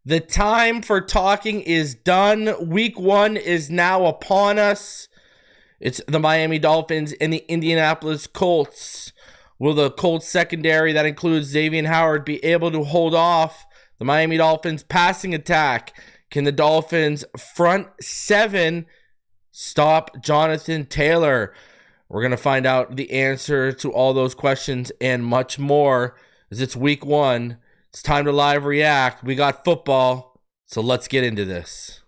The time for talking is done. Week 1 is now upon us. It's the Miami Dolphins and the Indianapolis Colts. Will the Colts secondary, that includes Xavien Howard, be able to hold off the Miami Dolphins passing attack? Can the Dolphins front 7 stop Jonathan Taylor? We're going to find out the answer to all those questions and much more, as it's week 1. It's time to live react. We got football, so let's get into this.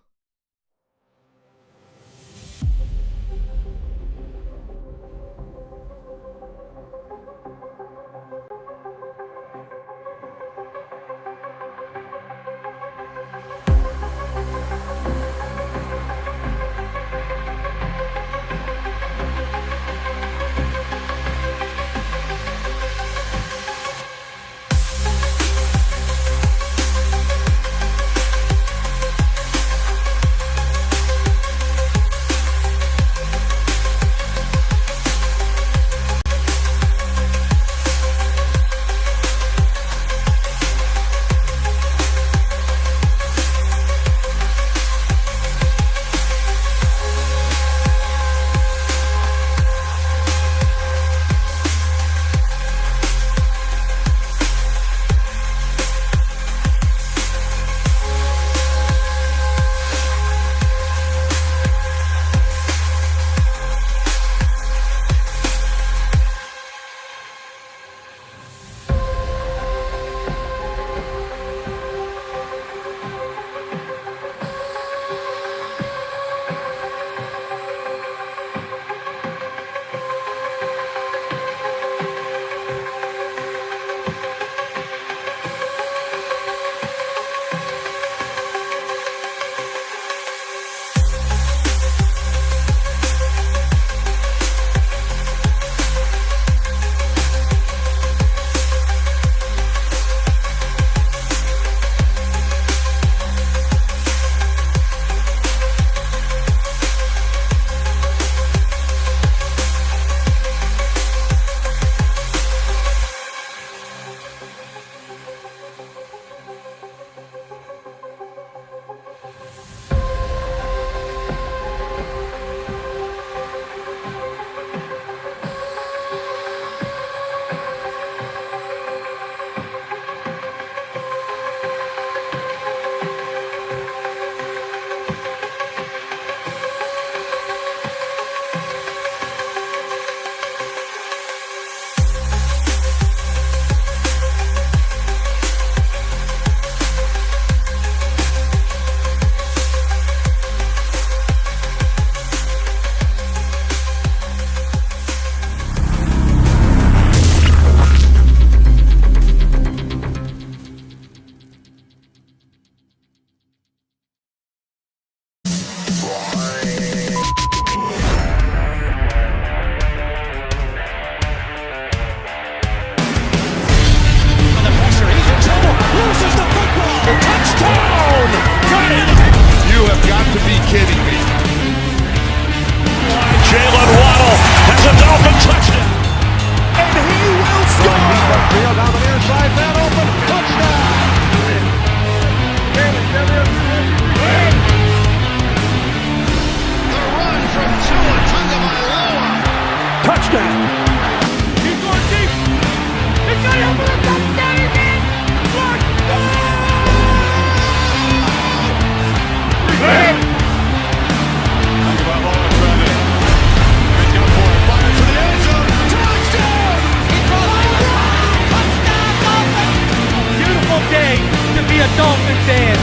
Dolphin fan.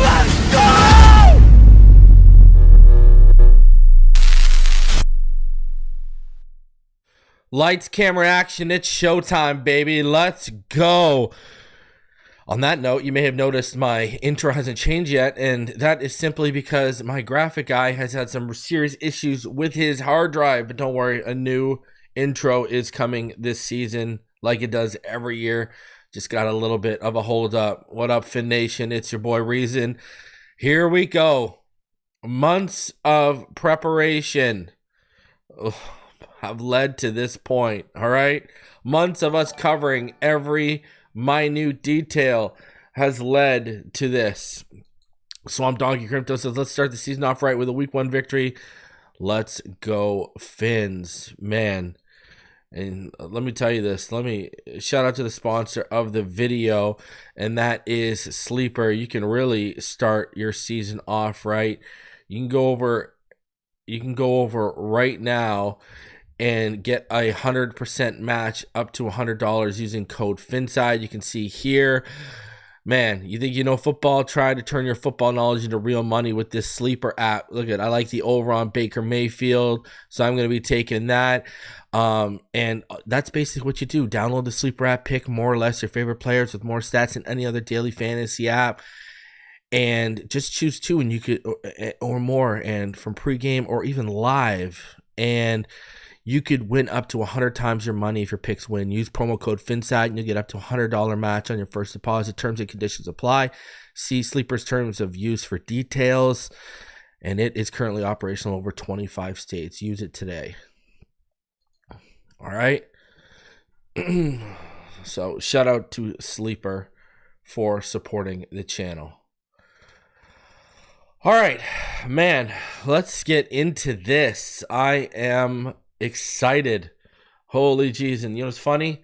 Let's go! Lights, camera, action. It's showtime, baby. Let's go. On that note, you may have noticed my intro hasn't changed yet, and that is simply because my graphic guy has had some serious issues with his hard drive. But don't worry, a new intro is coming this season like it does every year. Just got a little bit of a hold up. What up, Fin Nation? It's your boy Reason. Here we go. Months of preparation. Ugh. have led to this point, all right? Months of us covering every minute detail has led to this. Swamp Donkey Crypto says, let's start the season off right with a week 1 victory. Let's go Fins, man. And let me tell you this. Let me shout out to the sponsor of the video, and that is Sleeper. You can really start your season off right. You can go over right now and get a 100% match up to $100 using code Phinside. You can see here. Man, you think you know football? Try to turn your football knowledge into real money with this Sleeper app. Look at, I like the over on Baker Mayfield, so I'm going to be taking that. And that's basically what you do. Download the Sleeper app, pick more or less your favorite players with more stats than any other daily fantasy app, and just choose 2, and you could or more, and from pregame or even live, and you could win up to 100 times your money if your picks win. Use promo code Phinside and you'll get up to $100 match on your first deposit. Terms and conditions apply. See Sleeper's terms of use for details. And it is currently operational over 25 states. Use it today. All right. So shout out to Sleeper for supporting the channel. All right, man, let's get into this. I am excited. Holy jeez. And you know what's funny?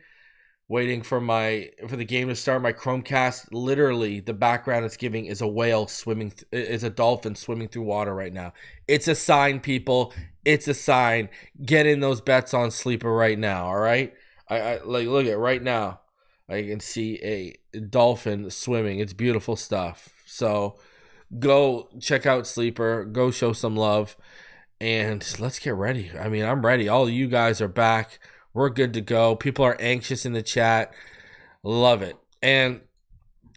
Waiting for the game to start, my Chromecast, literally the background it's giving is a whale swimming, is a dolphin swimming through water right now. It's a sign, people. It's a sign. Get in those bets on Sleeper right now, all right? I like, look at right now. I can see a dolphin swimming. It's beautiful stuff. So go check out Sleeper. Go show some love. And let's get ready. I mean, I'm ready. All of you guys are back. We're good to go. People are anxious in the chat. Love it. And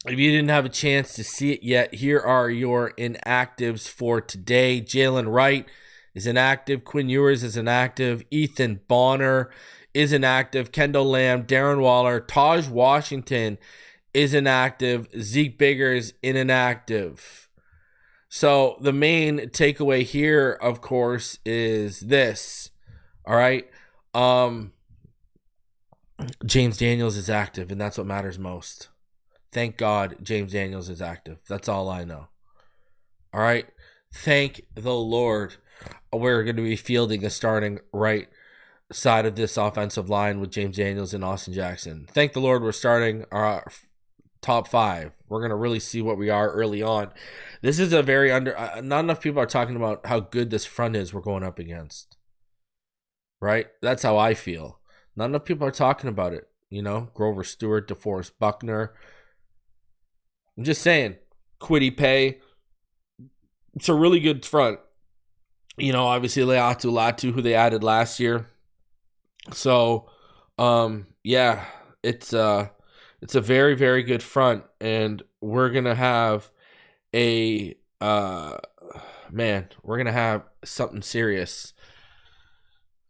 if you didn't have a chance to see it yet, here are your inactives for today. Jalen Wright is inactive. Quinn Ewers is inactive. Ethan Bonner is inactive. Kendall Lamb, Darren Waller, Taj Washington is inactive. Zeke Biggers in inactive. So the main takeaway here, of course, is this. All right. James Daniels is active, and that's what matters most. Thank God James Daniels is active. That's all I know. All right. Thank the Lord. We're going to be fielding a starting right side of this offensive line with James Daniels and Austin Jackson. Thank the Lord we're starting our top 5. We're going to really see what we are early on. This is a very not enough people are talking about how good this front is we're going up against. Right? That's how I feel. Not enough people are talking about it. You know, Grover Stewart, DeForest Buckner. I'm just saying, Kwity Paye. It's a really good front. You know, obviously Leatu Latu, who they added last year. So, yeah, it's a very, very good front, and we're gonna have we're gonna have something serious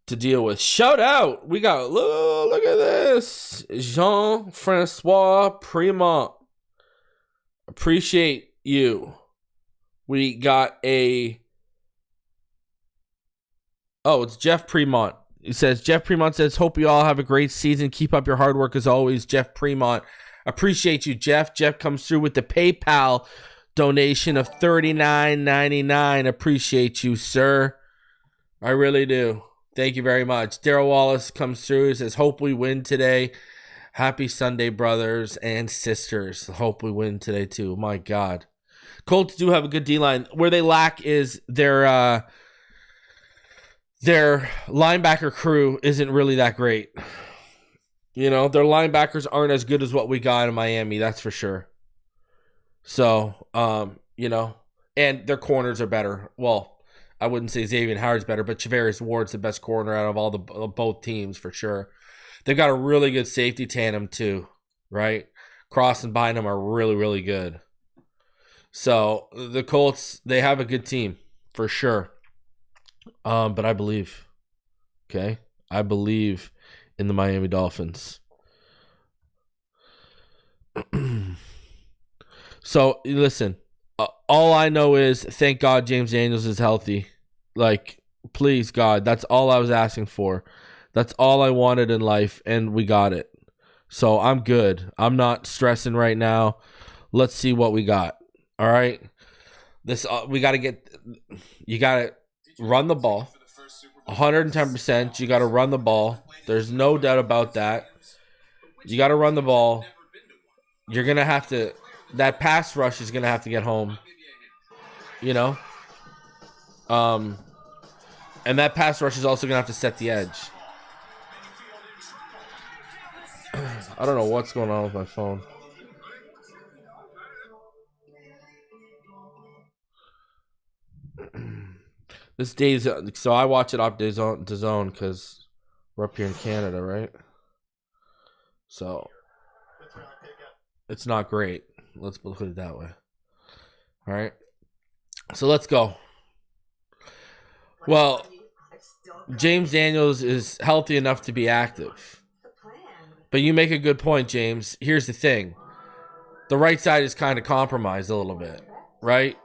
to deal with. Shout out, we got look at this, Jean-Francois Primont. Appreciate you. We got it's Jeff Primont. He says, Jeff Primont says, hope you all have a great season. Keep up your hard work as always, Jeff Primont. Appreciate you, Jeff. Jeff comes through with the PayPal donation of $39.99. Appreciate you, sir. I really do. Thank you very much. Daryl Wallace comes through. He says, hope we win today. Happy Sunday, brothers and sisters. Hope we win today, too. My God. Colts do have a good D-line. Where they lack is their linebacker crew isn't really that great. You know, their linebackers aren't as good as what we got in Miami, that's for sure. So, you know, and their corners are better. Well, I wouldn't say Xavien Howard's better, but Charvarius Ward's the best corner out of all both teams for sure. They've got a really good safety tandem too, right? Cross and Bynum are really, really good. So the Colts, they have a good team for sure. But I believe, okay? I believe in the Miami Dolphins. So, listen, all I know is thank God James Daniels is healthy. Like, please, God, that's all I was asking for. That's all I wanted in life, and we got it. So I'm good. I'm not stressing right now. Let's see what we got. All right. You got to run the ball 110%. You got to run the ball. There's no doubt about that. You got to run the ball. You're going to have to, that pass rush is going to have to get home, you know? And that pass rush is also going to have to set the edge. I don't know what's going on with my phone. This day's, so I watch it off DAZN because we're up here in Canada, right? So it's not great. Let's put it that way. All right. So let's go. Well, James Daniels is healthy enough to be active. But you make a good point, James. Here's the thing. The right side is kind of compromised a little bit, right?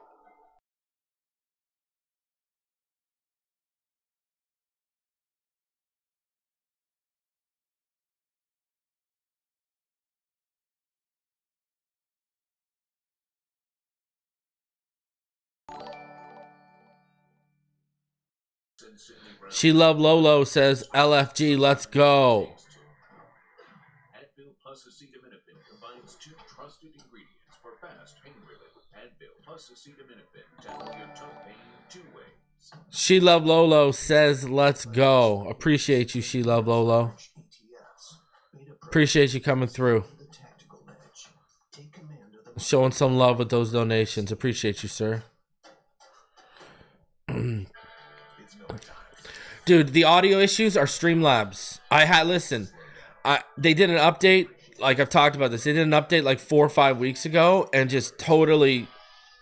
She Love Lolo says, LFG, let's go. Advil plus acetaminophen combines 2 trusted ingredients for fast pain relief. Advil plus acetaminophen, tackle your toe pain 2 ways. She Love Lolo says, let's go. Appreciate you, She Love Lolo. Appreciate you coming through. Showing some love with those donations. Appreciate you, sir. Dude, the audio issues are Streamlabs. They did an update, like I've talked about this. They did an update like 4 or 5 weeks ago and just totally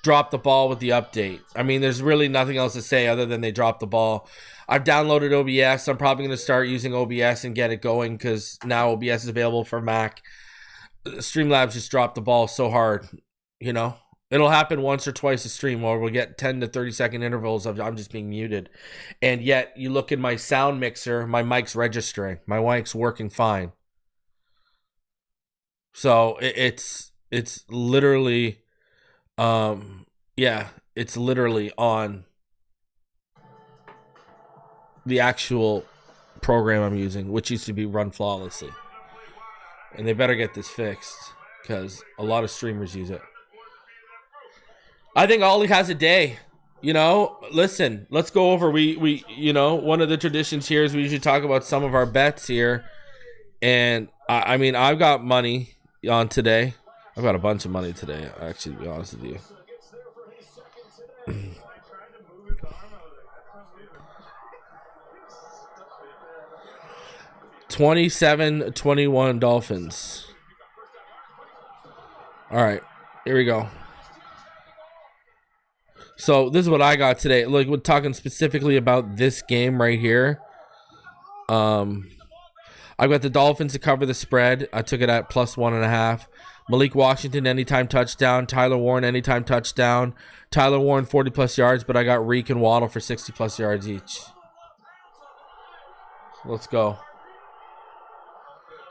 dropped the ball with the update. I mean, there's really nothing else to say other than they dropped the ball. I've downloaded OBS. I'm probably going to start using OBS and get it going because now OBS is available for Mac. Streamlabs just dropped the ball so hard, you know? It'll happen once or twice a stream where we'll get 10 to 30 second intervals of I'm just being muted. And yet you look in my sound mixer, my mic's registering. My mic's working fine. So it's literally, it's literally on the actual program I'm using, which used to be run flawlessly. And they better get this fixed because a lot of streamers use it. I think Ollie has a day. You know, listen, let's go over. We one of the traditions here is we usually talk about some of our bets here. And I mean, I've got money on today. I've got a bunch of money today, actually, to be honest with you. 27-21 Dolphins. All right, here we go. So this is what I got today. Like, we're talking specifically about this game right here. I've got the Dolphins to cover the spread. I took it at +1.5. Malik Washington, anytime touchdown. Tyler Warren, anytime touchdown. Tyler Warren, 40-plus yards, but I got Reek and Waddle for 60-plus yards each. Let's go.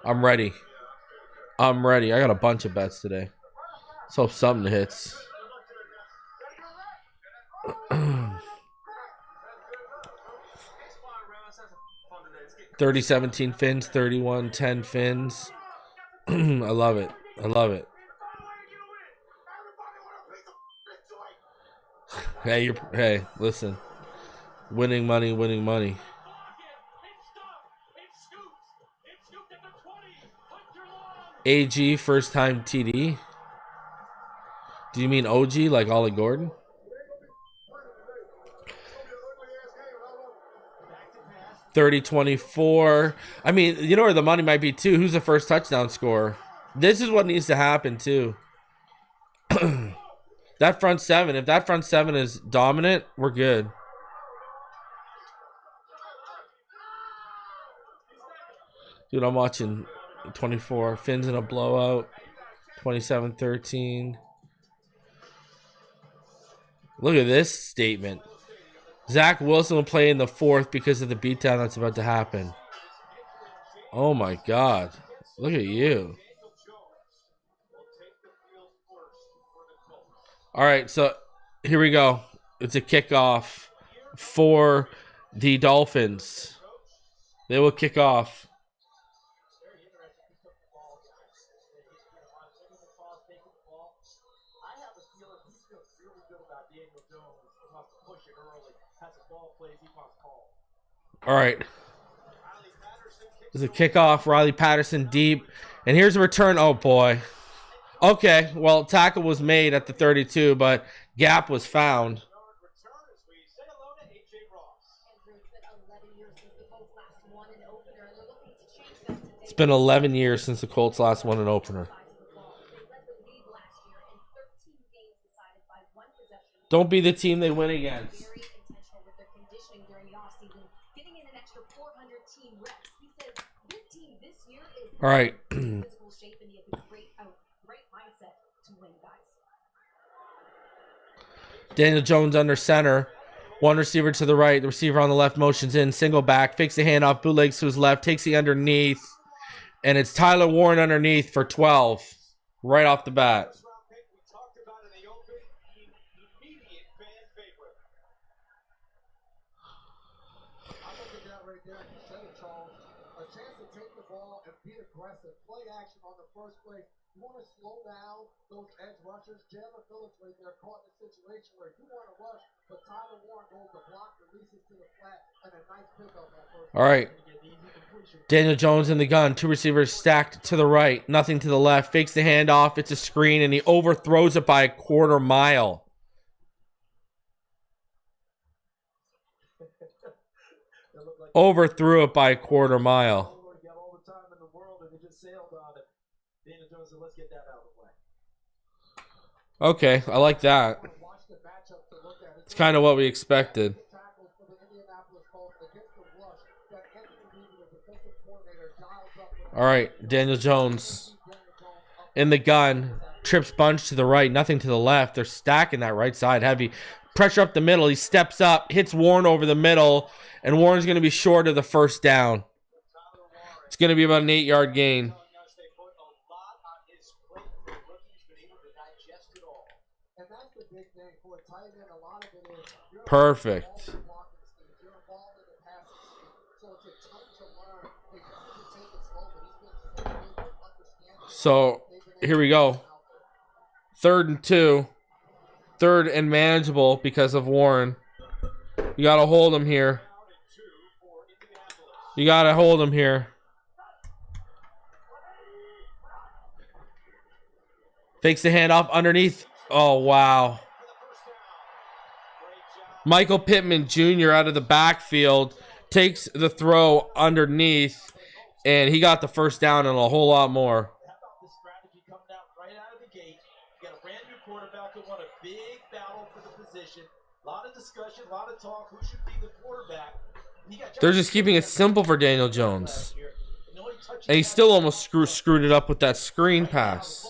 I'm ready. I got a bunch of bets today. Let's hope something hits. 30-17 Fins, 31-10 Fins. I love it. Hey, listen. Winning money. AG, first time TD. Do you mean OG, like Ollie Gordon? $30-24. I mean, you know where the money might be too. Who's the first touchdown scorer? This is what needs to happen too. That front seven. If that front seven is dominant, we're good. Dude, I'm watching 24. Fins in a blowout. 27-13. Look at this statement. Zach Wilson will play in the fourth because of the beatdown that's about to happen. Oh my God. Look at you. All right, so here we go. It's a kickoff for the Dolphins. They will kick off. All right. There's a kickoff. Riley Patterson deep. And here's a return. Oh, boy. Okay, well, tackle was made at the 32, but gap was found. It's been 11 years since the Colts last won an opener. Don't be the team they win against. All right. Daniel Jones under center. One receiver to the right. The receiver on the left motions in. Single back. Fakes the handoff. Bootlegs to his left. Takes the underneath. And it's Tyler Warren underneath for 12. Right off the bat. You want to slow down those edge rushers. Jalen Phillips right there caught in a situation where you want to rush, but Tyler Warren goes to block, releases to the flat, and a nice pickup at first. All right. Daniel Jones in the gun. Two receivers stacked to the right. Nothing to the left. Fakes the handoff. It's a screen, and he overthrows it by a quarter mile. Overthrew it by a quarter mile. Okay, I like that. It's kind of what we expected. All right, Daniel Jones in the gun. Trips bunch to the right, nothing to the left. They're stacking that right side heavy. Pressure up the middle. He steps up, hits Warren over the middle, and Warren's going to be short of the first down. It's going to be about an 8-yard gain. Perfect. So here we go. 3rd and 2. 3rd and manageable because of Warren. You got to hold him here. You got to hold him here. Fakes the handoff underneath. Oh, wow. Michael Pittman Jr. out of the backfield takes the throw underneath, and he got the first down and a whole lot more. How about this strategy coming out right out of the gate? You got a brand new quarterback who won a big battle for the position. A lot of discussion, a lot of talk. Who should be the quarterback? They're just keeping it simple for Daniel Jones. And he still almost screwed it up with that screen pass.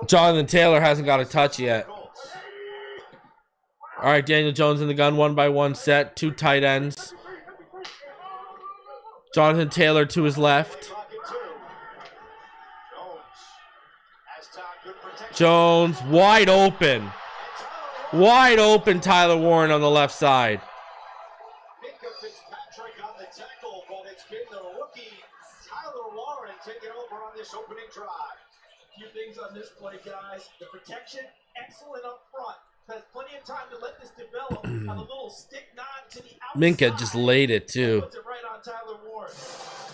Jonathan Taylor hasn't got a touch yet. All right, Daniel Jones in the gun, 1-by-1 set, 2 tight ends. Jonathan Taylor to his left. Jones wide open. Wide open Tyler Warren on the left side. Few things on this play, guys. The protection, excellent up front. Has plenty of time to let this develop. On a little stick nod to the outside. Minka just laid it too. Puts it right on Tyler Warren.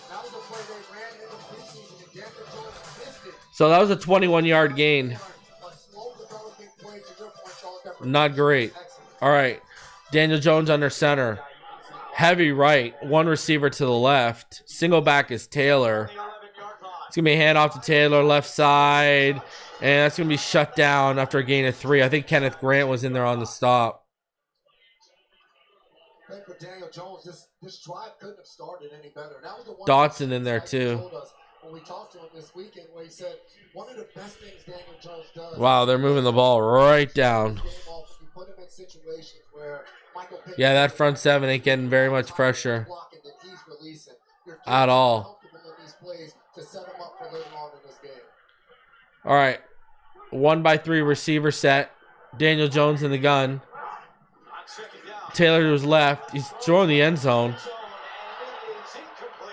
That was the play they ran in the preseason, and Daniel Jones missed it. So that was a 21-yard gain. A slow developing play to your point, Charles. Not great. All right. Daniel Jones under center. Heavy right. One receiver to the left. Single back is Taylor. It's going to be a handoff to Taylor, left side. And that's going to be shut down after a gain of 3. I think Kenneth Grant was in there on the stop. I think for Daniel Jones, this drive couldn't have started any better. That was the one Dotson in there too. Told us when we talked to him this weekend, where he said one of the best things Daniel Jones does. Wow, they're moving the ball right down. You put him in situations where Michael Yeah, that front seven ain't getting very much pressure at all. All right. 1-by-3 receiver set. Daniel Jones in the gun. Taylor to his left. He's throwing the end zone.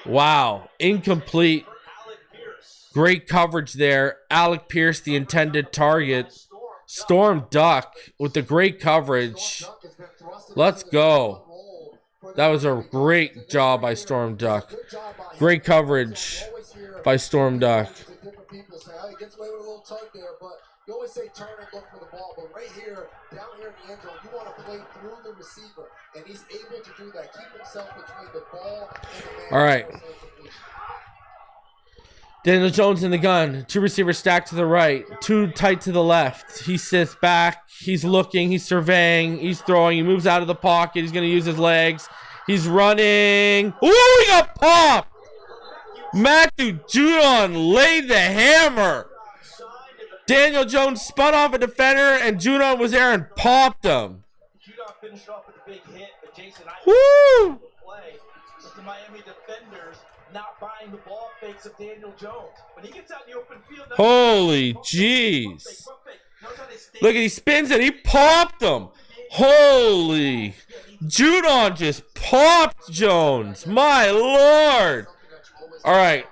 Wow. Incomplete. Great coverage there. Alec Pierce, the intended target. Storm Duck with the great coverage. Let's go. That was a great job by Storm Duck. Great coverage by Storm Duck. You always say turn and look for the ball, but right here, down here in the end zone, you want to play through the receiver, and he's able to do that. Keep himself between the ball and the man. All right. Daniel Jones in the gun. 2 receivers stacked to the right. 2 tight to the left. He sits back. He's looking. He's surveying. He's throwing. He moves out of the pocket. He's going to use his legs. He's running. Ooh, he got popped. Matthew Judon laid the hammer. Daniel Jones spun off a defender, and Judon was there and popped him. Judon finished off with a big hit, but Jason, Woo! Play with the Miami defenders not buying the ball fakes of Daniel Jones. When he gets out in the open field, holy jeez. Look, he spins it. He popped him. Holy. Judon just popped Jones. My Lord. All right.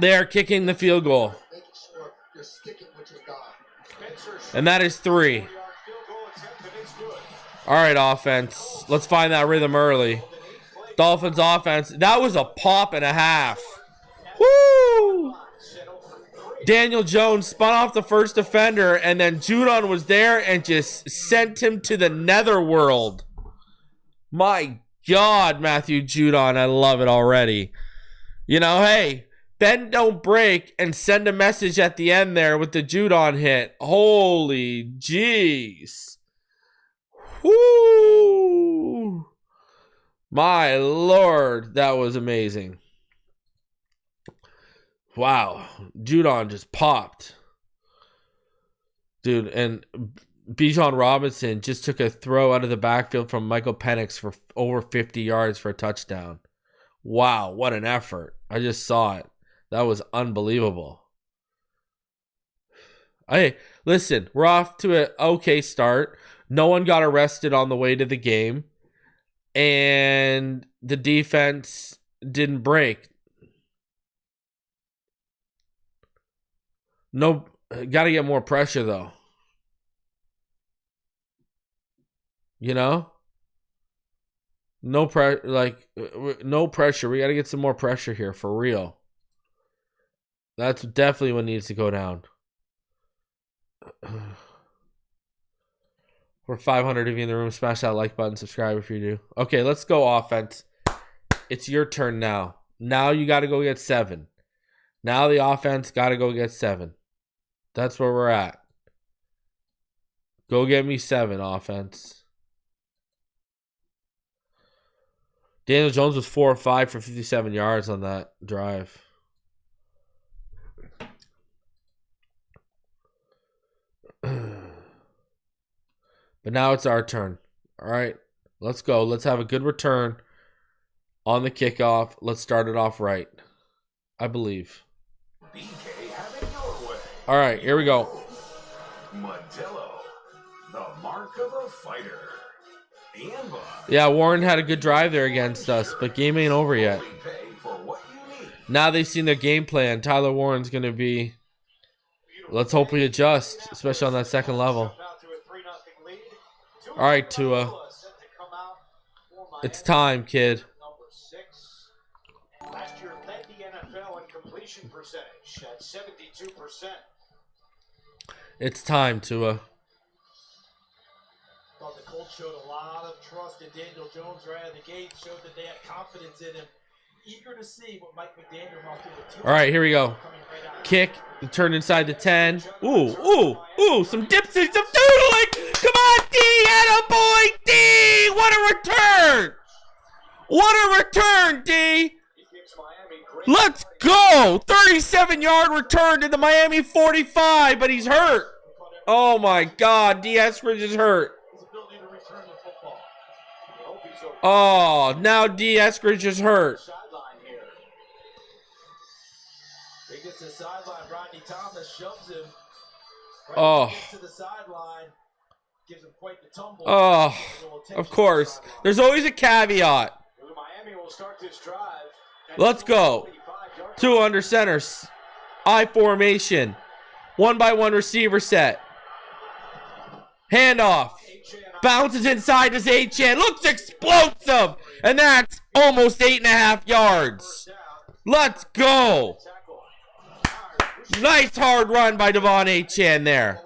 They're kicking the field goal. And that is 3. All right, offense. Let's find that rhythm early. Dolphins offense. That was a pop and a half. Woo! Daniel Jones spun off the first defender, and then Judon was there and just sent him to the netherworld. My God, Matthew Judon. I love it already. You know, hey. Bend don't break, and send a message at the end there with the Judon hit. Holy jeez. Whoo. My Lord, that was amazing. Wow. Judon just popped. Dude, and Bijan Robinson just took a throw out of the backfield from Michael Penix for over 50 yards for a touchdown. Wow, what an effort. I just saw it. That was unbelievable. Hey, listen, we're off to an okay start. No one got arrested on the way to the game. And the defense didn't break. No, got to get more pressure, though. You know? No pressure. We got to get some more pressure here, for real. That's definitely what needs to go down. We're 500 of you in the room. Smash that like button. Subscribe if you do. Okay, let's go offense. It's your turn now. Now you got to go get 7. Now the offense got to go get 7. That's where we're at. Go get me 7, offense. Daniel Jones was 4 or 5 for 57 yards on that drive. But now it's our turn. All right, let's go. Let's have a good return on the kickoff. Let's start it off right. I believe. All right, here we go. Modelo, the mark of a fighter. Yeah, Warren had a good drive there against us, but game ain't over yet. Now they've seen their game plan. Tyler Warren's going to be... Let's hope we adjust, especially on that second level. All right, Tua. It's time, kid. Last year led the NFL in completion percentage at 72%. It's time, Tua. Thought the Colts showed a lot of trust in Daniel Jones right out of the gate. Showed that they had confidence in him. Eager to see what Mike McDaniel wants to do. All right, here we go. Kick. Turn inside the 10. Ooh. Some dipsy, some doodling. Come on, D. Attaboy, D. What a return. What a return, D. Let's go. 37-yard return to the Miami 45, but he's hurt. Oh, my God. D. Eskridge is hurt. His ability to return the football. Oh, now D. Eskridge is hurt. Sideline here. He gets the sideline. Rodney Thomas shoves him. Oh. To the sideline. Gives him quite the tumble. Oh, of course. There's always a caveat. Miami will start this drive. Let's go. 2 under center. I formation. 1-by-1 receiver set. Handoff. Bounces inside to Xavien. Looks explosive. And that's almost 8.5 yards. Let's go. Nice hard run by Devon Achane there.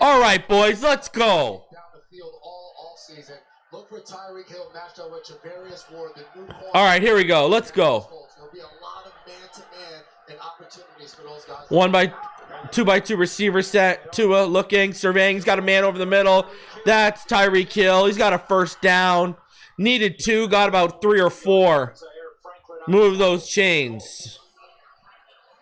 All right, boys, let's go. Down the field all season. Look for Tyreek Hill matched up with Javarius Ward, the new corner. All right, here we go. Let's go. There'll be a lot of man-to-man and opportunities for those guys. 2-by-2 receiver set. Tua looking, surveying. He's got a man over the middle. That's Tyreek Hill. He's got a first down. Needed 2, got about 3 or 4. Move those chains.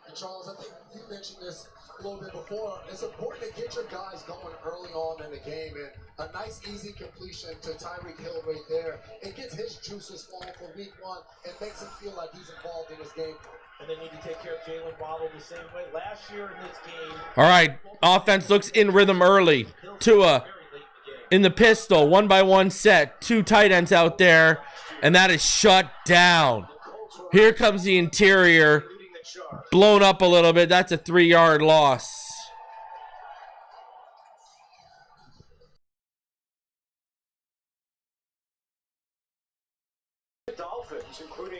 And Charles, I think you mentioned this a little bit before. It's important to get your guys going early on in the game, and a nice easy completion to Tyreek Hill right there. It gets his juices flowing for week 1 and makes him feel like he's involved in his game. And they need to take care of Jalen Waddle the same way. Last year in this game. All right, offense looks in rhythm early. Tua in the pistol, 1-by-1 set. 2 tight ends out there, and that is shut down. Here comes the interior, blown up a little bit. That's a 3-yard loss. Dolphins, including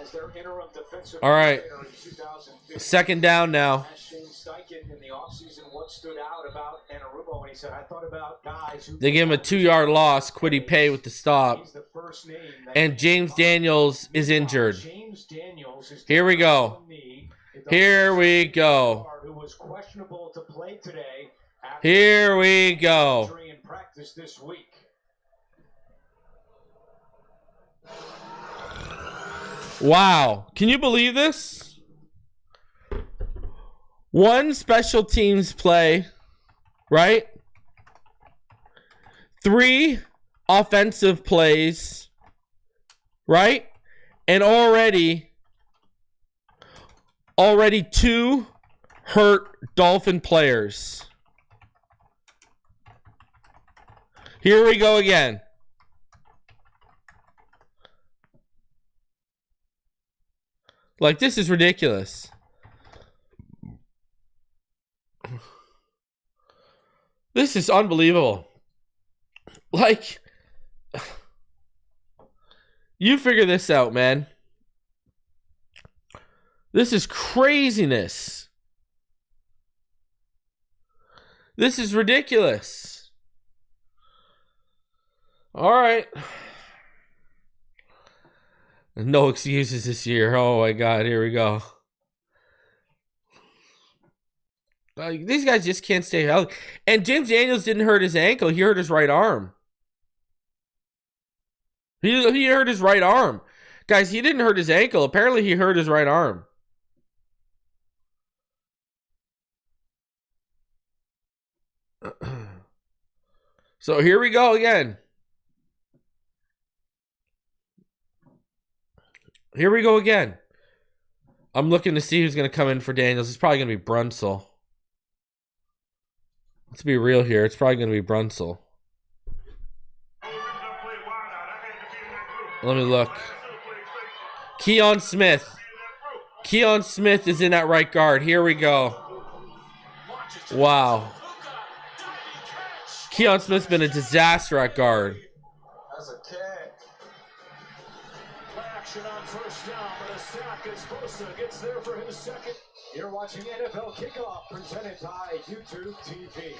as their interim defensive All right, coordinator in 2015. second down now. Shane Steichen in the offseason, what stood out about Anarumo, and he said, I thought about guys who... They give him a 2-yard loss. Quiddy Pay with the stop. He's the first name that And James Daniels is injured. James Daniels is Here we go. Here we go. who was questionable to play today after Here we go. injury in practice this week. Wow. Can you believe this? 1 special teams play, right? 3 offensive plays, right? And already 2 hurt Dolphin players. Here we go again. Like, this is ridiculous. This is unbelievable. Like, you figure this out, man. This is craziness. This is ridiculous. All right. No excuses this year. Oh my God, here we go. These guys just can't stay healthy. And James Daniels didn't hurt his ankle. He hurt his right arm. He hurt his right arm. Guys, he didn't hurt his ankle. Apparently, he hurt his right arm. So here we go again. Here we go again. I'm looking to see who's going to come in for Daniels. It's probably going to be Brunzel. Let's be real here. It's probably going to be Brunzel. Let me look. Keon Smith. Keon Smith is in at right guard. Here we go. Wow. Keon Smith's been a disaster at guard. That's a kick. Action on first down, but a sack as Bosa gets there for his second. You're watching NFL Kickoff presented by YouTube TV.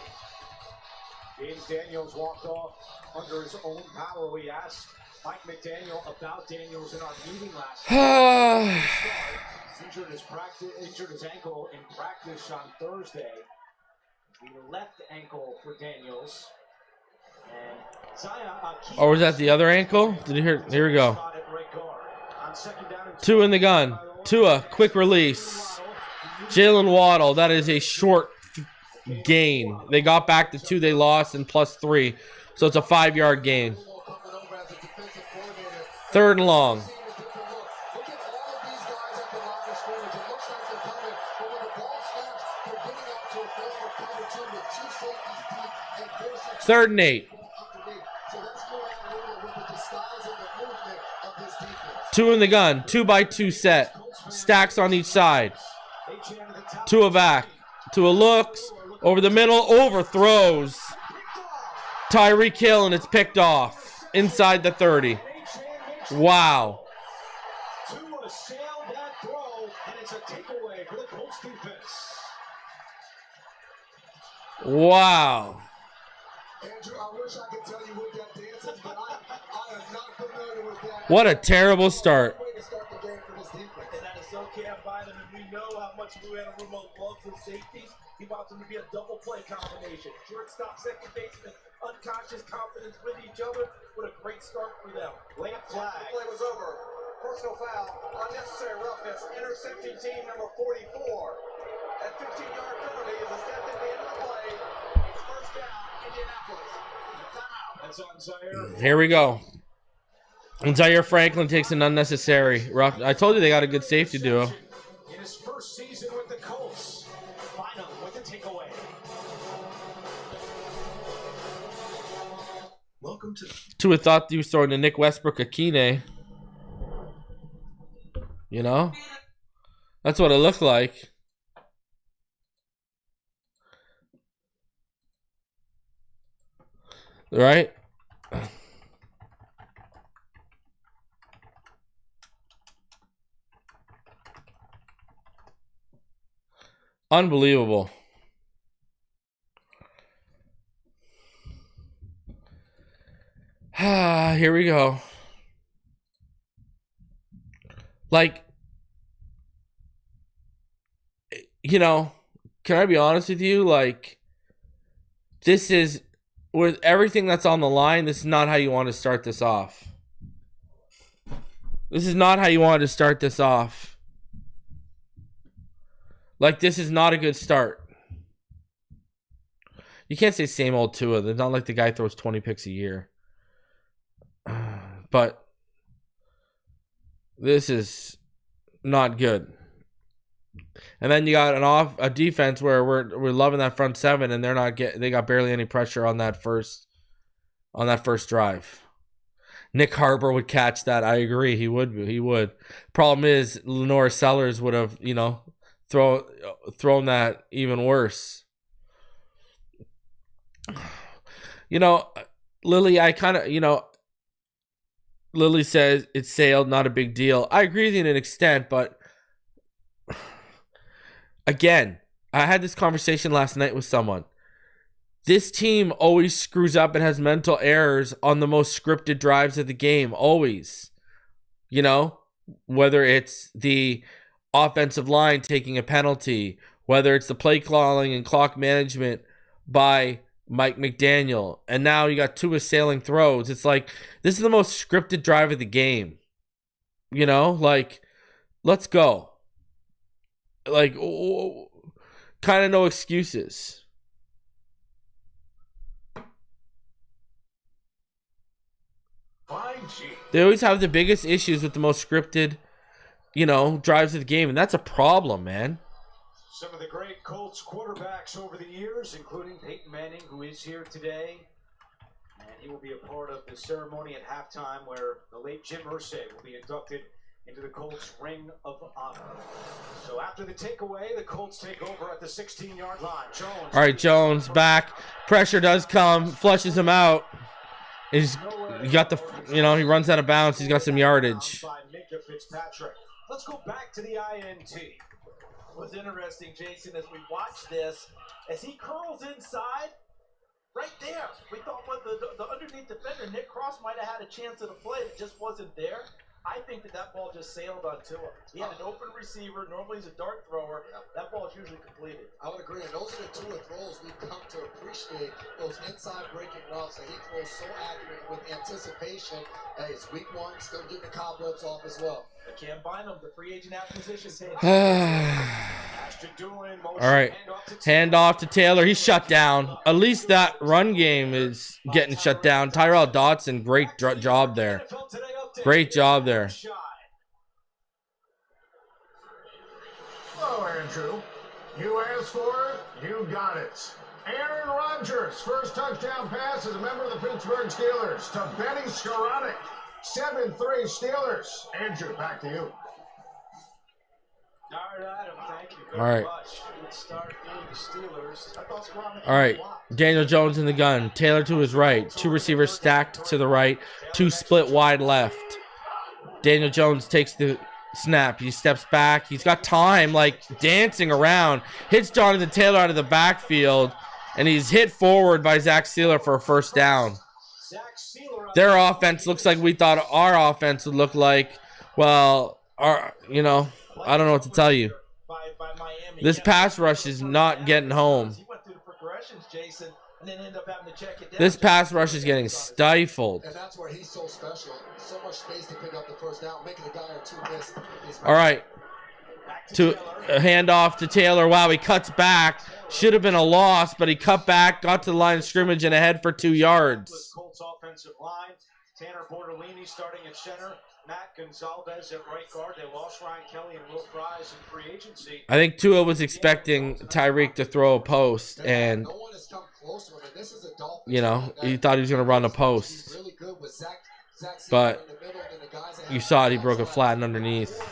James Daniels walked off under his own power. We asked Mike McDaniel about Daniels in our meeting last night. Injured his ankle in practice on Thursday. The left ankle for Daniels. And or was that the other ankle? Did you hear? Here we go. 2 in the gun. Tua, quick release. Jalen Waddle, that is a short gain. They got back the 2 they lost and +3. So it's a 5-yard gain. Third and long. Look at all of these guys at the line of scrimmage. It looks like they're coming, but when the ball snaps, they're getting out to a form of cover two with two safeties deep and four safeties 3rd and 8. underneath. So that's more analytical with the disguise and the movement of this defense. 2 in the gun. 2x2 set. Stacks on each side. Tua back. Tua looks. Over the middle. Overthrows. Tyreek Hill, and it's picked off. Inside the 30. Wow. Tua sailed that throw, and it's a takeaway for the Colts defense. Wow. Andrew, I wish I could tell you what that dance is, but I am not familiar with that. What a terrible start. Way to start the game for this defense. And that is so can't buy them, and we know how much Lou Anarumo loves his safeties. He wants them to be a double play combination. Shortstop, second baseman, unconscious confidence with each other. What a great start for them. Late flag. The play was over. Personal foul, unnecessary roughness, intercepting team number 44. That 15-yard penalty is a step at the end of the play. It's first down, Indianapolis. Timeout. That's on Zaire. Here we go. And Zaire Franklin takes an unnecessary rough. I told you they got a good safety duo. In his first season with the Colts. Final with the takeaway. Welcome to Tua thought he was throwing to Nick Westbrook Akine. You know? That's what it looked like. Right? Unbelievable. Here we go. Like, you know, can I be honest with you? Like, this is, with everything that's on the line, this is not how you want to start this off. This is not how you want to start this off. Like, this is not a good start. You can't say same old Tua. It's not like the guy throws 20 picks a year. But this is not good. And then you got a defense where we're loving that front seven, and they got barely any pressure on that first drive. Nick Harper would catch that. I agree. He would. Problem is, Lenore Sellers would have, thrown that even worse. Lily, Lily says it's sailed, not a big deal. I agree with you to an extent, but again, I had this conversation last night with someone. This team always screws up and has mental errors on the most scripted drives of the game. Always. Whether it's the offensive line taking a penalty, whether it's the play calling and clock management by Mike McDaniel, and now you got Tua sailing throws. It's like, this is the most scripted drive of the game. Let's go. Kind of no excuses. They always have the biggest issues with the most scripted, drives of the game, and that's a problem, man. Some of the great Colts quarterbacks over the years, including Peyton Manning, who is here today. And he will be a part of the ceremony at halftime where the late Jim Irsay will be inducted into the Colts Ring of Honor. So after the takeaway, the Colts take over at the 16-yard line. Jones. All right, Jones back. Pressure does come. Flushes him out. He runs out of bounds. He's got some yardage. By Minka Fitzpatrick. Let's go back to the INT. Was interesting, Jason, as we watch this, as he curls inside, right there. We thought the underneath defender, Nick Cross, might have had a chance at a play that just wasn't there. I think that ball just sailed on Tua. He had an open receiver. Normally he's a dart thrower. That ball is usually completed. I would agree. And those are the Tua throws we've come to appreciate. Those inside breaking routes that he throws so accurate with anticipation. Hey, it's week one. Still getting the cobwebs off as well. They can't bind him. The free agent acquisition. All right. Hand off to Taylor. He's shut down. At least that run game is getting shut down. Tyrell Dodson, great job there. NFL Today Great job there. Hello, Andrew. You asked for it, you got it. Aaron Rodgers, first touchdown pass as a member of the Pittsburgh Steelers to Benny Skoranek. 7-3 Steelers. Andrew, back to you. All right. All right. Daniel Jones in the gun. Taylor to his right. Two receivers stacked to the right. Two split wide left. Daniel Jones takes the snap. He steps back. He's got time, like dancing around. Hits Jonathan Taylor out of the backfield. And he's hit forward by Zach Sealer for a first down. Their offense looks like we thought our offense would look like. Well, I don't know what to tell you. This pass rush is not getting home. This pass rush is getting stifled. And that's where he's so special. So much space to pick up the first down, making a guy or two miss. All right. To a handoff to Taylor. Wow, he cuts back. Should have been a loss, but he cut back, got to the line of scrimmage and ahead for 2 yards. Colts offensive line. Tanner Bortolini starting at center. Matt Gonzalez at right guard. They lost Ryan Kelly and Will Fries in free agency. I think Tua was expecting Tyreek to throw a post, and he thought he was going to run a post. But you saw it, he broke it flat and underneath.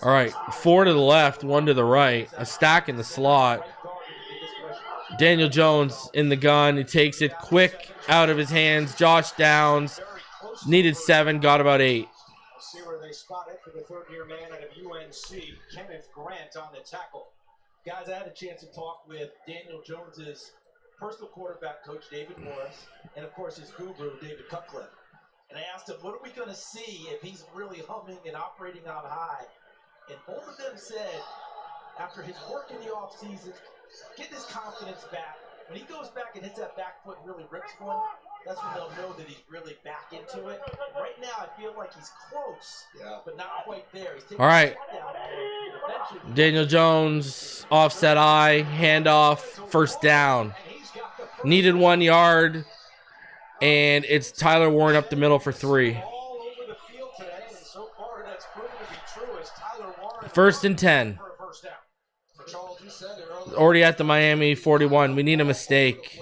All right, 4 to the left, 1 to the right. A stack in the slot. Daniel Jones in the gun. He takes it quick out of his hands. Josh Downs needed 7, got about 8. See where they spot it for the third-year man out of UNC, Kenneth Grant on the tackle. Guys, I had a chance to talk with Daniel Jones's personal quarterback coach, David Morris, and of course his guru, David Cutcliffe. And I asked him, what are we going to see if he's really humming and operating on high? And both of them said, after his work in the offseason, getting his confidence back, when he goes back and hits that back foot and really rips one, that's when they'll know that he's really back into it. Right now, I feel like he's close, but not quite there. He's all right. Daniel Jones, offset eye, handoff, first down. Needed 1 yard, and it's Tyler Warren up the middle for 3. First and 10. Already at the Miami 41. We need a mistake.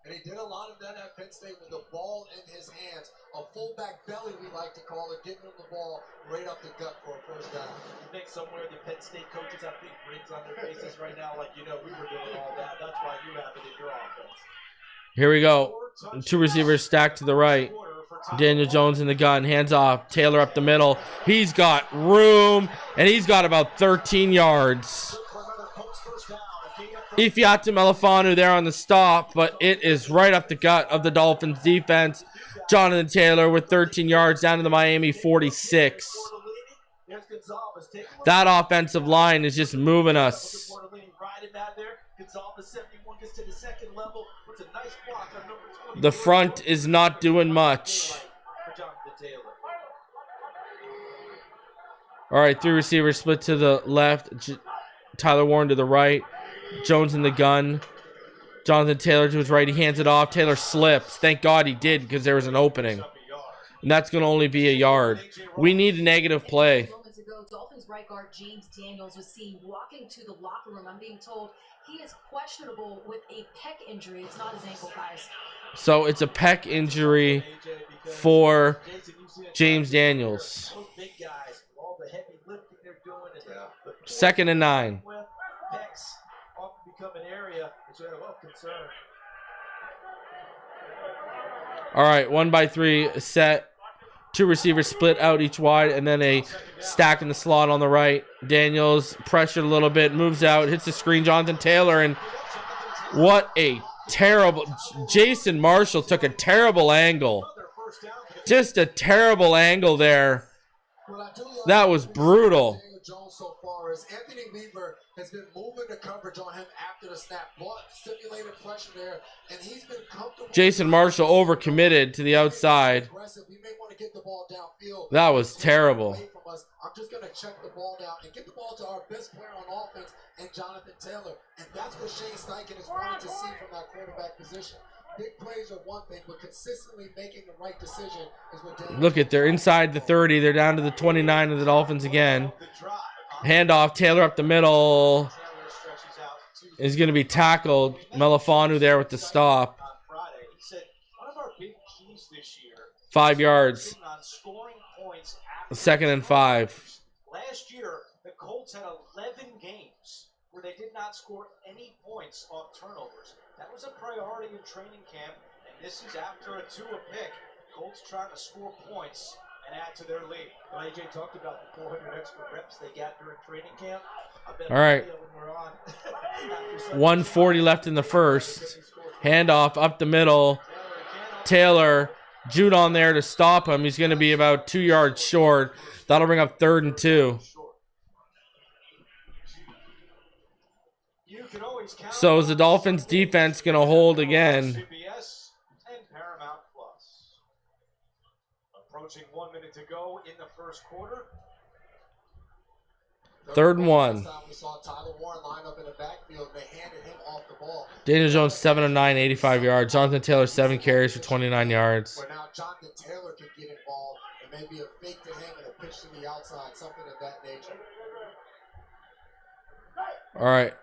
And he did a lot of that at Penn State with the ball in his hands. A fullback belly, we like to call it, getting him the ball right up the gut for a first down. I think somewhere the Penn State coaches have big grins on their faces right now, like, we were doing all that. That's why you have it in your offense. Here we go. 2 receivers stacked to the right. Daniel Jones in the gun. Hands off. Taylor up the middle. He's got room, and he's got about 13 yards. Ifeatu Melifonwu there on the stop, but it is right up the gut of the Dolphins defense. Jonathan Taylor with 13 yards down to the Miami 46. That offensive line is just moving us. The front is not doing much. All right, 3 receivers split to the left. Tyler Warren to the right. Jones in the gun. Jonathan Taylor to his right. He hands it off. Taylor slips. Thank God he did, because there was an opening. And that's going to only be a yard. We need a negative play. Moments ago, Dolphins right guard James Daniels was seen walking to the locker room. I'm being told he is questionable with a pec injury. It's not his ankle, guys. So it's a pec injury for James Daniels. 2nd and 9. All right, 1-by-3 set. 2 receivers split out each wide, and then a stack in the slot on the right. Daniels pressured a little bit, moves out, hits the screen. Jonathan Taylor, and what a terrible... Jason Marshall took a terrible angle. Just a terrible angle there. That was brutal. So far as Anthony Weaver has been moving the coverage on him after the snap, stimulated pressure there, and he's been comfortable. Jason Marshall overcommitted to the outside. We may want to get the ball downfield. That was terrible. I'm just going to check the ball down and get the ball to our best player on offense, and Jonathan Taylor. And that's what Shane Steichen is wanting to see from that quarterback position. Big plays are one thing, but consistently making the right decision is what Daniel Look at, they're inside the 30. They're down to the 29 of the Dolphins again. Handoff, Taylor up the middle. Is going to be tackled. Melifanu there with the stop. 5 yards. 2nd and 5. Last year, the Colts had 11 games where they did not score any points off turnovers. That was a priority in training camp, and this is after a Tua pick. Colts trying to score points and add to their lead. Well, AJ talked about the 400 extra reps they got during training camp. All right. 1:40 left in the first. Handoff up the middle. Taylor, Judon there to stop him. He's going to be about 2 yards short. That'll bring up 3rd and 2. So is the Dolphins defense going to hold again? Approaching 1 minute to go in the first quarter. 3rd and 1. We saw Tyler Warren line up in the backfield. They handed him off the ball. Daniel Jones 7 of 9, 85 yards. Jonathan Taylor 7 carries for 29 yards. Where now Jonathan Taylor can get involved and maybe a fake to him and a pitch to the outside, something of that nature. All right.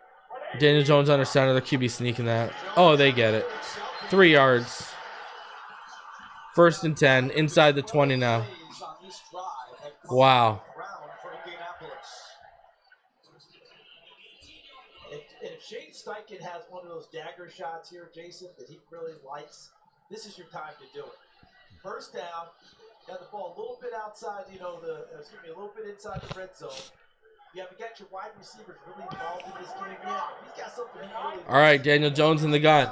Daniel Jones under center. The QB sneaking that. Oh, they get it. 3 yards. 1st and 10. Inside the 20 now. Wow. If Shane Steichen has one of those dagger shots here, Jason, that he really likes, this is your time to do it. First down, got the ball a little bit outside, a little bit inside the red zone. You haven't got your wide receivers really involved in this game yet. He's got something he really All right, Daniel Jones in the gun.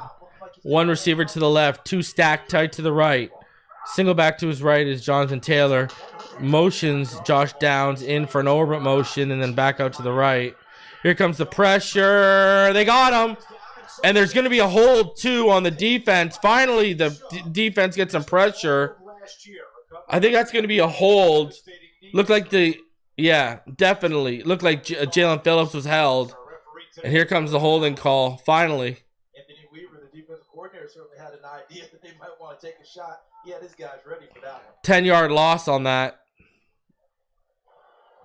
1 receiver to the left, 2 stacked tight to the right. Single back to his right is Jonathan Taylor. Motions Josh Downs in for an orbit motion and then back out to the right. Here comes the pressure. They got him. And there's going to be a hold, too, on the defense. Finally, the defense gets some pressure. I think that's going to be a hold. Looked like definitely. Looked like Jalen Phillips was held. And here comes the holding call, finally. Anthony Weaver, the defensive coordinator, certainly had an idea that they might want to take a shot. Yeah, this guy's ready for that one. 10-yard loss on that.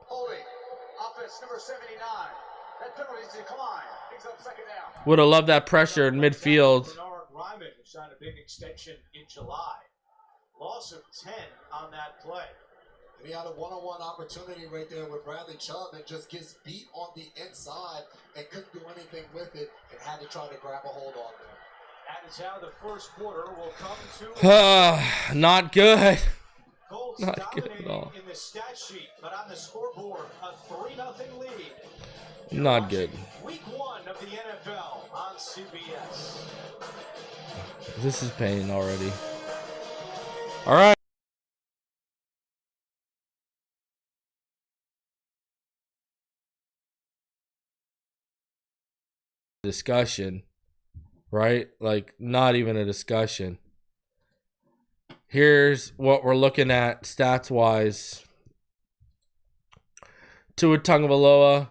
Holding, offense number 79. That penalty is declined. Brings up 2nd down. Would have loved that pressure in midfield. Bernard Ryman signed a big extension in July. Loss of 10 on that play. And he had a one-on-one opportunity right there with Bradley Chubb and just gets beat on the inside and couldn't do anything with it and had to try to grab a hold on there. That is how the first quarter will come to. Not good. Colts Not good at dominating all. in the stat sheet, but on the scoreboard, a 3-0 lead. Not good. Week 1 of the NFL on CBS. This is pain already. All right. Discussion, right? Like, not even a discussion. Here's what we're looking at stats wise. Tua Tagovailoa,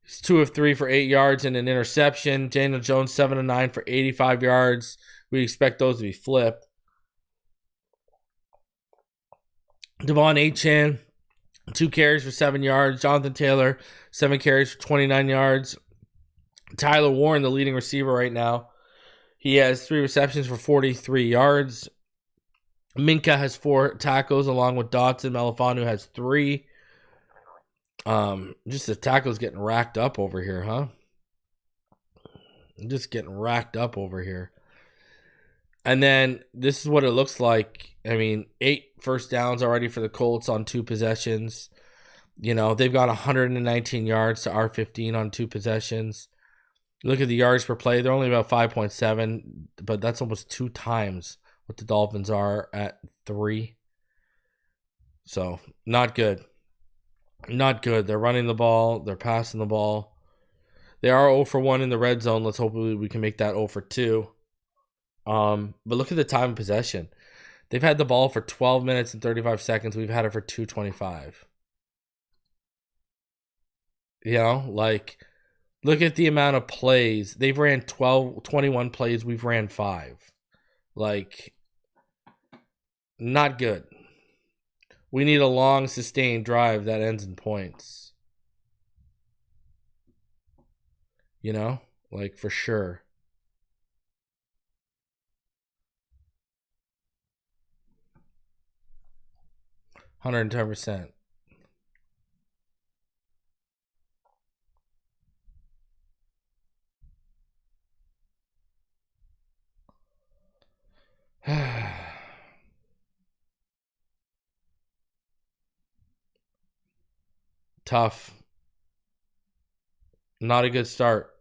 he's 2 of 3 for 8 yards and an interception. Daniel Jones 7 of 9 for 85 yards. We expect those to be flipped. Devon Achane, 2 carries for 7 yards. Jonathan Taylor, 7 carries for 29 yards. Tyler Warren, the leading receiver right now, he has 3 receptions for 43 yards. Minka has 4 tackles along with Dotson. Melifanu has 3. Just the tackles getting racked up over here, huh? Just getting racked up over here. And then this is what it looks like. I mean, 8 first downs already for the Colts on 2 possessions. They've got 119 yards to our 15 on 2 possessions. Look at the yards per play. They're only about 5.7, but that's almost 2 times what the Dolphins are at 3. So, not good. Not good. They're running the ball. They're passing the ball. They are 0 for 1 in the red zone. Let's hope we can make that 0 for 2. But look at the time of possession. They've had the ball for 12 minutes and 35 seconds. We've had it for 2:25. Look at the amount of plays. They've ran 21 plays. We've ran 5. Like, not good. We need a long, sustained drive that ends in points. You know? Like, for sure. $110%. Tough. Not a good start.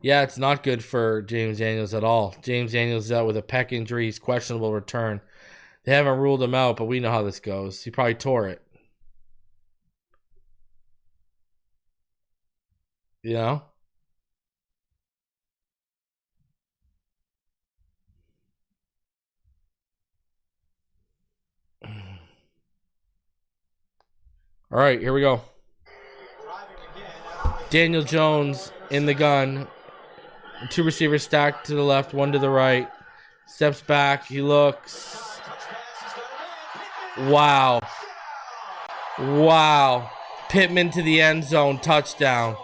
Yeah, it's not good for James Daniels at all. James Daniels is out with a pec injury. He's questionable return. They haven't ruled him out, but we know how this goes. He probably tore it. You know? All right, here we go. Daniel Jones in the gun. 2 receivers stacked to the left, 1 to the right. Steps back. He looks. Wow. Wow. Pittman to the end zone. Touchdown.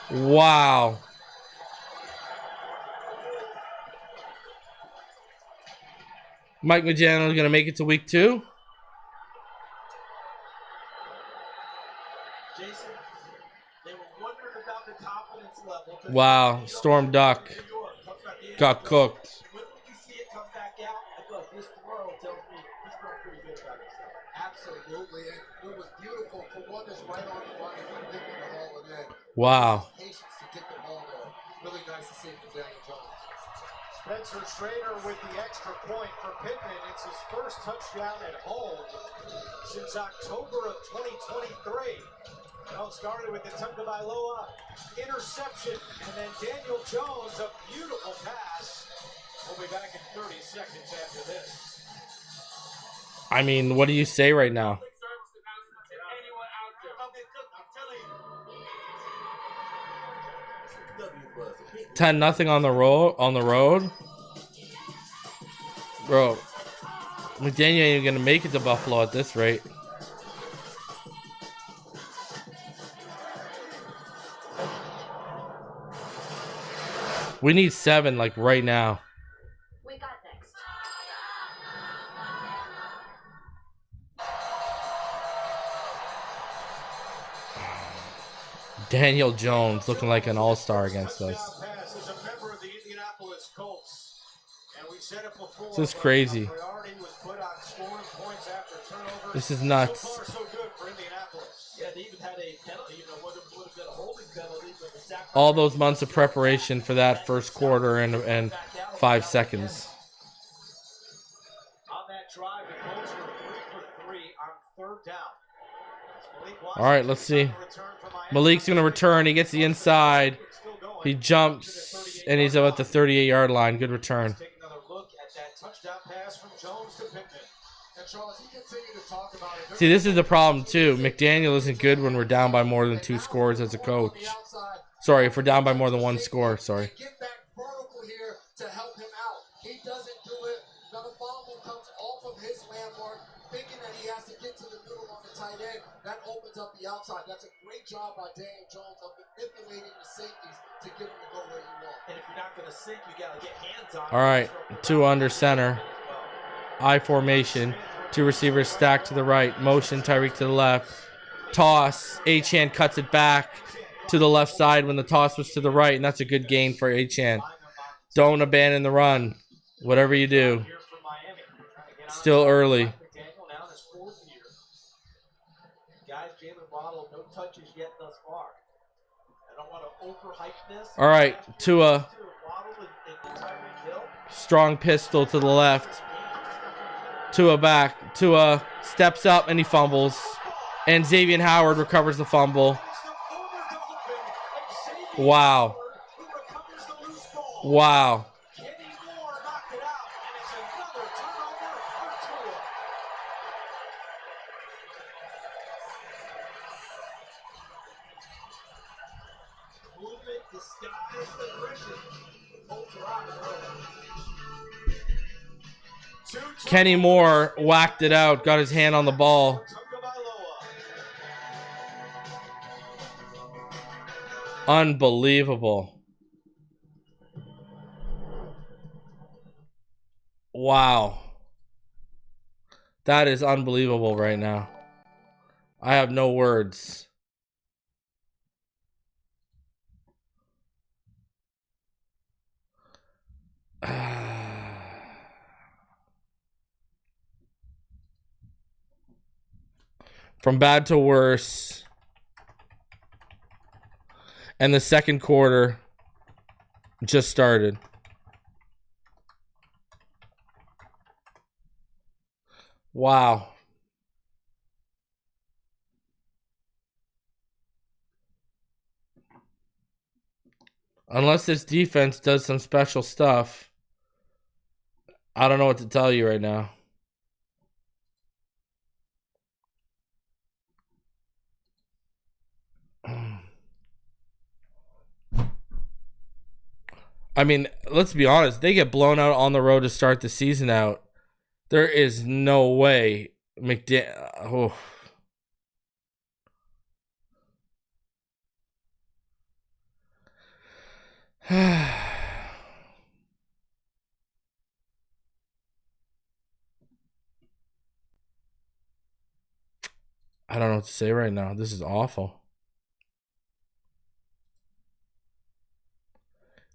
Wow. Mike McDaniel is going to make it to week 2. Jason, they were wondering about the confidence level. Wow. Storm Duck got cooked. When you see it come back out, I thought this throw tells me he's feeling pretty good about himself. Absolutely, and it was beautiful for one that's right on the run and thinking to haul it in. Wow. Patience to get the ball there. Really nice to see from Daniel Jones. Spencer Strader with the extra point for Pittman. It's his first touchdown at home since October of 2023. It all started with the Tagovailoa interception, and then Daniel Jones, a beautiful pass. We'll be back in 30 seconds after this. I mean, what do you say right now? 10-0 on the road. Bro, McDaniel ain't even gonna make it to Buffalo at this rate. We need 7 like right now. We got next. Daniel Jones looking like an all-star against us. Pass is a member of the Indianapolis Colts. And we said it before, This is crazy. priority was put on scoring points after turnovers. This is nuts. So far, so good for Indianapolis. Yeah, they even had a penalty. You know, would have been a holding penalty, but the sack. All those months of preparation for that first quarter and 5 seconds. On that drive, the Colts were 3 for 3 on 3rd down. All right, let's see. Malik's going to return. He gets the inside. He jumps, and he's about the 38-yard line. Good return. Take another look at that touchdown pass from Jones to Pittman. And Charles, he continued to talk about it. See, this is the problem, too. McDaniel isn't good when we're down by more than 2 scores as a coach. Sorry, if we're down by more than 1 score. Sorry. Get back vertical here to help him out. He doesn't do it. Now the fumble comes off of his landmark, thinking that he has to get to the middle on the tight end. That opens up the outside. That's a great job by Daniel Jones of manipulating the safeties to get him to go where you want. And if you're not going to sink, you got to get hands on. All right, 2 under center. I formation. 2 receivers stacked to the right. Motion, Tyreek to the left. Toss. Achane cuts it back to the left side when the toss was to the right, and that's a good gain for Achane. Don't abandon the run. Whatever you do. Still early. All right, Tua. Strong pistol to the left. Tua back. Tua steps up and he fumbles. And Xavien Howard recovers the fumble. Wow. Wow. Kenny Moore whacked it out, got his hand on the ball. Unbelievable. Wow. That is unbelievable right now. I have no words. From bad to worse. And the second quarter just started. Wow. Unless this defense does some special stuff, I don't know what to tell you right now. I mean, let's be honest. They get blown out on the road to start the season out. There is no way McDaniel. Oh. I don't know what to say right now. This is awful.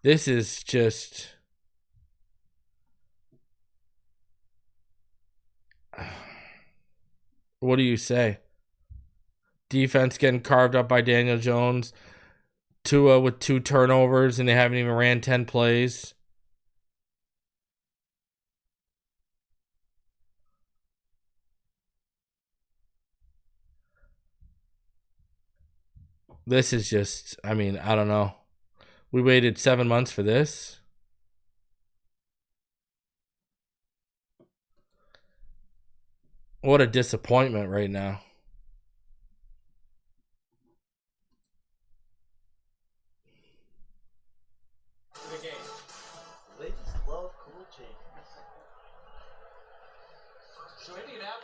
This is just... What do you say? Defense getting carved up by Daniel Jones. Tua with 2 turnovers and they haven't even ran 10 plays. This is just, I mean, I don't know. We waited 7 months for this. What a disappointment right now.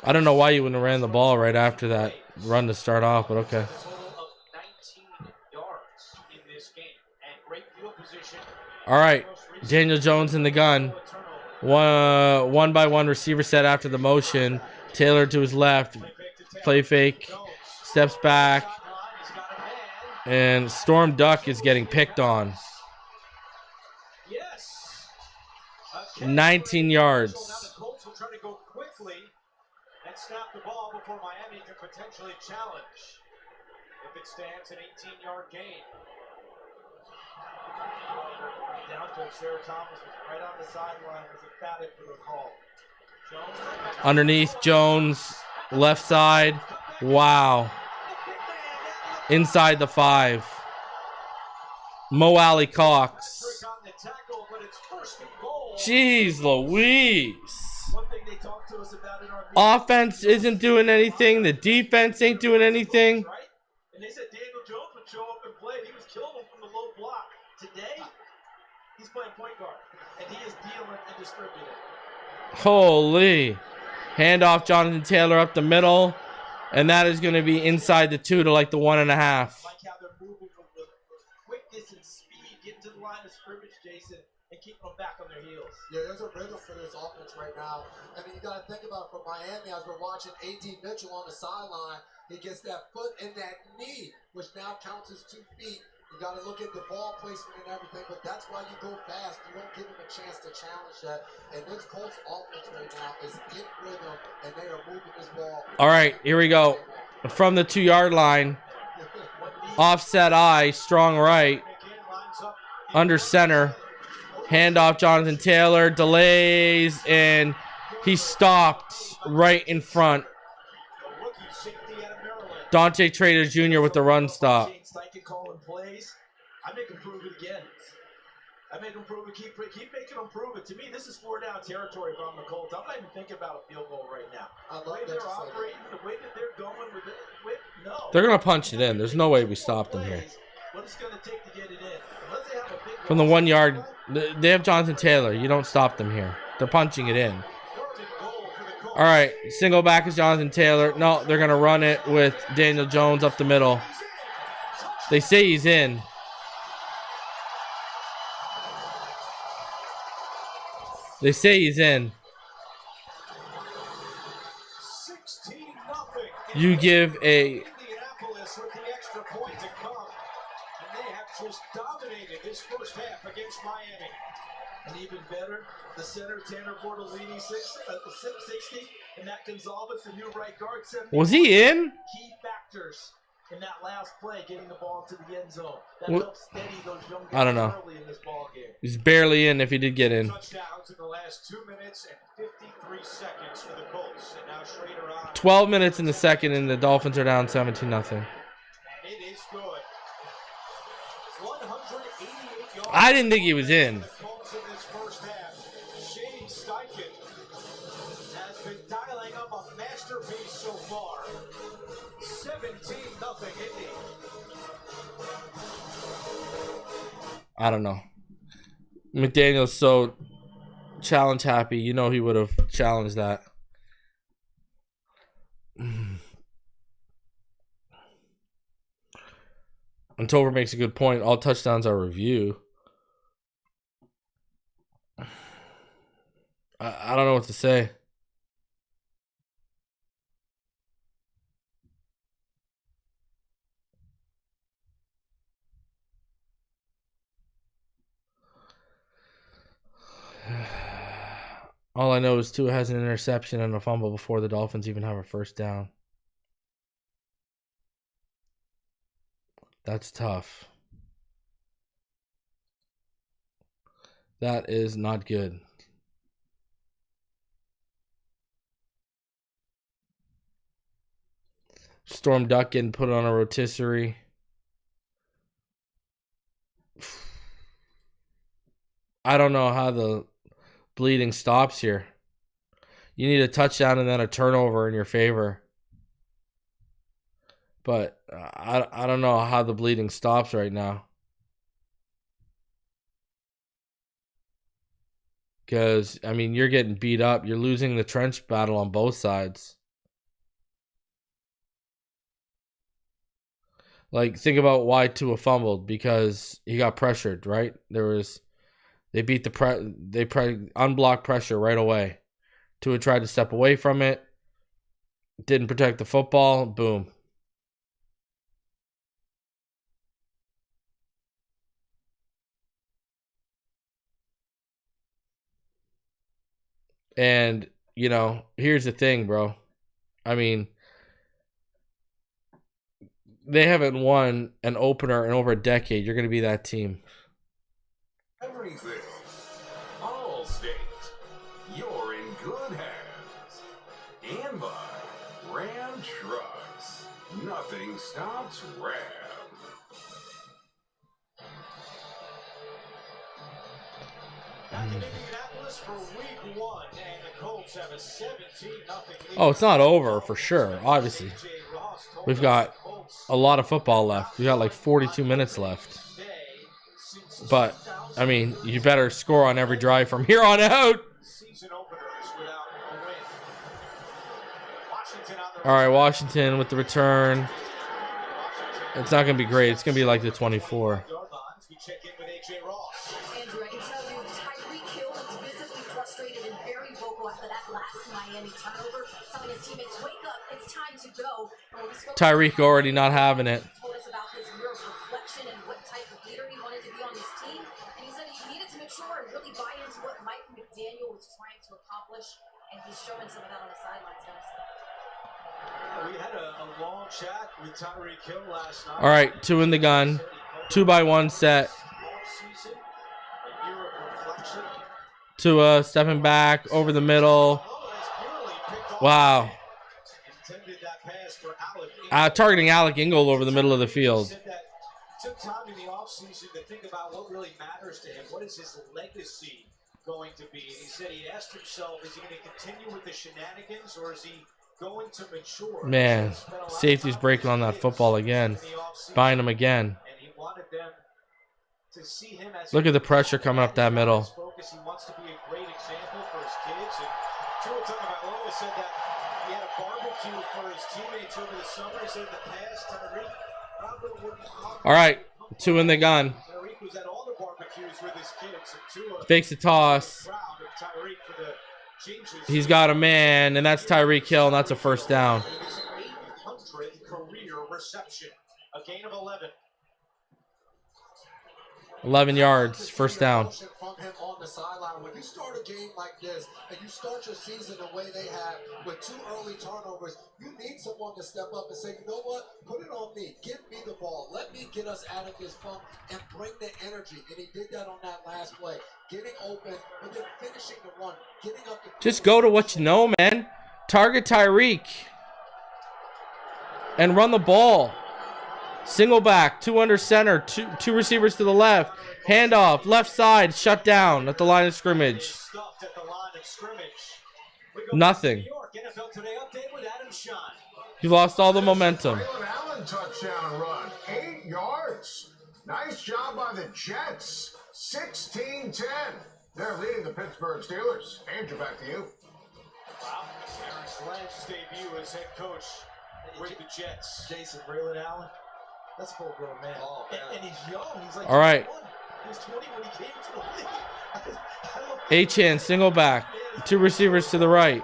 I don't know why you wouldn't have ran the ball right after that run to start off, but okay. All right, Daniel Jones in the gun. One by one receiver set after the motion. Taylor to his left. Play fake. Steps back. And Storm Duck is getting picked on. 19 yards. The Colts will try to go quickly and snap the ball before Miami can potentially challenge. If it stands, an 18-yard gain. Down to Sarah Thomas was right on the sideline as emphatic for the call. Underneath Jones, left side. Wow. Inside the 5. Mo Alley Cox. Jeez Louise. Offense isn't doing anything. The defense ain't doing anything. And they said Daniel Jones would show up and play. He was killing them from the low block. Today, he's playing point guard. And he is dealing and distributing. Holy. Handoff Jonathan Taylor up the middle. And that is going to be inside the 2 to like the 1.5. Like how they're moving with quickness and speed, getting to the line of scrimmage, Jason, and keeping them back on their heels. Yeah, there's a rhythm for this offense right now. I mean, you got to think about it from Miami as we're watching A.D. Mitchell on the sideline. He gets that foot and that knee, which now counts as 2 feet. You got to look at the ball placement and everything, but that's why you go fast. You don't give him a chance to challenge that. And this Colts offense right now is in rhythm, and they are moving this ball. All right, here we go. From the 2-yard line. Offset eye, strong right. Under center. Handoff Jonathan Taylor. Delays, and he stopped right in front. Dante Trader Jr. with the run stop. I make him prove it again. I make him prove it. Keep making him prove it. To me, this is 4-down territory if I'm the Colts. I'm not even thinking about a field goal right now. The way they're operating, the way that they're going with it, no. They're going to punch it in. There's no way we stop them here. What it's going to take to get it in. Unless they have a big From the 1 yard, they have Jonathan Taylor. You don't stop them here. They're punching it in. All right, single back is Jonathan Taylor. No, they're going to run it with Daniel Jones up the middle. They say he's in. They say he's in. You give a... Indianapolis with the extra point to come, and they have just dominated this first half against Miami. And even better, the center, Tanner Bortolini, 60, and that Gonzalez, the new right guard, 70. Was he in? Key factors in that last play, getting the ball into the end zone. That helps steady those young guys I don't know. early in this ball game. He's barely in if he did get in. Touchdowns in the last 2 minutes and 53 seconds for the Colts. And now Schrader on. 12 minutes in the second, and the Dolphins are down 17-0. And it is good. 188 yards. I didn't think he was in. The Colts in this first half. Shane Steichen has been dialing up a masterpiece so far. 17-0 Indy. I don't know. McDaniel's so challenge happy. You know he would have challenged that. And Tolbert makes a good point. All touchdowns are review. I don't know what to say. All I know is Tua has an interception and a fumble before the Dolphins even have a first down. That's tough. That is not good. Storm Duck getting put on a rotisserie. I don't know how the bleeding stops here. You need a touchdown and then a turnover in your favor. But I don't know how the bleeding stops right now. Because, I mean, you're getting beat up. You're losing the trench battle on both sides. Like, think about why Tua fumbled. Because he got pressured, right? They beat the unblocked pressure right away. Tua tried to step away from it. Didn't protect the football. Boom. And, you know, here's the thing, bro. I mean, they haven't won an opener in over a decade. You're going to be that team. Everything. All state. You're in good hands. And by Ram Trucks. Nothing stops Ram. Back in Indianapolis for week 1, and the Colts have a 17-0 lead. Oh, it's not over for sure, obviously. We've got a lot of football left. We got like 42 minutes left. But, I mean, you better score on every drive from here on out. All right, Washington with the return. It's not going to be great. It's going to be like the 24. Andrew, I can tell you, Tyreek Hill was visibly frustrated and very vocal after that last Miami turnover, telling his teammates, "Wake up, it's time to go." Tyreek already not having it. He told us about his mirror reflection and what type of leader he wanted to be on his team, and he said he needed to mature and really buy into what Mike McDaniel was trying to accomplish, and he's showing some of that on the sidelines, guys. We had a long chat with Tyreek Hill last night. All right, 2 in the gun. 2-by-1 set. Tua stepping back over the middle. Wow. Targeting Alec Ingold over the middle of the field. Took time in the offseason to think about what really matters to him. What is his legacy going to be? And he said he asked himself, is he going to continue with the shenanigans or is he going to mature? Man, safety's breaking on that football again. Buying him again. And he wanted them to see him as Look at the pressure coming up that middle. focus. He wants to be a great example for his kids. And Tua Tagovailoa said that he had a barbecue for his teammates over the summer. He said in the past, Tyreek probably wouldn't. All right, 2 in the gun. Tyreek was at all the barbecues with his kids. And Tua Fakes the toss. proud of Tyreek for the changes. He's got a man, and that's Tyreek Hill, and that's a first down. His 800th career reception, a gain of 11. 11 yards, first down. From him on the sideline. When you start a game like this and you start your season the way they have with 2 early turnovers, you need someone to step up and say, you know what? Put it on me. Give me the ball. Let me get us out of this funk and bring the energy. And he did that on that last play. Getting open, but then finishing the run. Getting up the Just go to what you know, man. Target Tyreek. And run the ball. Single back, 2 under center, two receivers to the left. Handoff, left side, shut down at the line of scrimmage. Stuffed at the line of scrimmage. We go Nothing. to New York NFL Today update with Adam Shine. He lost all the momentum. Braylon Allen touchdown run, 8 yards. Nice job by the Jets. 16-10. They're leading the Pittsburgh Steelers. Andrew, back to you. Wow. Aaron Sledge's debut as head coach with the Jets. Jason, Braylon Allen. That's a full-grown man. Oh, man. And he's young. He's like All right. 21. He was 20 when he came to the league. H-Chan, single back. 2 receivers to the right.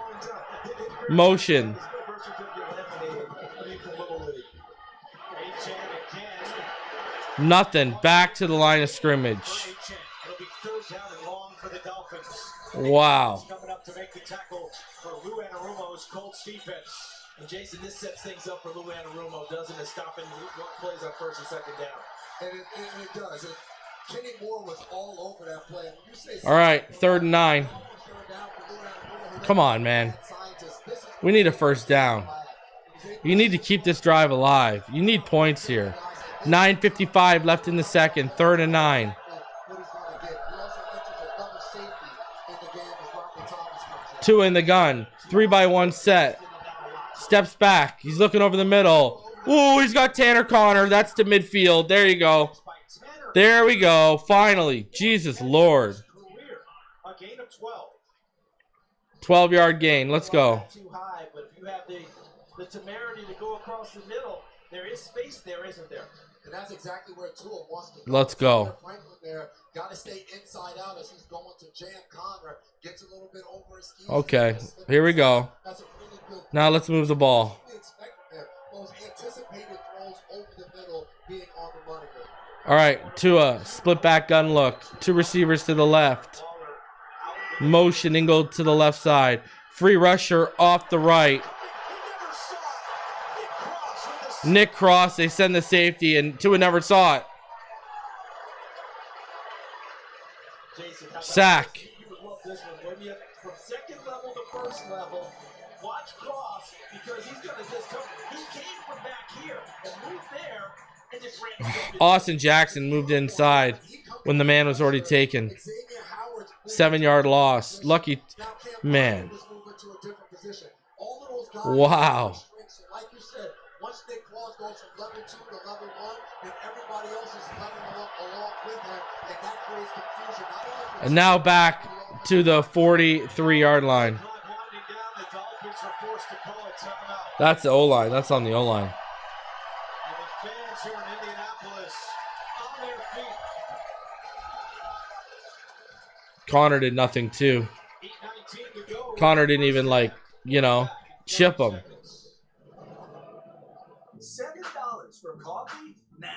Motion. Nothing. Back to the line of scrimmage. It'll be 3rd down and long for the Dolphins. Wow. Coming up to make the tackle for Lou Anarumo's Colts defense. And Jason, this sets things up for Lou Anarumo, doesn't it? Stopping plays on 1st and 2nd down. And it does. And Kenny Moore was all over that play. When you say All right, 3rd and 9. Come on, man. We need a first down. You need to keep this drive alive. You need points here. 9:55 left in the second. 3rd and 9. Tua in the gun. 3-by-1 set. Steps back. He's looking over the middle. Ooh, he's got Tanner Connor. That's to midfield. There you go. There we go. Finally. Jesus Lord. A gain of 12. 12-yard gain. Let's go. Too high, but if you have the temerity to go across the middle, there is space there, isn't there? And that's exactly where Tua wants to go. Let's go. Franklin there got to stay inside out as he's going to jam Connor. Gets a little bit over his skis. Okay, here we go. That's a really good. Now let's move the ball. We expect those anticipated throws over the middle being on the money. All right, Tua, split back gun look. 2 receivers to the left. Motion Ingle to the left side. Free rusher off the right. Nick Cross, they send the safety, and Tua never saw it. Jason, Sack. you would love this one, wouldn't you? From 2nd level to 1st level, watch Cross because he's going to just come. He came from back here and moved there and just ran. Austin Jackson moved inside when the man was already taken. 7-yard loss. Lucky man. Wow. Like you said, once Nick Cross goes from level 2 to level 1, then everybody else is leveling along with him, and that creates confusion. And now back to the 43-yard line. That's the O-line. That's on the O-line. And the fans here in Indianapolis on their feet. Connor did nothing too. 8:19 to go. Connor didn't even, like, you know, chip him. $7 for coffee? Nah.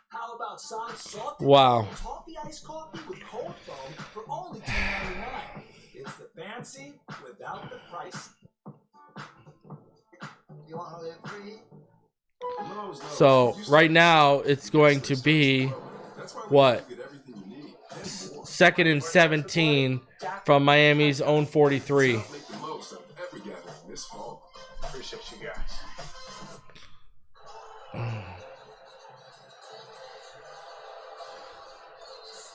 How about Sonic salted Wow. toffee iced coffee with cold foam for only $2.99? It's the fancy without the price. You want to live free? So right now it's going to be what? 2nd and 17 from Miami's own 43. Appreciate you guys.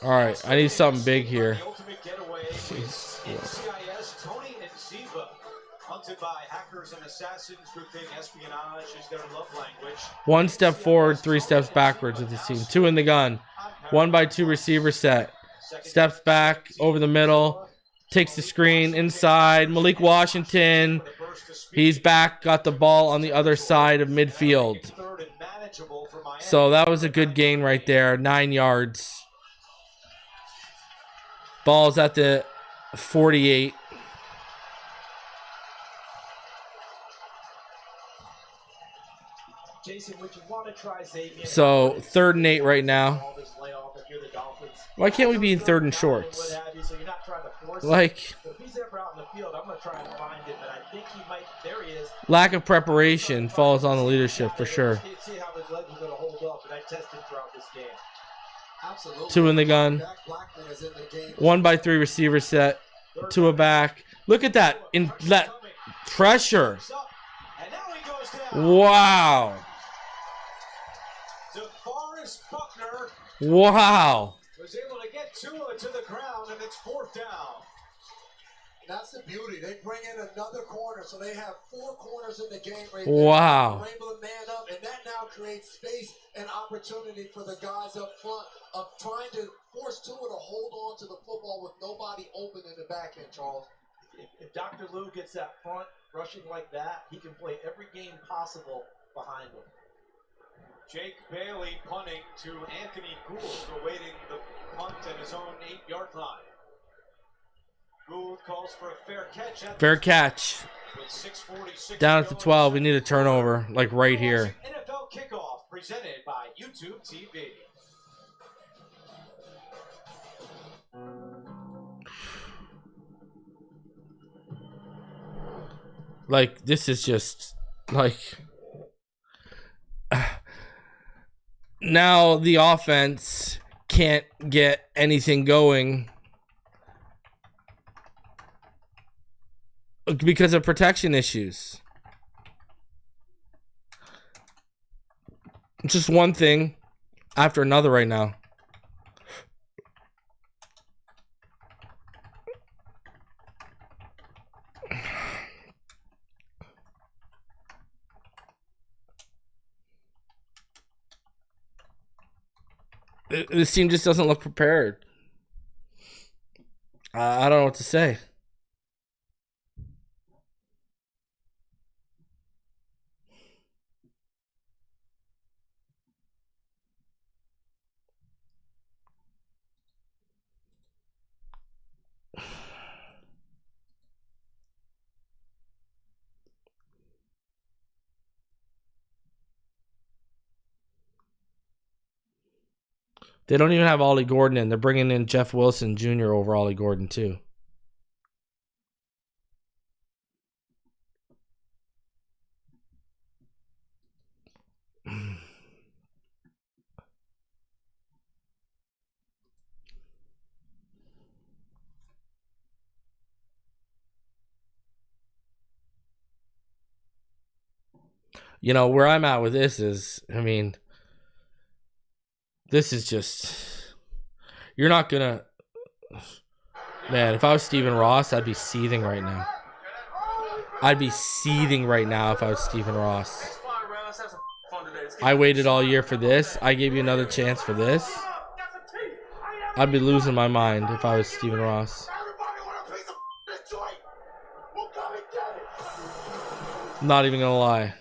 All right, I need something big here. The ultimate getaway is NCIS Tony and Ziva. Hunted by hackers and assassins who think espionage is their love language. 1 step forward, 3 steps backwards with this team. 2 in the gun. 1-by-2 receiver set. Steps back over the middle. Takes the screen inside. Malik Washington. He's back. Got the ball on the other side of midfield. So that was a good gain right there. 9 yards. Ball's at the 48. Jason, would you want to try Xavien? So 3rd and 8 right now. Why can't we be in 3rd and shorts? Like, If he's ever out in the field, I'm going to try and find him, and I think he might. There he is. lack of preparation falls on the leadership for sure. See how his legs are going to hold up, and I tested throughout this game. Absolutely. 2 in the gun. Jack Blackman is in the game. 1-by-3 receiver set. Tua back. Look at that. In that pressure. And now he goes down. Wow. DeForest Buckner Wow. was able to get Tua to the ground, and it's 4th down. That's the beauty. They bring in another corner, so they have 4 corners in the game right Wow. there. They're able to man up, and that now creates space and opportunity for the guys up front of trying to force Tua to hold on to the football with nobody open in the back end, Charles. If Dr. Lou gets that front rushing like that, he can play every game possible behind him. Jake Bailey punting to Anthony Gould, awaiting the punt at his own 8-yard line. Gould calls for a fair catch. Fair catch. With 6:46 Down at the 12. We need a turnover, like right here. NFL kickoff presented by YouTube TV. Like, this is just, like... Now the offense can't get anything going because of protection issues. Just one thing after another right now. This team just doesn't look prepared. I don't know what to say. They don't even have Ollie Gordon in. They're bringing in Jeff Wilson Jr. over Ollie Gordon, too. You know, where I'm at with this is, I mean... This is just... You're not gonna... Man, if I was Stephen Ross, I'd be seething right now. I'd be seething right now if I was Stephen Ross. I waited all year for this. I gave you another chance for this. I'd be losing my mind if I was Stephen Ross. I'm not even gonna lie.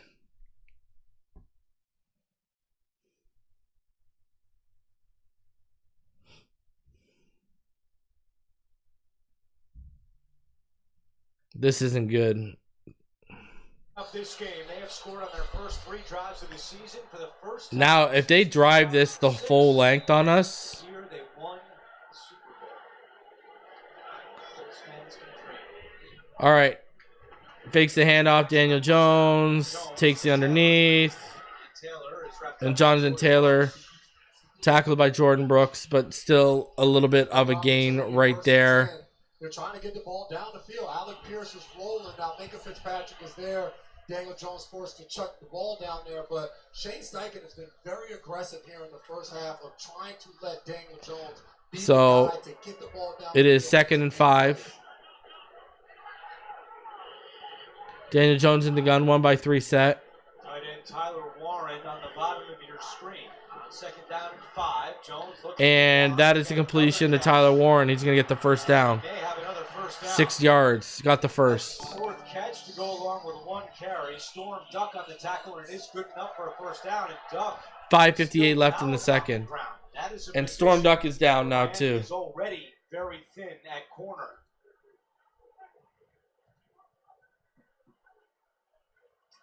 This isn't good. This game, they have scored on their first 3 drives of the season for the first time. Now, if they drive this the full length on us, Here they won the Super Bowl. Colts fans can dream. all right. Fakes the handoff. Daniel Jones takes the underneath. And Jonathan Taylor tackled by Jordan Brooks, but still a little bit of a gain right there. They're trying to get the ball down the field. Alec Pierce is rolling now. Minka Fitzpatrick is there. Daniel Jones forced to chuck the ball down there, but Shane Steichen has been very aggressive here in the first half of trying to let Daniel Jones be the guy to get the ball down. It is 2nd and 5. Daniel Jones in the gun, 1-by-3 set. Tight end Tyler Warren on the bottom of your screen. On second down and 5, Jones looks And that is a completion to Tyler Warren. He's going to get the first down. may have another first down. 6 yards. Got the first. Fourth catch to go along with one carry. Storm Duck on the tackle, and it is good enough for a first down. And Duck 5:58 left in the second. And Storm Duck is down now too. He's already very thin at corner.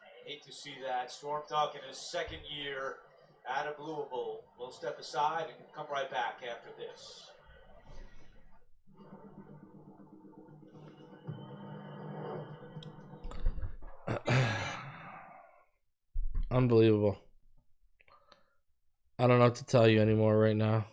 I hate to see that. Storm Duck in his second year out of Louisville will step aside and come right back after this. Unbelievable. I don't know what to tell you anymore right now.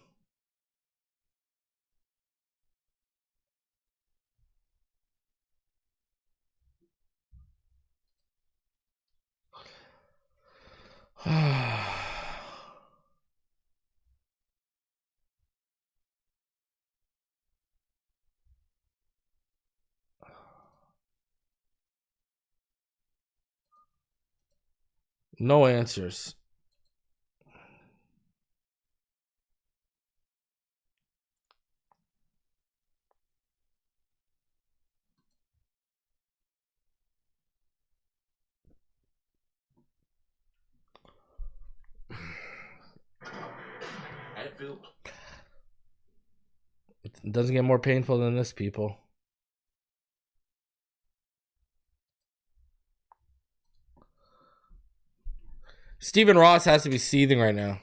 No answers. It doesn't get more painful than this, people. Stephen Ross has to be seething right now.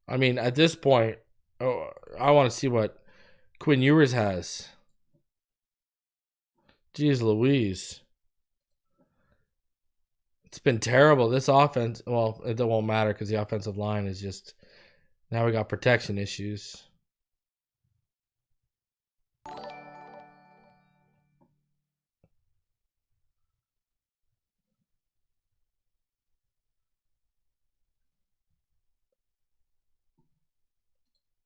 I mean, at this point, I want to see what Quinn Ewers has. Jeez Louise. It's been terrible. This offense, well, it won't matter because the offensive line is just, now we got protection issues.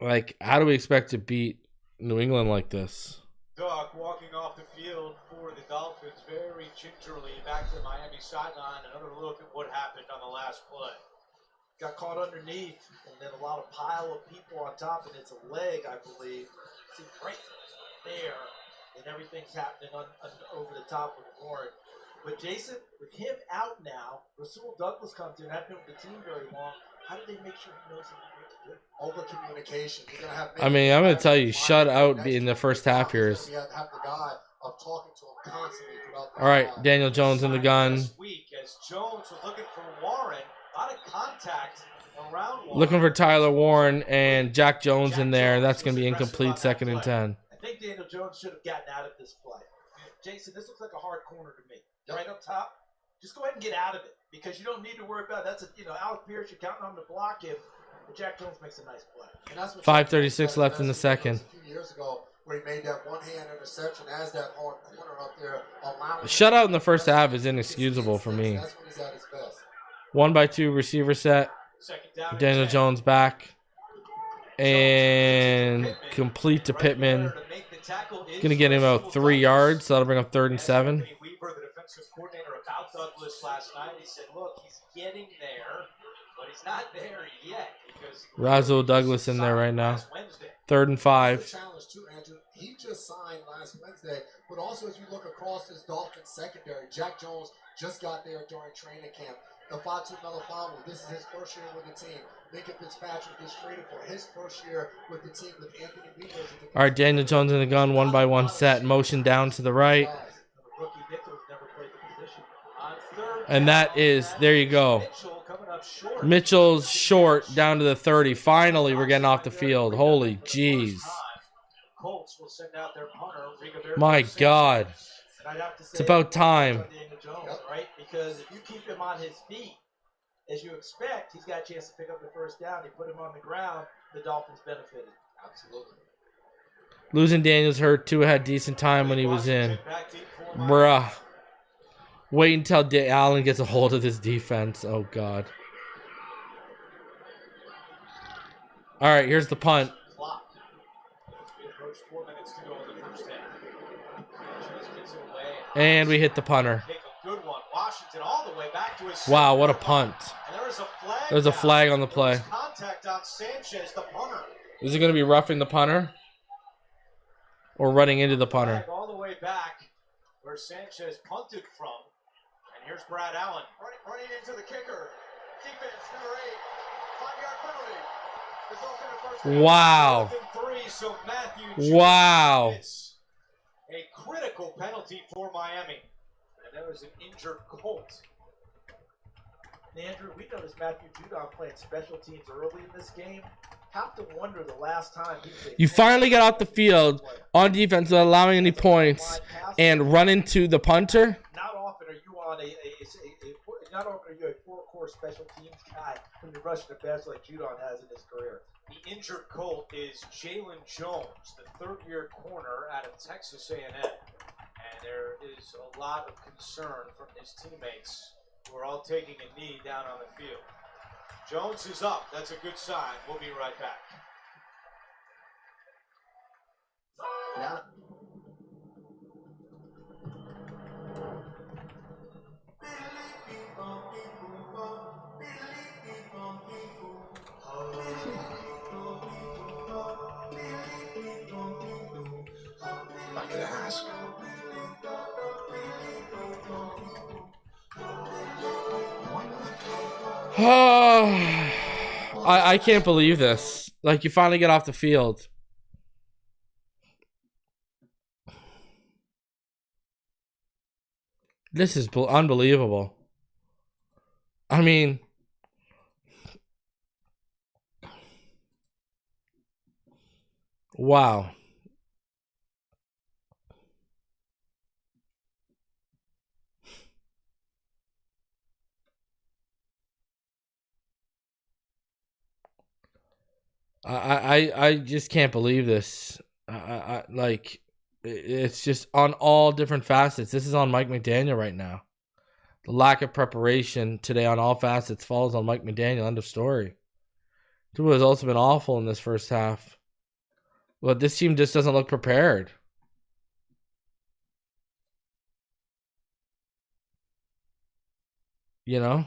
Like, how do we expect to beat New England like this? Duck walking off the field for the Dolphins very gingerly back to the Miami sideline. Another look at what happened on the last play. Got caught underneath, and then a lot of pile of people on top, and it's a leg, I believe. See, right there, and everything's happening over the top of Warren. But Jason, with him out now, Rasul Douglas comes in. I've been with the team very long. How do they make sure he knows what to do? Over communication. You're gonna have. I mean, I'm going to tell you, shut out in the first half here. You have the guy of talking to him constantly throughout the All right, Daniel Jones in the gun. This week, as Jones was looking for Warren, a lot of contact around Warren. Looking for Tyler Warren and Jack Jones in there. That's going to be incomplete, 2nd and 10. I think Daniel Jones should have gotten out of this play. Jason, this looks like a hard corner to me. Right up top, just go ahead and get out of it because you don't need to worry about it. That's Alec Pierce. You're counting on to block him, but Jack Jones makes a nice play. And that's what 5:36 left in the second. A few years ago, where he made that one-hand interception as that hard corner up there. The shutout in the first half is inexcusable for me. That's when he's at his best. 1-by-2 receiver set. Daniel Jones back. And complete to Pittman. Going to get him about 3 yards, so that'll bring up 3rd and 7. Weaver, the defensive coordinator, about Douglas last night. He said, look, he's getting there, but he's not there yet. Rasul Douglas in there right now. 3rd and 5. Challenge too, Andrew. He just signed last Wednesday, but also as you look across this Dolphins secondary, Jack Jones just got there during training camp. The Fatu Melifonwu, this is his first year with the team. Lincoln Fitzpatrick is traded for his first year with the team with Anthony Weaver. All right, Daniel Jones in the gun, 1-by-1 set. Motion down to the right. And that is, there you go. Mitchell's short down to the 30. Finally, we're getting off the field. Holy jeez. My God. It's about time. Right? Because if you keep him on his feet, as you expect, he's got a chance to pick up the first down. You put him on the ground, the Dolphins benefited. Absolutely. Losing Daniels hurt. Tua had decent time when he was in. Bruh. Wait until Allen gets a hold of this defense. Oh, God. All right, here's the punt. And we hit the punter. Wow, what a punt. There's a flag on the play. Is it going to be roughing the punter? Or running into the punter? All the way back where Sanchez punted from. And here's Brad Allen. Running into the kicker. Defense number 8. 5-yard penalty. Wow. So wow. A critical penalty for Miami. And there was an injured Colt. And Andrew, we noticed Matthew Judon playing special teams early in this game. Have to wonder the last time you finally got off the field on defense without allowing any points and run into the punter. Not often are you on not often are you a four-core special teams guy when you're rushing the pass like Judon has in his career. The injured Colt is Jalen Jones, the third-year corner out of Texas A&M. And there is a lot of concern from his teammates who are all taking a knee down on the field. Jones is up. That's a good sign. We'll be right back. I could ask. I can't believe this. Like, you finally get off the field. This is unbelievable. I mean, wow. I just can't believe this. Like, it's just on all different facets. This is on Mike McDaniel right now. The lack of preparation today on all facets falls on Mike McDaniel. End of story. Tua has also been awful in this first half. But this team just doesn't look prepared. You know?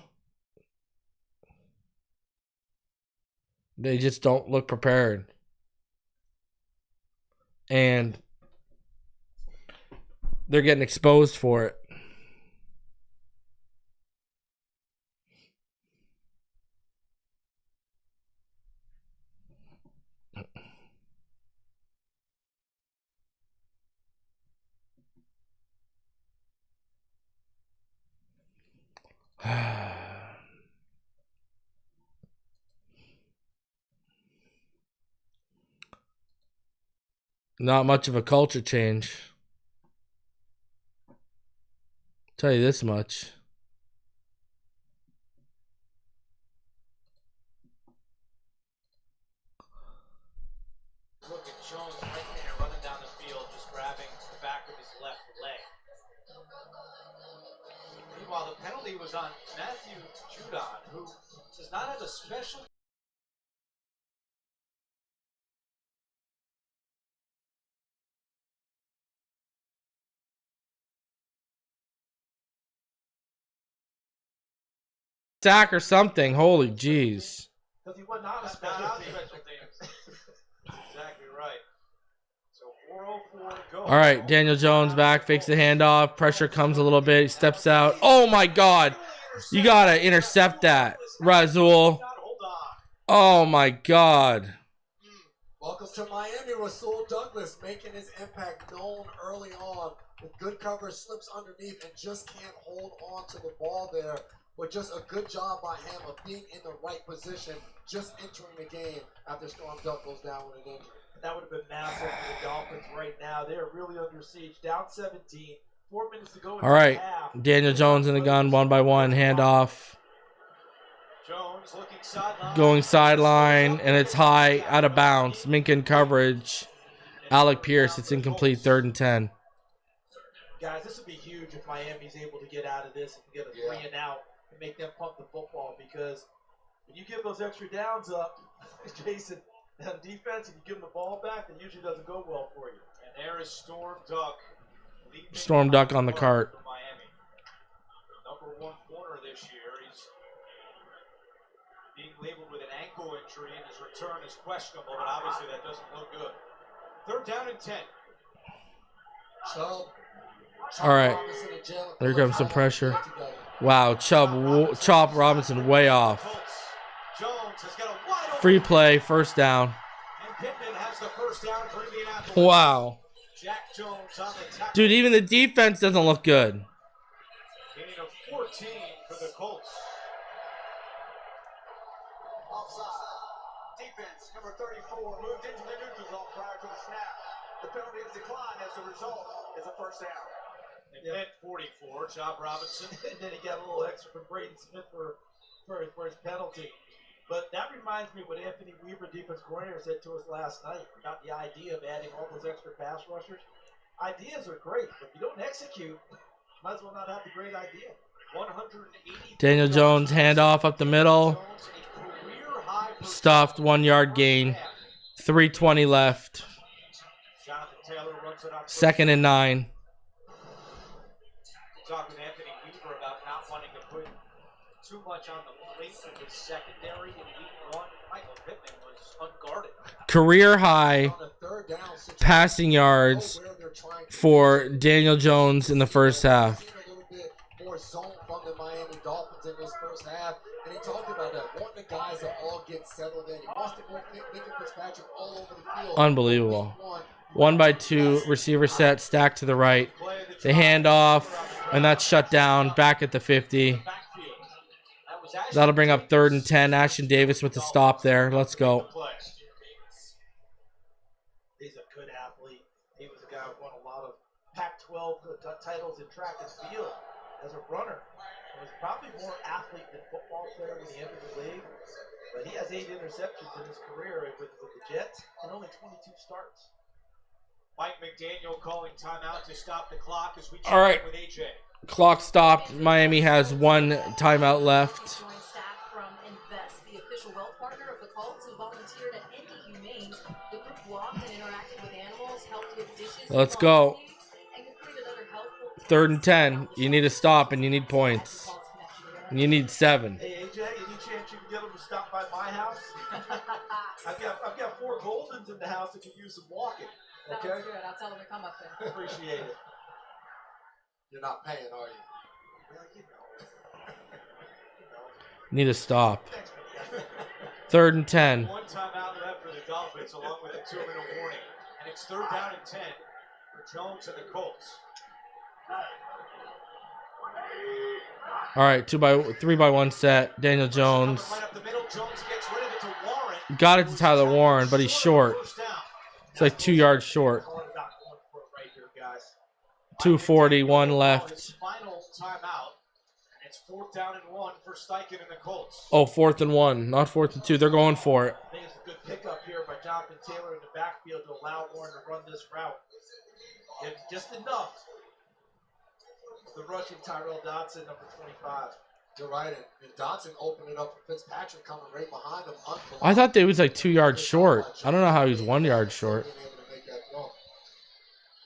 They just don't look prepared. And they're getting exposed for it. Not much of a culture change. Tell you this much. Look at Jones right there running down the field, just grabbing the back of his left leg. Meanwhile, the penalty was on Matthew Judon, who does not have a special. Sack or something. Holy jeez. Because he was not a special team. Exactly right. So 4:04 to go. All right, Daniel Jones back, fakes the handoff. Pressure comes a little bit. He steps out. Oh my God. You got to intercept that, Rasul. Oh my God. Welcome to Miami, Rasul Douglas making his impact known early on. With good coverage, slips underneath and just can't hold on to the ball there. But just a good job by him of being in the right position, just entering the game after Storm Duck goes down with an injury. That would have been massive for the Dolphins right now. They're really under siege, down 17. 4 minutes to go. All right, Daniel Jones in the gun, 1-by-1, handoff. Jones looking sideline. Going sideline, and it's high, out of bounds. Minkin coverage. Alec Pierce, it's incomplete, 3rd and 10. Guys, this would be huge if Miami's able to get out of this and get a 3 and out and make them pump the football, because when you give those extra downs up, Jason, on defense, and you give them the ball back, it usually doesn't go well for you. And there is Storm Duck. Storm Duck on the cart. For Miami. Number 1 corner this year. He's being labeled with an ankle injury, and his return is questionable, but obviously that doesn't look good. 3rd down and 10. All right. There comes some pressure. Wow, Chop Robinson way off. Jones has got a wide open. Free play, 1st down. And Pittman has the 1st down for Indianapolis. Wow. Jack Jones on the tackle. Dude, even the defense doesn't look good. Gain of 14 for the Colts. Offside. Defense, number 34, moved into the neutral zone prior to the snap. The penalty is declined as the result is a 1st down. And then 44, Chop Robinson. And then he got a little extra from Braden Smith for his penalty. But that reminds me what Anthony Weaver, defense coordinator, said to us last night about the idea of adding all those extra pass rushers. Ideas are great, but if you don't execute, might as well not have the great idea. 180. Daniel Jones, handoff up the middle. Stuffed, 1 yard gain. 3:20 left. Jonathan Taylor runs it up. 2nd and 9. Talking to Anthony Weaver about not wanting to put too much on the plate of his secondary in week 1. Michael Pittman was unguarded. Career high passing yards for Daniel Jones in the 1st half. A little bit more zone from the Miami Dolphins in this 1st half, and he talked about that, wanting the guys to all get settled in. He wants to go Nick Fitzpatrick all over the field. Unbelievable. 1-by-2, receiver set, stacked to the right. They hand off, and that's shut down, back at the 50. That'll bring up 3rd and 10. Ashton Davis with the stop there. Let's go. He's a good athlete. He was a guy who won a lot of Pac-12 titles in track and field as a runner. He was probably more athlete than football player when he entered the league. But he has 8 interceptions in his career with the Jets and only 22 starts. Mike McDaniel calling timeout to stop the clock as we check All right. in with AJ. Clock stopped. Miami has 1 timeout left. Joint staff from Invest, the official wealth partner of the Colts, who volunteered at Indy Humane. The group walked and interacted with animals, helped with dishes. Let's go. And completed other helpful 3rd and 10. You need to stop, and you need points. And you need 7. Hey AJ, any chance you can get him to stop by my house? I've got 4 Goldens in the house that can use some walking. Sounds Okay, good. I'll tell them to come up there. appreciate it. You're not paying, are you? Well, you know. Need to stop. 3rd and 10. 1 timeout left for the Dolphins, along with a 2-minute warning. And it's 3rd down and 10 for Jones and the Colts. All right, 3-by-1 set. Daniel Jones. Right up the middle, Jones gets rid of it to Warren. Got it to Tyler Warren, but he's short. First down. It's like 2 yards short. Calling not going for it right here, guys. 2:41 left. His final timeout. And it's 4th down and 1 for Steichen and the Colts. Oh, 4th and 1, not 4th and 2. They're going for it. I think it's a good pickup here by Jonathan Taylor in the backfield to allow Warren to run this route. And just enough. The rushing Tyrell Dodson, number 25. You're right, and Dodson opened it up for Fitzpatrick coming right behind him. I thought they was like 2 yards short. I don't know how he's 1 yard short. Being able to make that throw.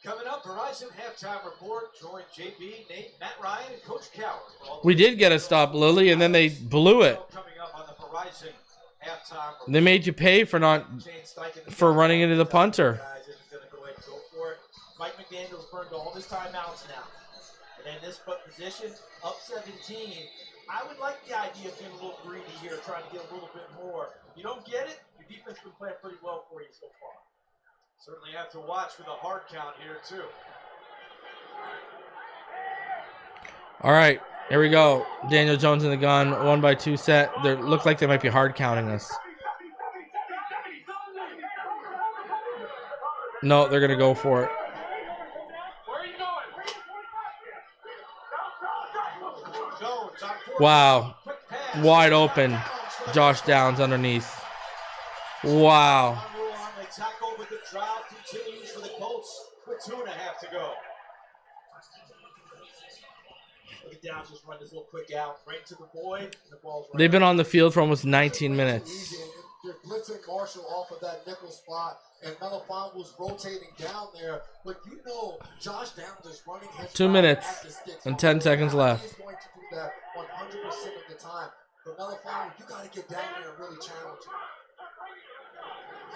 Coming up, Verizon halftime report. Join JB, Nate, Matt Ryan, and Coach Coward. We did get a stop, Lily, and then they blew it. Coming up on the Verizon halftime report. They made you pay for running into the punter. Guys, is going to go ahead and go for it. Mike McDaniel's burned all his timeouts now. And in this position, up 17, I would like the idea of being a little greedy here, trying to get a little bit more. If you don't get it, your defense has been playing pretty well for you so far. Certainly have to watch for the hard count here, too. All right, here we go. Daniel Jones in the gun, 1-by-2 set. They look like they might be hard counting us. No, they're gonna go for it. Wow, wide open. Josh Downs underneath. Wow. They tackle with the drive to continues for the Colts with 2.5 to go. Look at Downs just run this little quick out right to the void. The ball's right. They've been on the field for almost 19 minutes. You're blitzing Marshall off of that nickel spot, and Melifon was rotating down there. But you know, Josh Downs is running his 2 route minutes at the sticks. and 10 seconds left. He's going to do that 100% of the time. But Melifon, you got to get down there and really challenge him.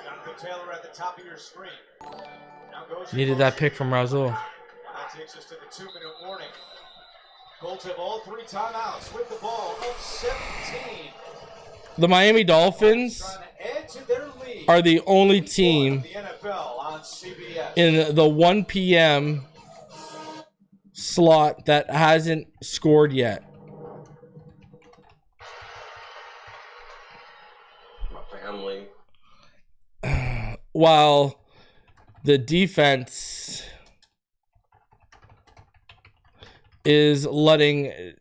Jonathan Taylor at the top of your screen. Now goes Needed that pick from Razul. That takes us to the 2-minute warning. Colts have all 3 timeouts with the ball up 17. The Miami Dolphins Trying to add to their lead. are the only team The NFL on CBS. in the 1 p.m. slot that hasn't scored yet. My family. While the defense is letting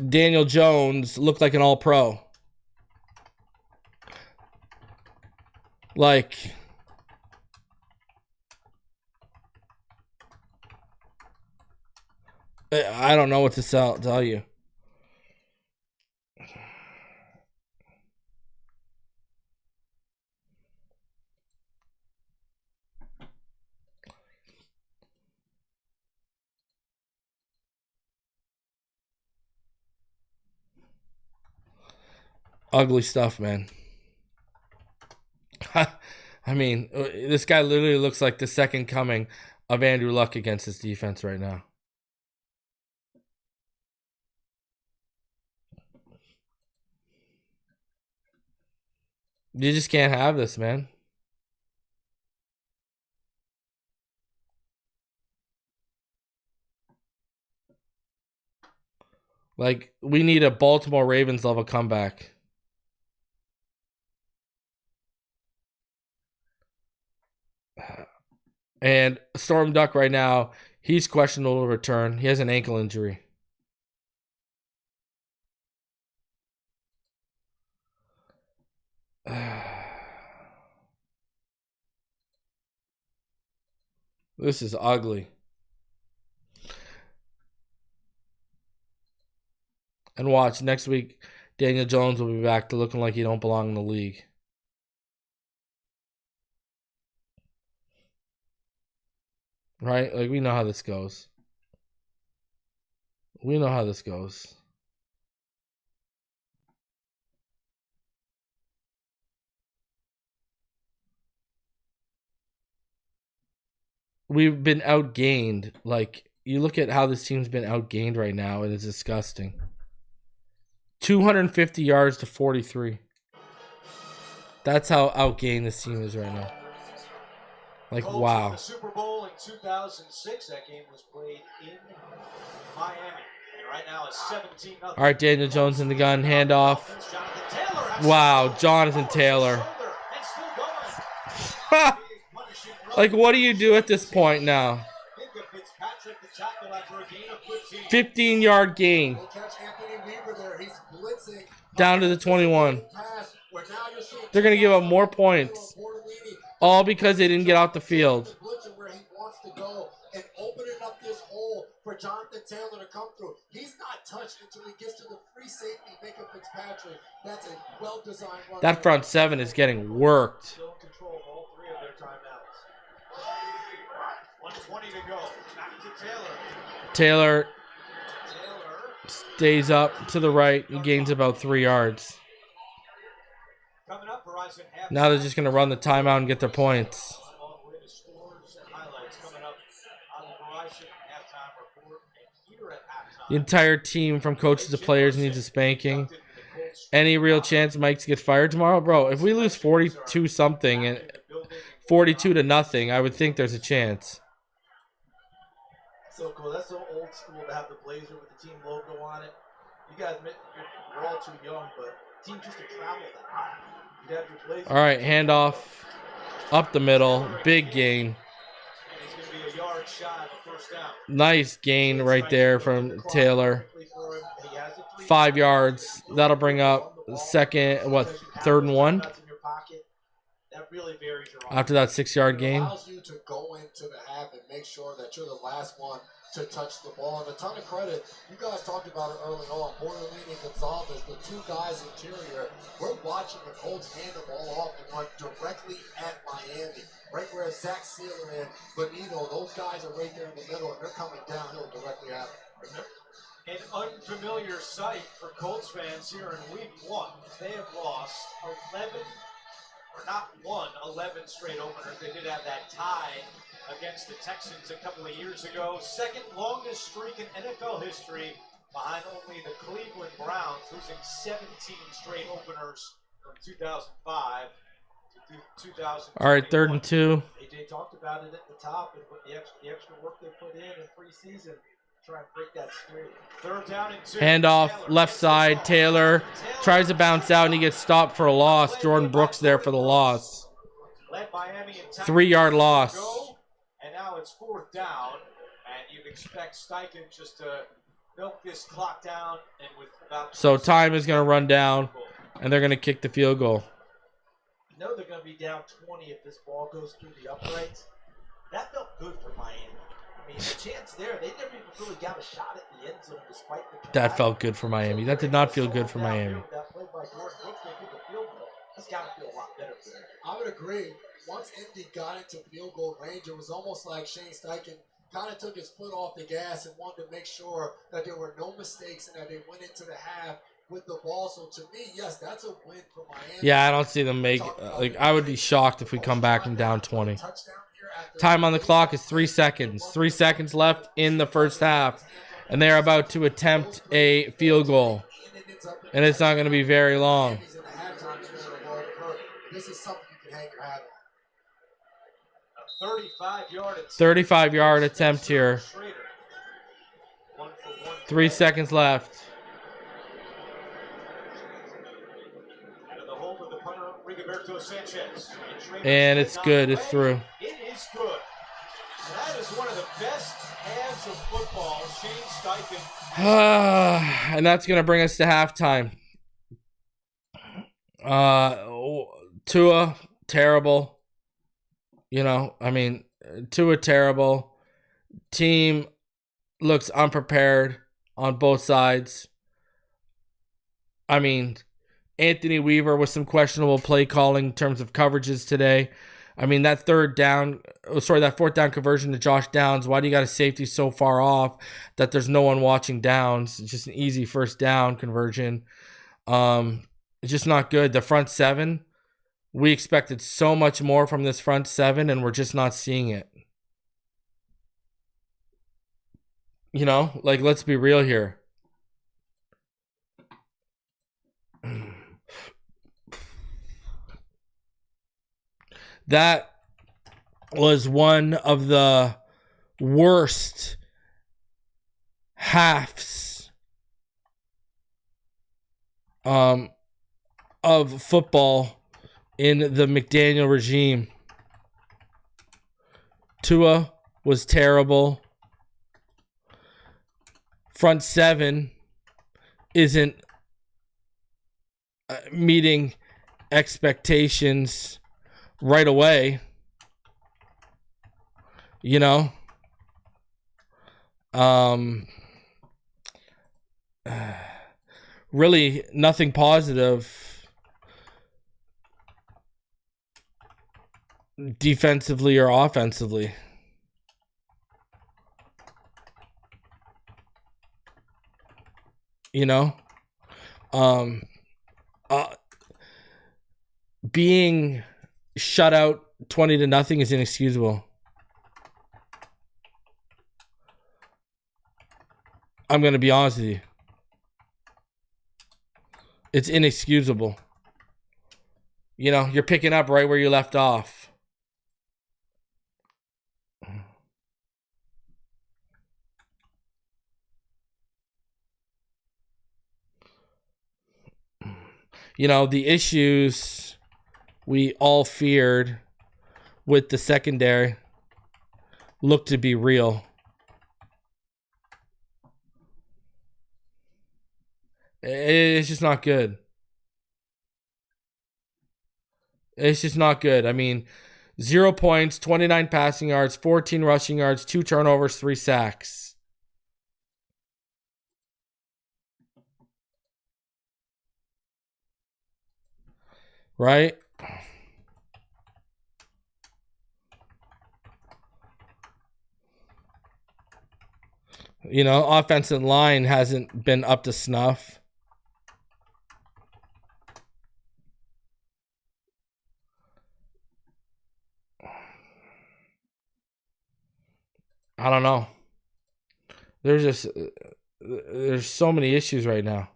Daniel Jones look like an all-pro. Like, I don't know what to tell you. Ugly stuff, man. I mean, this guy literally looks like the second coming of Andrew Luck against his defense right now. You just can't have this, man. Like, we need a Baltimore Ravens level comeback. And Storm Duck right now, he's questionable to return. He has an ankle injury. This is ugly. And watch, next week, Daniel Jones will be back to looking like he don't belong in the league. Right? Like, we know how this goes. We know how this goes. We've been outgained. Like, you look at how this team's been outgained right now, and it's disgusting. 250 yards to 43. That's how outgained this team is right now. Like, Colts wow. won the Super Bowl in 2006. That game was played in Miami. And right now it's 17-0. All right, Daniel Jones in the gun. Handoff. Wow, Jonathan Taylor. Like, what do you do at this point now? 15-yard gain. Down to the 21. They're going to give up more points. All because they didn't get off the field. And opening up this hole for Jonathan Taylor to come through. He's not touched until he gets to the free safety, Minka Fitzpatrick. That's a well-designed run. That front seven is getting worked. Still in control of all 3 of their timeouts. 1:20 to go. Back to Taylor. Taylor stays up to the right. He gains about 3 yards. Coming up, Verizon half. Now they're just going to run the timeout and get their points. All the way to scores and highlights coming up on the Verizon halftime report and here at halftime. The entire team, from coaches to players, needs a spanking. Any real chance Mike's get fired tomorrow? Bro, if we lose 42-something and 42-0, I would think there's a chance. So cool. That's so old school to have the blazer with the team logo on it. You guys, you're all too young, but teams used to travel that high. You'd have your blazer. All right, handoff. Up the middle. Big gain. It's going to be a yard shy of a first down. Nice gain right there from Taylor. 5 yards. That'll bring up third and 1? That really varies your after that 6-yard gain. It allows you to go into the half and make sure that you're the last one to touch the ball. And a ton of credit, you guys talked about it early on, Borderline and Gonzalez, the two guys interior. We're watching the Colts hand the ball off and run directly at Miami. Right where Zach Sealer and Benito, those guys are right there in the middle, and they're coming downhill directly at them. An unfamiliar sight for Colts fans here in week 1. They have lost 11, or not won 11 straight openers. They did have that tie against the Texans a couple of years ago. Second longest streak in NFL history, behind only the Cleveland Browns, losing 17 straight openers from 2005 to 2000. All right, 3rd and 2. AJ talked about it at the top, and the extra work they put in preseason. Try and break that streak. 3rd down and 2. Handoff, left side. Taylor tries to bounce out, and he gets stopped for a loss. Jordan Brooks there for the loss. Led Miami in 3-yard loss. And now it's 4th down, and you'd expect Steichen just to milk this clock down. And with about So time is going to run down, and they're going to kick the field goal. I know they're going to be down 20 if this ball goes through the uprights. That felt good for Miami. I mean, the chance there, they never even really got a shot at the end zone despite the try. That felt good for Miami. That did not feel good for Miami. That play by Jordan Brooks, they get the field goal. That's got to feel a lot better for them. I would agree. Once Indy got into field goal range, it was almost like Shane Steichen kind of took his foot off the gas and wanted to make sure that there were no mistakes and that they went into the half with the ball. So to me, yes, that's a win for Miami. Yeah, I don't see them make I would be shocked if we come back from down 20. Time on the clock is 3 seconds. 3 seconds left in the first half, and they're about to attempt a field goal, and it's not going to be very long. This is something you can hang your hat on. 35-yard attempt here. 3 seconds left. And it's good. It's through. It is good. That is one of the best halves of football Shane Steichen. And that's going to bring us to halftime. Tua, terrible. Tua, terrible. Team looks unprepared on both sides. Anthony Weaver with some questionable play calling in terms of coverages today. That 4th down conversion to Josh Downs. Why do you got a safety so far off that there's no one watching Downs? It's just an easy 1st down conversion. It's just not good. The front 7, we expected so much more from this front 7, and we're just not seeing it. Let's be real here. That was one of the worst halves of football in the McDaniel regime. Tua was terrible. Front 7 isn't meeting expectations right away. Really nothing positive defensively or offensively. Being shut out 20-0 is inexcusable. I'm going to be honest with you. It's inexcusable. You're picking up right where you left off. The issues we all feared with the secondary look to be real. It's just not good. It's just not good. I mean, 0 points, 29 passing yards, 14 rushing yards, 2 turnovers, 3 sacks. Right? You know, offensive line hasn't been up to snuff. I don't know. There's so many issues right now.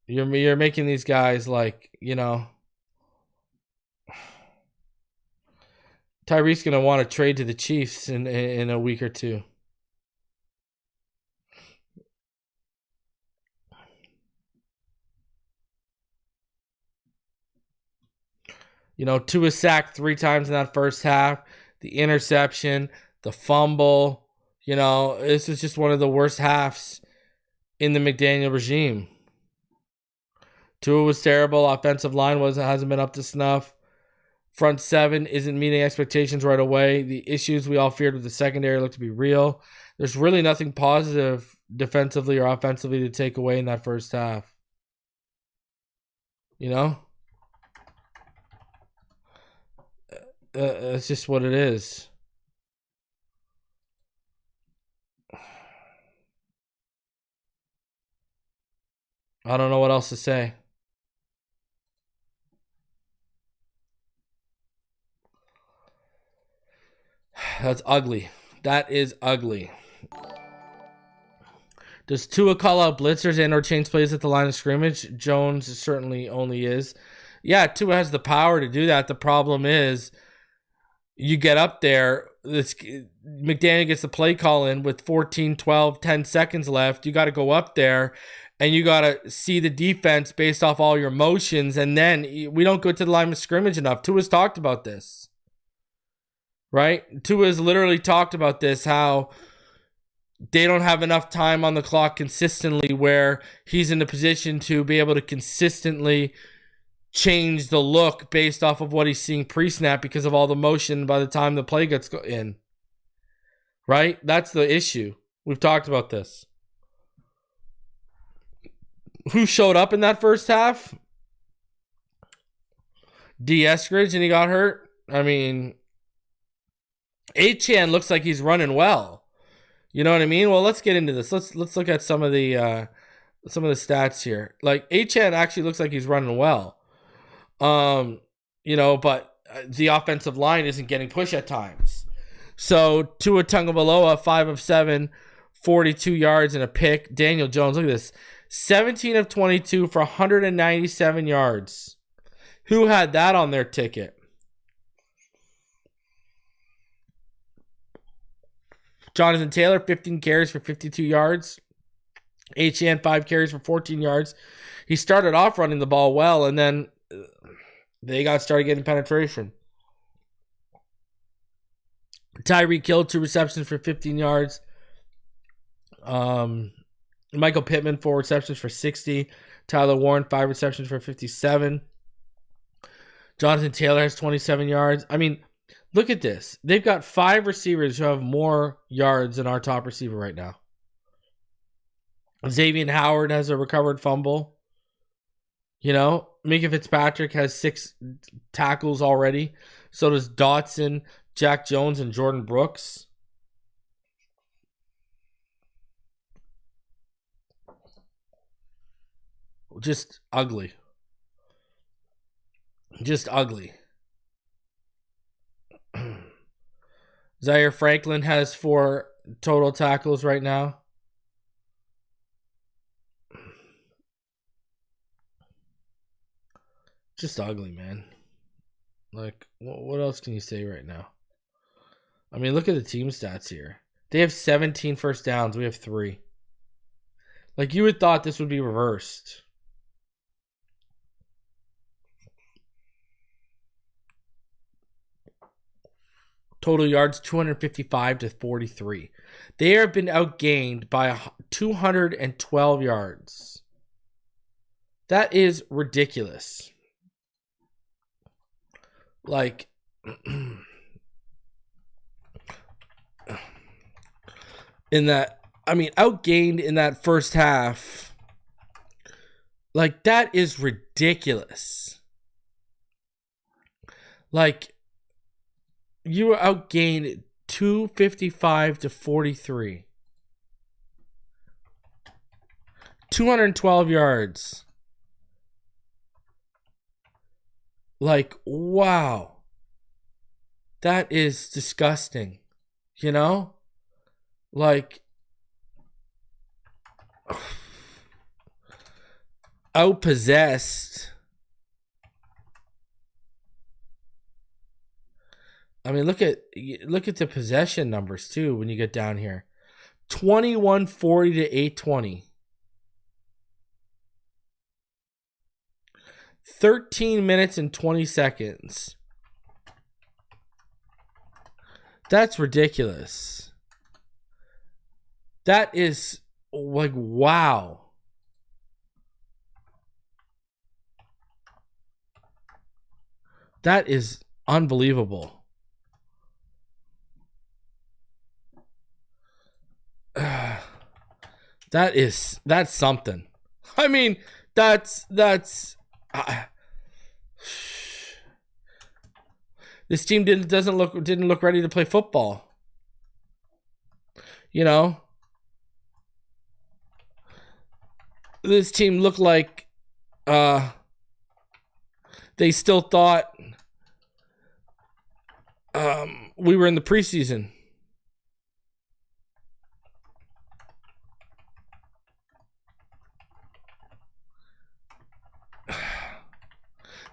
You're making these guys like, you know, Tyreek's gonna want to trade to the Chiefs in a week or two. You know, Tua sacked 3 times in that first half. The interception, the fumble. You know, this is just one of the worst halves in the McDaniel regime. Tua was terrible. Offensive line hasn't been up to snuff. Front 7 isn't meeting expectations right away. The issues we all feared with the secondary look to be real. There's really nothing positive defensively or offensively to take away in that first half. You know? It's just what it is. I don't know what else to say. That's ugly. That is ugly. Does Tua call out blitzers and or change plays at the line of scrimmage? Jones certainly only is. Yeah, Tua has the power to do that. The problem is you get up there, McDaniel gets the play call in with 14, 12, 10 seconds left. You got to go up there and you got to see the defense based off all your motions. And then we don't go to the line of scrimmage enough. Tua's talked about this, right? Tua's literally talked about this, how they don't have enough time on the clock consistently where he's in a position to be able to consistently change the look based off of what he's seeing pre-snap because of all the motion by the time the play gets in. Right? That's the issue. We've talked about this. Who showed up in that first half? D. Eskridge, and he got hurt. I mean, Achane looks like he's running well. You know what I mean? Well, let's get into this. Let's look at some of the stats here. Like, Achane actually looks like he's running well. You know, but the offensive line isn't getting pushed at times. So Tua Tagovailoa, 5 of 7, 42 yards and a pick. Daniel Jones, look at this, 17 of 22 for 197 yards. Who had that on their ticket? Jonathan Taylor, 15 carries for 52 yards. Achane, 5 carries for 14 yards. He started off running the ball well, and then they started getting penetration. Tyreek Hill, 2 receptions for 15 yards. Michael Pittman, 4 receptions for 60. Tyler Warren, 5 receptions for 57. Jonathan Taylor has 27 yards. I mean, look at this. They've got 5 receivers who have more yards than our top receiver right now. Xavien Howard has a recovered fumble. You know, Minka Fitzpatrick has 6 tackles already. So does Dotson, Jack Jones, and Jordan Brooks. Just ugly. Just ugly. Zaire Franklin has 4 total tackles right now. Just ugly, man. Like, what else can you say right now? I mean, look at the team stats here. They have 17 first downs. We have 3. Like, you would thought this would be reversed. Total yards, 255 to 43. They have been outgained by 212 yards. That is ridiculous. Like, in that, I mean, outgained in that first half. Like, that is ridiculous. Like, you were outgained 255 to 43. 212 yards. Like, wow. That is disgusting. You know? Like, outpossessed. I mean, look at the possession numbers too when you get down here. 21-40 to 820. 13 minutes and 20 seconds. That's ridiculous. That is like, wow. That is unbelievable. That's something. I mean, that's this team didn't look ready to play football. You know, this team looked like they still thought we were in the preseason.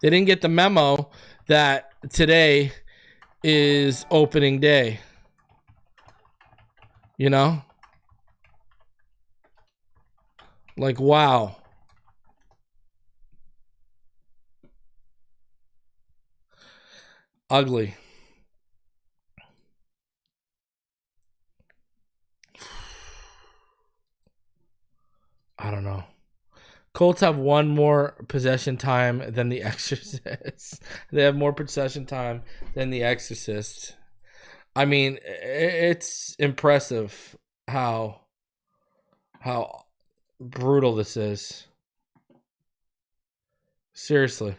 They didn't get the memo that today is opening day. You know? Like, wow. Ugly. I don't know. Colts have one more possession time than the Exorcist. They have more possession time than the Exorcist. I mean, it's impressive how brutal this is. Seriously.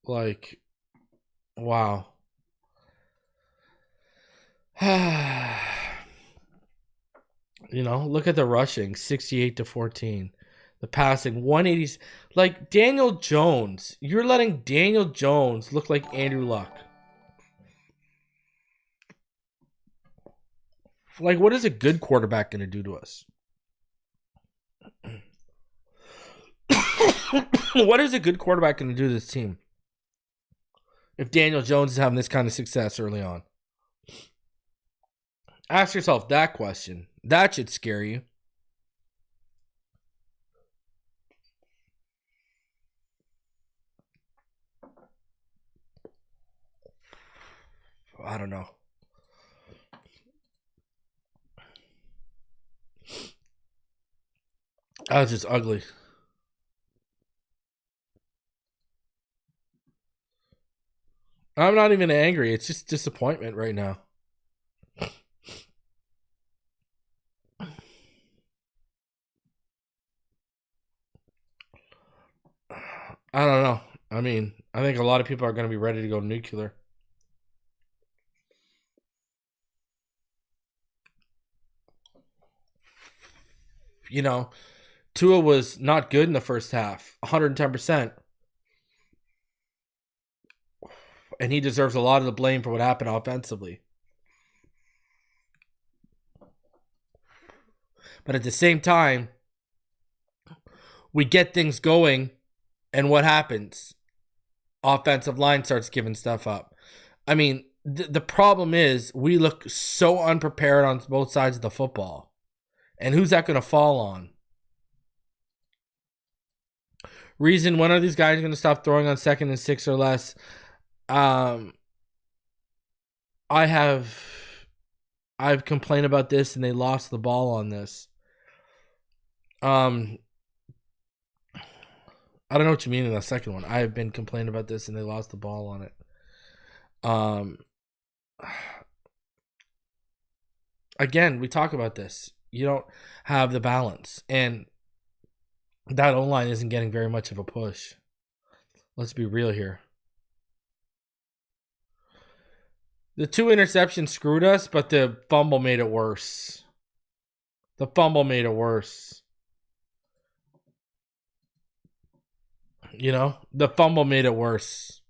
Like, wow. You know, look at the rushing, 68 to 14. The passing, 180. Like, Daniel Jones. You're letting Daniel Jones look like Andrew Luck. Like, what is a good quarterback going to do to us? What is a good quarterback going to do to this team? If Daniel Jones is having this kind of success early on. Ask yourself that question. That should scare you. I don't know. That was just ugly. I'm not even angry. It's just disappointment right now. I don't know. I mean, I think a lot of people are going to be ready to go nuclear. You know, Tua was not good in the first half, 110%. And he deserves a lot of the blame for what happened offensively. But at the same time, we get things going, and what happens? Offensive line starts giving stuff up. I mean, the problem is we look so unprepared on both sides of the football. And who's that going to fall on? Reason, when are these guys going to stop throwing on 2nd and 6 or less? I've complained about this, and they lost the ball on this. I don't know what you mean in the second one. I have been complaining about this, and they lost the ball on it. Again, we talk about this. You don't have the balance, and that O-line isn't getting very much of a push. Let's be real here. The 2 interceptions screwed us, but the fumble made it worse. The fumble made it worse. You know, the fumble made it worse.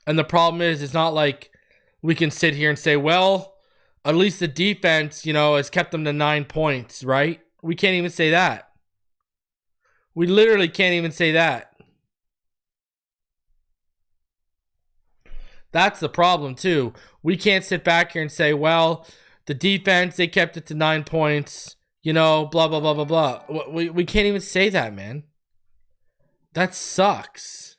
And the problem is, it's not like we can sit here and say, well, at least the defense, you know, has kept them to 9 points, right? We can't even say that. We literally can't even say that. That's the problem, too. We can't sit back here and say, well, the defense, they kept it to 9 points, you know, blah, blah, blah, blah, blah. We can't even say that, man. That sucks.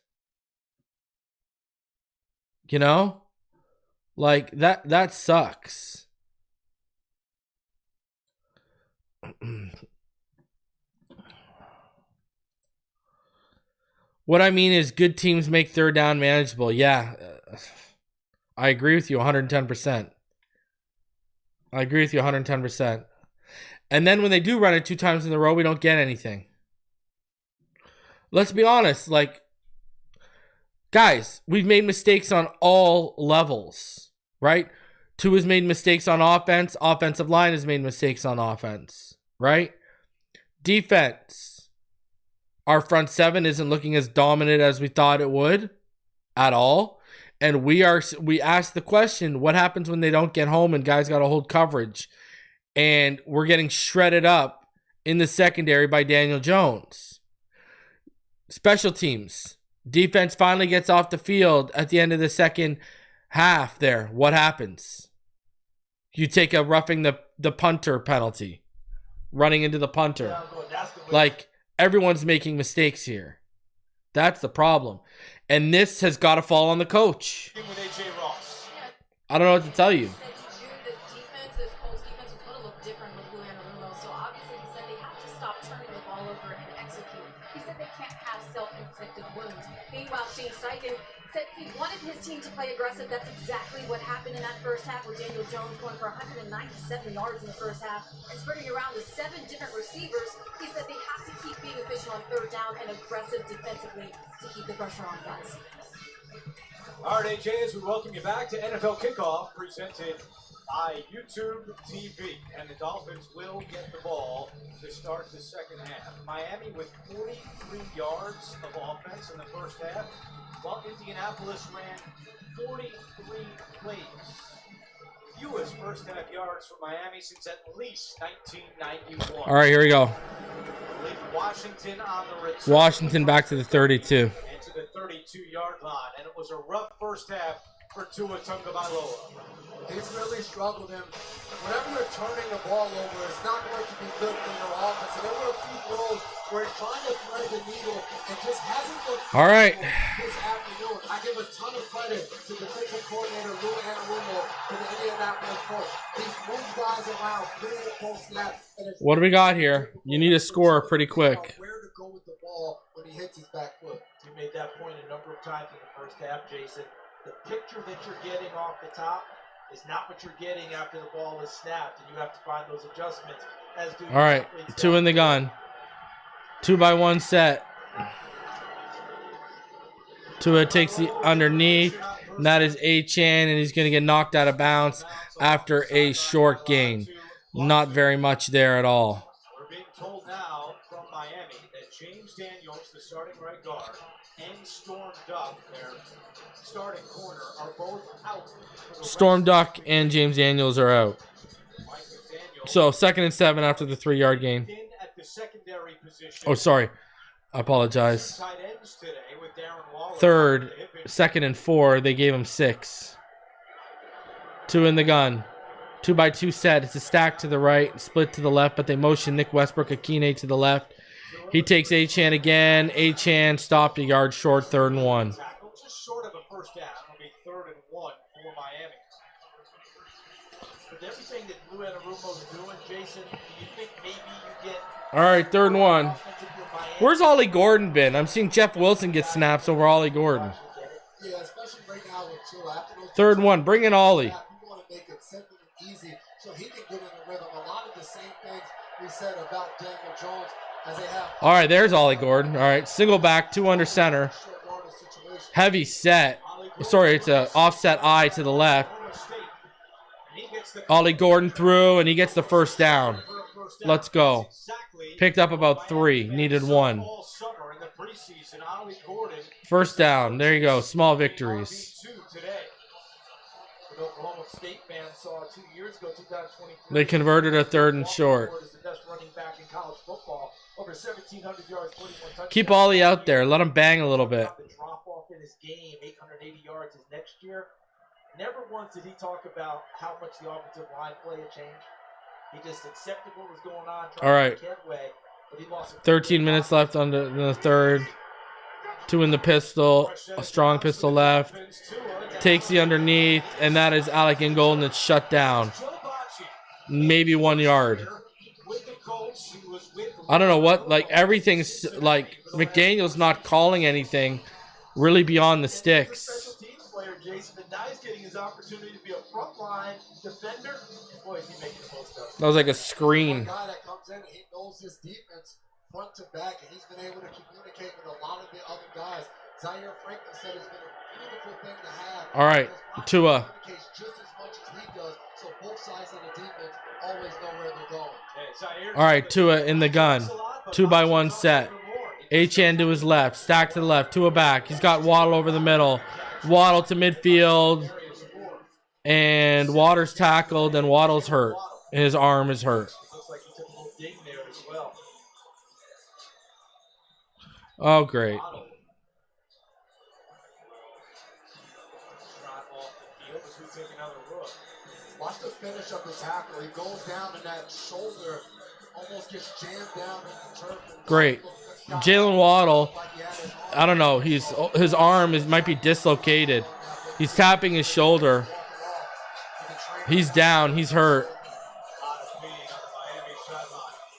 You know? Like, that sucks. What I mean is good teams make third down manageable. Yeah. I agree with you 110%. I agree with you 110%. And then when they do run it 2 times in a row, we don't get anything. Let's be honest. Like, guys, we've made mistakes on all levels, right? Tua's made mistakes on offense. Offensive line has made mistakes on offense, right? Defense. Our front 7 isn't looking as dominant as we thought it would at all. And we ask the question, what happens when they don't get home and guys got to hold coverage? And we're getting shredded up in the secondary by Daniel Jones. Special teams. Defense finally gets off the field at the end of the second half there. What happens? You take a roughing the punter penalty. Running into the punter. Like, everyone's making mistakes here. That's the problem. And this has got to fall on the coach. I don't know what to tell you. Said he wanted his team to play aggressive. That's exactly what happened in that first half with Daniel Jones going for 197 yards in the first half and spreading around to 7 different receivers. He said they have to keep being efficient on third down and aggressive defensively to keep the pressure on guys. All right, AJ, as we welcome you back to NFL Kickoff, presented by YouTube TV. And the Dolphins will get the ball to start the second half. Miami with 43 yards of offense in the first half, while Indianapolis ran 43 plays. Fewest first half yards for Miami since at least 1991. All right, here we go. Washington on the return. Washington back to the 32. And to the 32-yard line. And it was a rough first half for Tua Tagovailoa. He's really struggled, and whenever you're turning the ball over, it's not going to be good for your offense. And there were a few throws where he's trying to thread the needle and just hasn't looked all right this afternoon. I give a ton of credit to defensive coordinator Lou Anarumo for the Indianapolis Colts. He's moved guys around, putting the post snap. What do we got here? You need to score pretty quick. Where to go with the ball when he hits his back foot. You made that point a number of times in the first half, Jason. The picture that you're getting off the top is not what you're getting after the ball is snapped, and you have to find those adjustments. As do all right, 2 in the gun. 2-by-1 set. Tua takes the underneath, and that is Achane, and he's going to get knocked out of bounds after a short gain. Not very much there at all. We're being told now from Miami that James Daniels, the starting right guard, and Storm Duck, their starting corner, are both out. Storm Duck and James Daniels are out. So 2nd and 7 after the 3-yard gain. Oh, sorry. I apologize. 3rd, 2nd and 4. They gave him 6. 2 in the gun. 2-by-2 set. It's a stack to the right, split to the left, but they motion Nick Westbrook-Akine to the left. He takes Achane again. Achane stopped a yard short, 3rd and 1. Just short of a first down. It'll be 3rd and 1 for Miami. With everything that Lou Anarumo's doing, Jason, do you think maybe you get... All right, 3rd and 1. Where's Ollie Gordon been? I'm seeing Jeff Wilson get snaps over Ollie Gordon. Yeah, especially right now with Tua. After those 3rd and 1. Bring in Ollie. you want to make it simple and easy so he can get in the rhythm. A lot of the same things we said about Daniel Jones as they have. All right, there's Ollie Gordon. All right, single back, 2 under center. Heavy set. Sorry, it's a offset eye to the left. Ollie Gordon threw, and he gets the first down. Let's go. Picked up about 3. Needed 1. First down. There you go. Small victories. They converted a 3rd and short. Keep Ollie out there. Let him bang a little bit. Drop off in his game, 880 yards is next year. Never once did he talk about how much the offensive line play had changed. He just accepted what was going on. All right. 13 minutes minutes left on the 3rd. 2 in the pistol. A strong pistol left. Takes the underneath, and that is Alec Ingold, and it's shut down. Maybe 1 yard. I don't know what, like, everything's, like, McDaniel's not calling anything really beyond the sticks. That was like a screen. Guy that comes in, he knows his defense front to back, and he's been able to communicate with a lot of the other guys. Zaire Franklin said it's been a beautiful thing to have. All right, Tua. Just as much as he does, so both sides of the defense always know where they're going. All right, Tua in the gun. 2-by-1 set. Achane to his left. Stack to the left. Tua back. He's got Waddle over the middle. Waddle to midfield. And Waters tackled, and Waddle's hurt. His arm is hurt. Oh, great. Watch the finish of the tackle. He goes down, and that shoulder almost gets jammed down in the turf. Great. Jalen Waddle, I don't know. His arm might be dislocated. He's tapping his shoulder. He's down. He's hurt.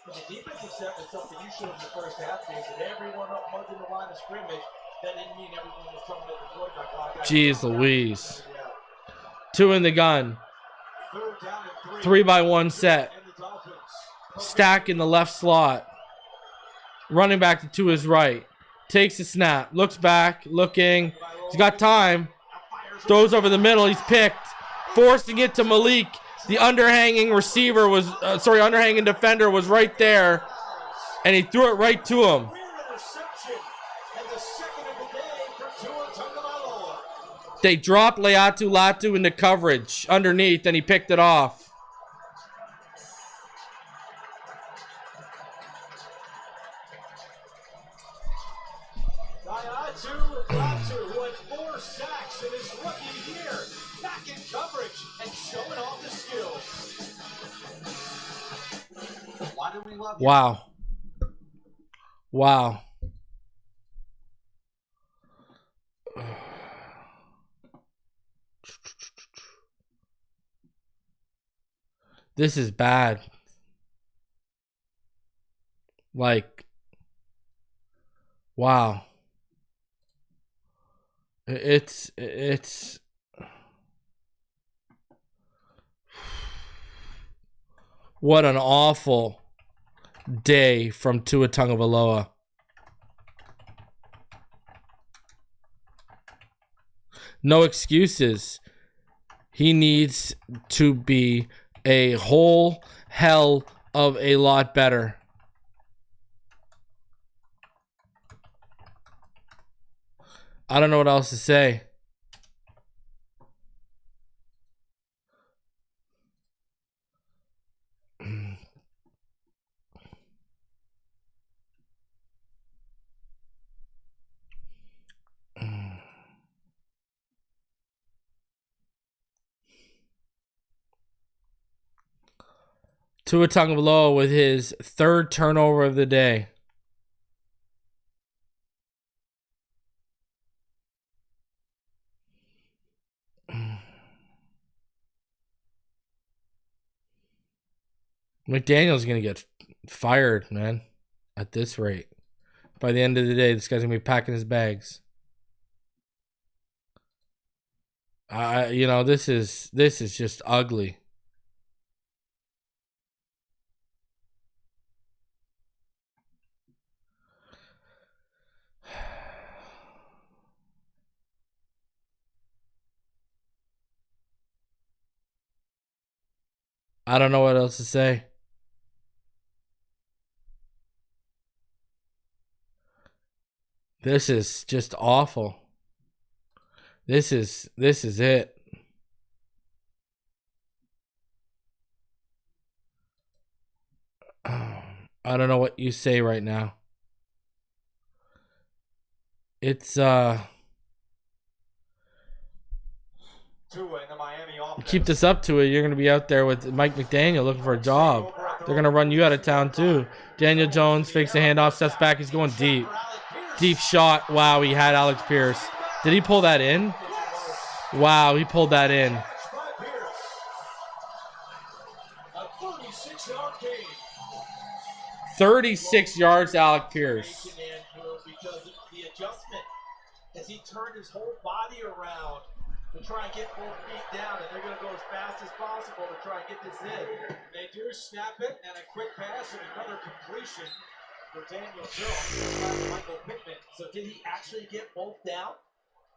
The defensive set was something you showed in the first half, Jason. Everyone up mugging the line of scrimmage. That didn't mean everyone was coming at the quarterback. Jeez Louise. 2 in the gun. 3-by-1 set. Stack in the left slot. Running back to his right. Takes a snap. Looks back. Looking. He's got time. Throws over the middle. He's picked. Forcing it to Malik. The underhanging receiver was, underhanging defender was right there. And he threw it right to him. They dropped Leatu Latu into coverage underneath, and he picked it off. Leatu Latu, who had 4 sacks in his rookie year, back in coverage and showing off his skills. Why do we love you? Wow. Wow. This is bad. Like, wow. It's what an awful day from Tua Tagovailoa. No excuses. He needs to be a whole hell of a lot better. I don't know what else to say. Tua Tagovailoa with his 3rd turnover of the day. McDaniel's going to get fired, man, at this rate. By the end of the day, this guy's going to be packing his bags. You know, this is just ugly. I don't know what else to say. This is just awful. This is it. I don't know what you say right now. It's Tua in the Miami offense. keep this up to it, you're going to be out there with Mike McDaniel looking for a job. They're going to run you out of town too. Daniel Jones fakes the handoff, steps back. He's going deep. Deep shot. Wow, he had Alex Pierce. Did he pull that in? Wow, he pulled that in. A 36-yard gain. 36 yards to Alex Pierce. Because of the adjustment, as he turned his whole body around to try and get both feet down, and they're going to go as fast as possible to try and get this in. They do snap it, and a quick pass and another completion for Daniel Jones. Michael Pittman. So did he actually get both down?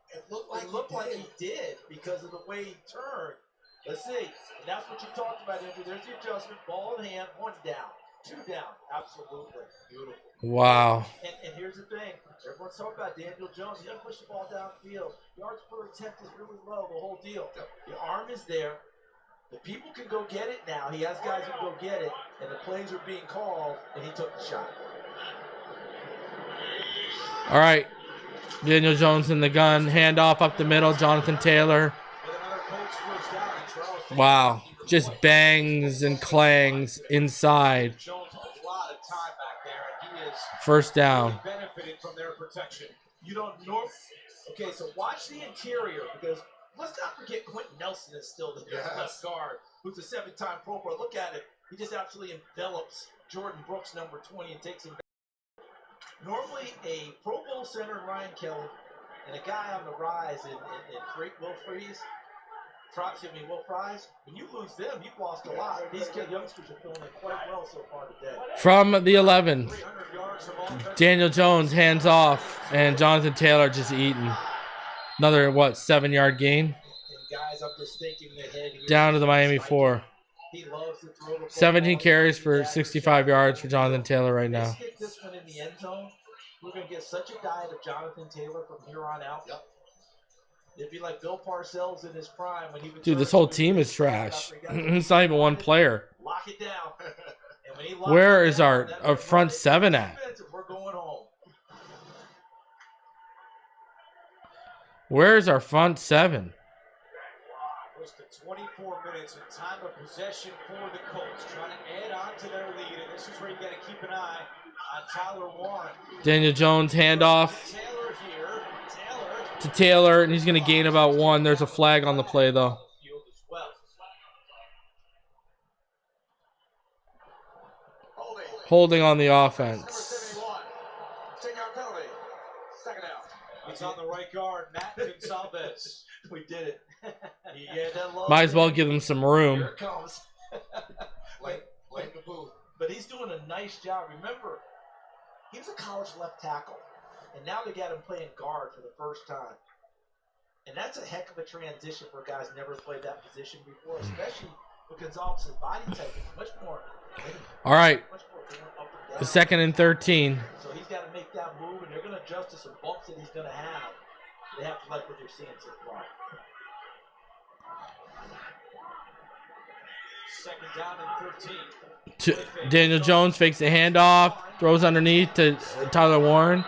It looked Like he did because of the way he turned. Let's see. And that's what you talked about, Andrew. There's the adjustment. Ball in hand. 1 down. 2 down. Absolutely. Beautiful. Wow. And here's the thing. Everyone's talking about Daniel Jones. He doesn't push the ball downfield. Yards per attempt is really low, the whole deal. The arm is there. The people can go get it now. He has guys who go get it. And the plays are being called, and he took the shot. All right. Daniel Jones in the gun. Handoff up the middle. Jonathan Taylor. Wow. Just bangs and clangs inside. Jones a lot of time back there, and he is First down. benefiting from their protection. You don't know. Okay, so watch the interior because let's not forget Quentin Nelson is still the left guard, who's a 7-time Pro Bowl. Look at it. He just absolutely envelops Jordan Brooks, number 20, and takes him back. Normally, a Pro Bowl center, Ryan Kelly, and a guy on the rise in Will Fries, when you lose them, you've lost a lot. These youngsters are feeling it quite well so far today. From the 11, Daniel Jones hands off, and Jonathan Taylor just eating. Another, 7-yard gain? And guys, I'm just thinking ahead here. Down to the Miami 4. He loves to throw the ball. 17 carries for 65 yards for Jonathan Taylor right now. Let's get this one in the end zone. We're going to get such a diet of Jonathan Taylor from here on out. Yep. It'd be like Bill Parcells in his prime when he would. Dude, this whole team is trash. It's not even one player. Lock it down. And when he Where is our front 7 at? We're going home. Where is our front 7? Close to 24 minutes in time of possession for the Colts, trying to add on to their lead, and this is where you got to keep an eye on Tyler Warren. Daniel Jones handoff Taylor here. to Taylor, and he's going to gain about 1. There's a flag on the play, though. Holding on the offense. He's on the right guard, Matt Gonzalez. We did it. Might as well give him some room. Here it comes. Blame the booth. But he's doing a nice job. Remember, he was a college left tackle, and now they got him playing guard for the first time. And that's a heck of a transition for guys who never played that position before, especially with Gonzalez's body type. It's much more. All right. Much more going up and down. The 2nd and 13. So he's got to make that move, and they're going to adjust to some bumps that he's going to have. They have to like what they're seeing so far. 2nd down and 13. Daniel Jones fakes the handoff, throws underneath to Tyler Warren.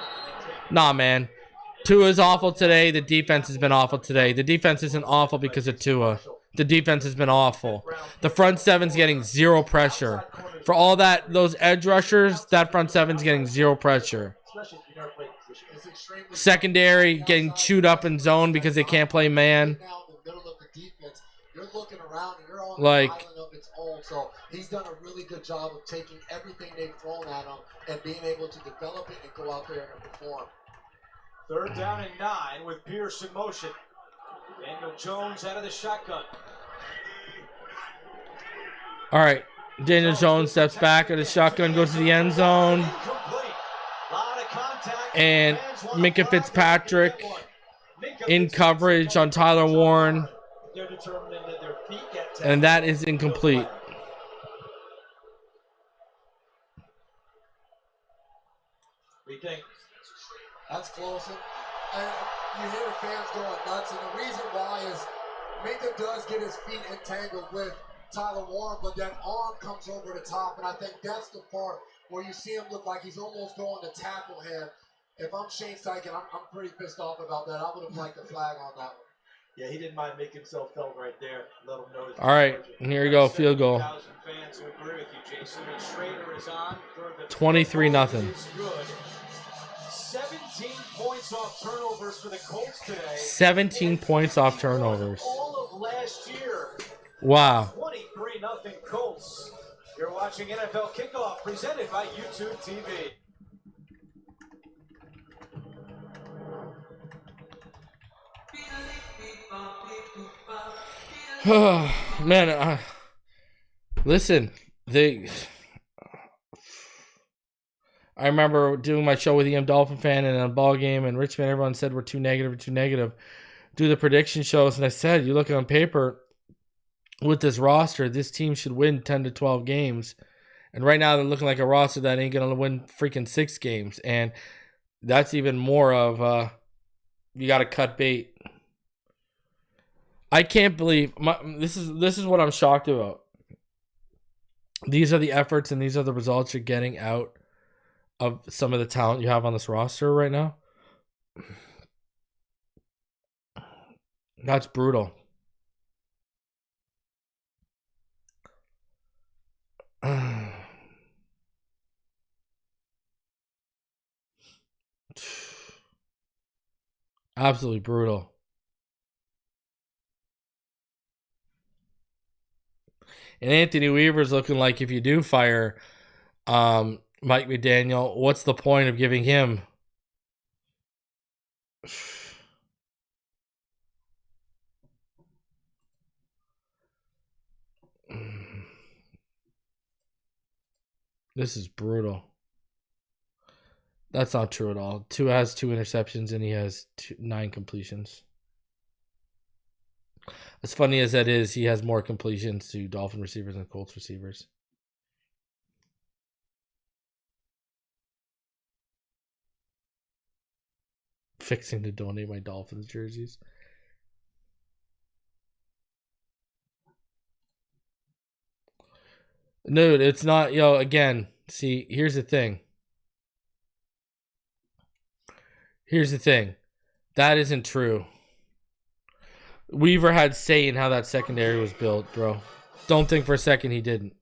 Nah, man. Tua's awful today. The defense has been awful today. The defense isn't awful because of Tua. The defense has been awful. The front 7's getting 0 pressure. For all that, those edge rushers, that front 7's getting 0 pressure. Secondary getting chewed up in zone because they can't play man. Like, So he's done a really good job of taking everything they've thrown at him and being able to develop it and go out there and perform. 3rd down and 9 with Pierce in motion. Daniel Jones out of the shotgun. All right. Daniel Jones steps back at the shotgun, goes to the end zone. And Minka Fitzpatrick in coverage on Tyler Warren. And that is incomplete. We think that's close. And you hear the fans going nuts. And the reason why is Minka does get his feet entangled with Tyler Warren, but that arm comes over the top, and I think that's the part where you see him look like he's almost going to tackle him. If I'm Shane Steichen, I'm pretty pissed off about that. I would have liked a flag on that one. Yeah, he didn't mind making himself felt right there. Let him know. All right, and here you go, field goal. 23-0. 17 points off turnovers for the Colts today. 17 points off turnovers. All of last year. Wow. 23-0 Colts. You're watching NFL Kickoff presented by YouTube TV. Man, listen, I remember doing my show with EM Dolphin fan and a ball game in Richmond. Everyone said we're too negative. Do the prediction shows, and I said, you look on paper, with this roster, this team should win 10 to 12 games. And right now they're looking like a roster that ain't going to win freaking 6 games. And that's even more of you got to cut bait. I can't believe this is what I'm shocked about. These are the efforts and these are the results you're getting out of some of the talent you have on this roster right now. That's brutal. Absolutely brutal. And Anthony Weaver's looking like if you do fire Mike McDaniel, what's the point of giving him? This is brutal. That's not true at all. Tua has 2 interceptions and he has 9 completions. As funny as that is, he has more completions to Dolphin receivers than Colts receivers. Fixing to donate my Dolphins jerseys. Dude, it's not, again, see, here's the thing. That isn't true. Weaver had say in how that secondary was built, bro. Don't think for a second he didn't.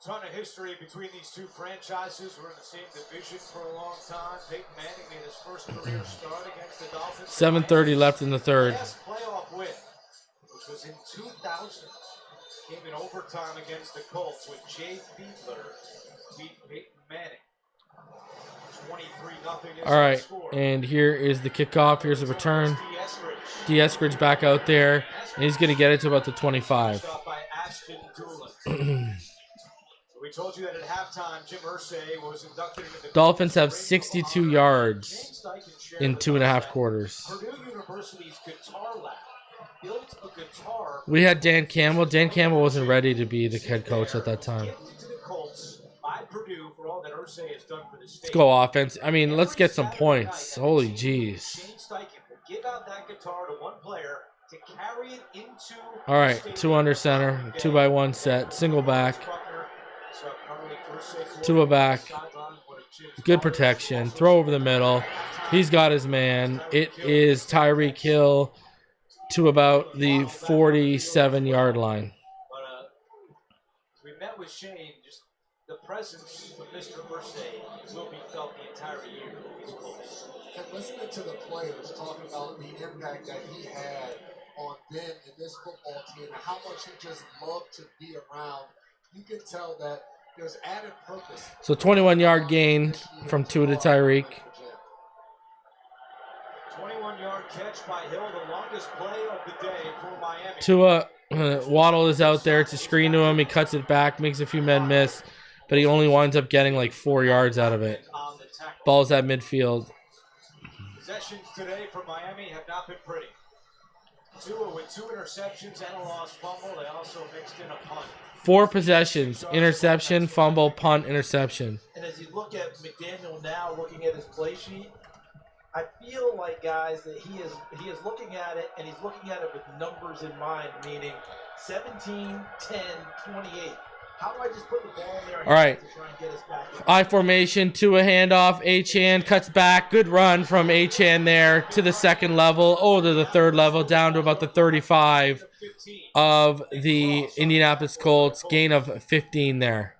Ton of history between these two franchises. We're in the same division for a long time. Peyton Manning made his first career start against the Dolphins. 7:30 left in the third. Last playoff win, which was in 2000, came in overtime against the Colts with Jay Fiedler beat Peyton Manning. 23-0. All right, and here is the kickoff. Here's the return. D. Eskridge back out there, and he's going to get it to about the 25. We told you that at halftime, Jim Irsay was inducted into the Dolphins have 62 yards in 2.5 quarters. Purdue University's Guitar Lab built a guitar. We had Dan Campbell. Dan Campbell wasn't ready to be the head coach at that time. Let's go offense. I mean, let's get some points. Holy jeez. All right, 2 under center, 2-by-1 set, single back. Tua back. Good protection. Throw over the middle. He's got his man. It is Tyreek Hill to about the 47-yard line. We met with Shane. Just the presence of Mr. Irsay will be felt the entire year of these Colts. And listening to the players talking about the impact that he had on them and this football team and how much he just loved to be around, you can tell that there's added purpose. So 21-yard gain from Tua to Tyreek. 21-yard catch by Hill, the longest play of the day for Miami. Tua, Waddle is out there to screen to him. He cuts it back, makes a few men miss, but he only winds up getting like 4 yards out of it. Ball's at midfield. Possessions today for Miami have not been pretty. Tua with 2 interceptions and a lost fumble. They also mixed in a punt. 4 possessions: interception, fumble, punt, interception. And as you look at McDaniel now, looking at his play sheet, I feel like, guys, that he is looking at it, and he's looking at it with numbers in mind, meaning 17, 10, 28. How do I just put the ball in there? All right. To try and get us back in? I formation, Tua handoff, Achane cuts back. Good run from Achane there to the second level, to the third level, down to about the 35 of the Indianapolis Colts. Gain of 15 there.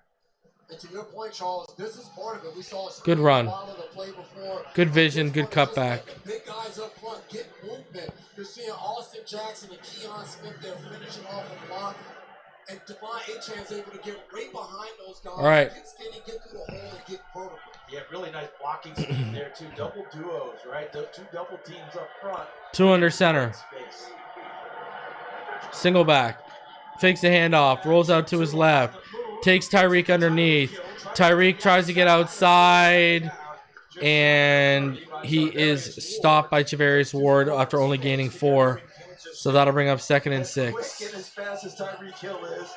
And to your point, Charles, this is part of it. We saw Good run. the play before. Good vision, good cutback. Big guys up front get movement. You're seeing Austin Jackson and Keon Smith there finishing off a block. And Devon Achane's able to get right behind those guys. All right. Get skinny, get through the hole, and get vertical. Yeah, really nice blocking scheme there, too. Double duos, right? 2 double teams up front. 2 under center. Space. Single back. Fakes the handoff. Rolls out to his left. Takes Tyreek underneath. Tyreek tries to get outside. And he is stopped by Javarius Ward after only gaining 4. So that'll bring up 2nd and 6. Quick and as fast as Tyreek Hill is,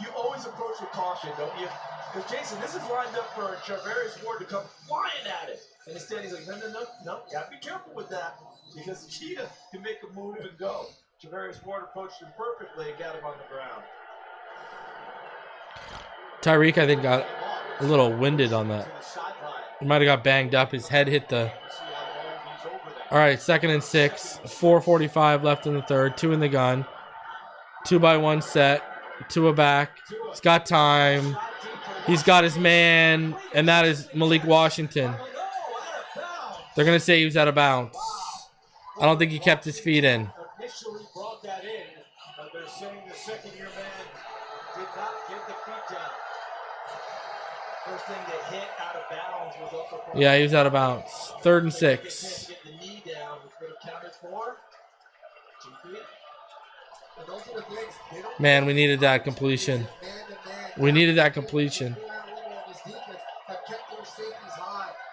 you always approach with caution, don't you? Because, Jason, this is lined up for Javarius Ward to come flying at it. And instead he's like, no, you gotta be careful with that. Because Cheetah can make a move and go. Javarius Ward approached him perfectly and got him on the ground. Tyreek, I think, got a little winded on that. He might have got banged up. His head hit the... All right, 2nd and 6. 4:45 left in the third. 2 in the gun. 2-by-1 set. Tua back. He's got time. He's got his man, and that is Malik Washington. They're going to say he was out of bounds. I don't think he kept his feet in. Initially brought that in, but they're saying the second-year man did not get the feet down. First thing that hit out of bounds was up across. Yeah, he was out of bounds. 3rd and 6. Get the knee down, which would have counted for 2 feet. And those are the things they don't Man, we needed that completion. We needed that completion.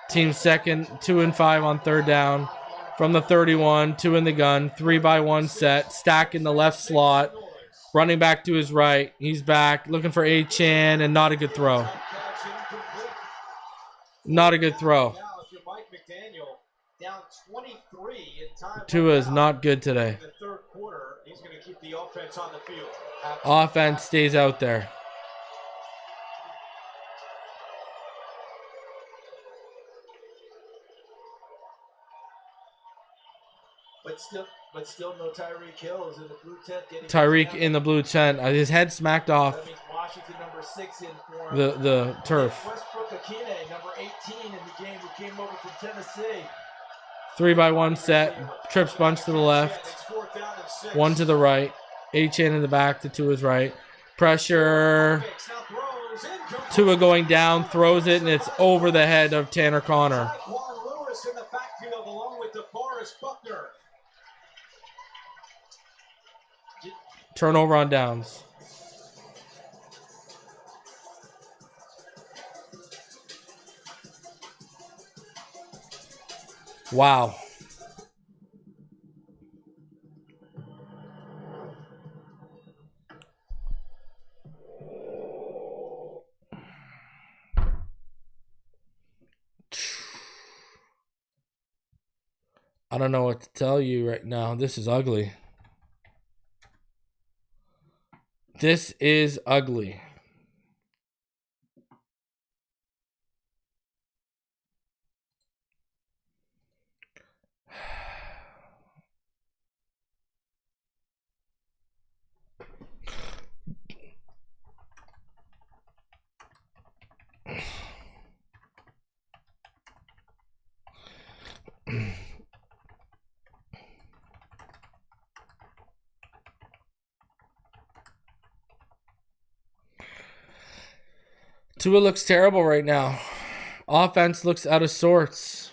Team second, 2 and 5 on 3rd down. From the 31, 2 in the gun, 3-by-1 set. Stack in the left slot. Running back to his right. He's back, looking for Achane, and not a good throw. Not a good throw. Now, if you're Mike McDaniel, down 23 in time. Tua is not good today. In the 3rd quarter, he's going to keep the offense on the field. Offense stays out there. But still no Tyreek Hill is in the blue tent. Tyreek in the blue tent. His head smacked off That means Washington, number 6 in for the turf. Westbrook Akine, number 18 in the game, who came over from Tennessee. 3-by-1 set. Trips bunch to the left. It's 4th down and 6. 1 to the right. Achane in the back to Tua's right. Pressure. Tua going down, throws it, and it's over the head of Tanner Connor. Juan Lewis in the backfield along with DeForest Buckner. Turnover on downs. Wow. I don't know what to tell you right now. This is ugly. This is ugly. Tua looks terrible right now. Offense looks out of sorts.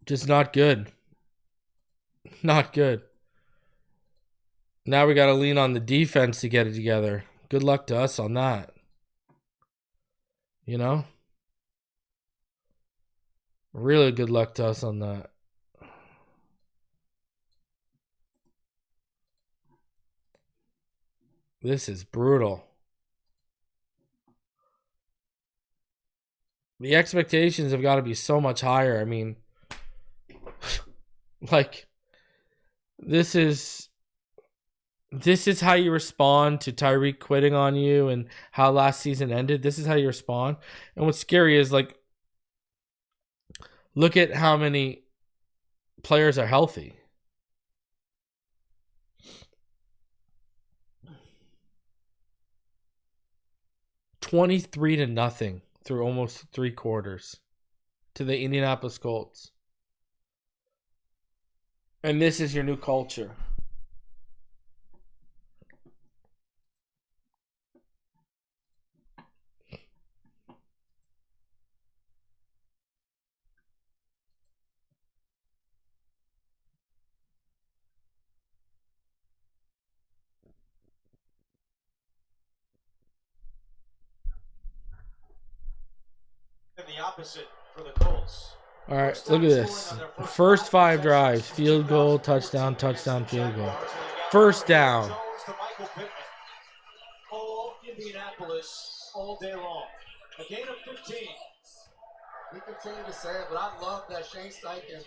Just not good. Not good. Now we got to lean on the defense to get it together. Good luck to us on that. You know? Really good luck to us on that. This is brutal. The expectations have got to be so much higher. I mean, like, this is how you respond to Tyreek quitting on you and how last season ended. This is how you respond. And what's scary is, like, look at how many players are healthy. $23-0 through almost 3 quarters to the Indianapolis Colts. And this is your new culture. The opposite for the Colts. All right, look at this. First 5 drives, field goal, touchdown, touchdown, field goal. First down. All Indianapolis all day long. A gain of 15. We continue to say it, but I love that Shane Steichen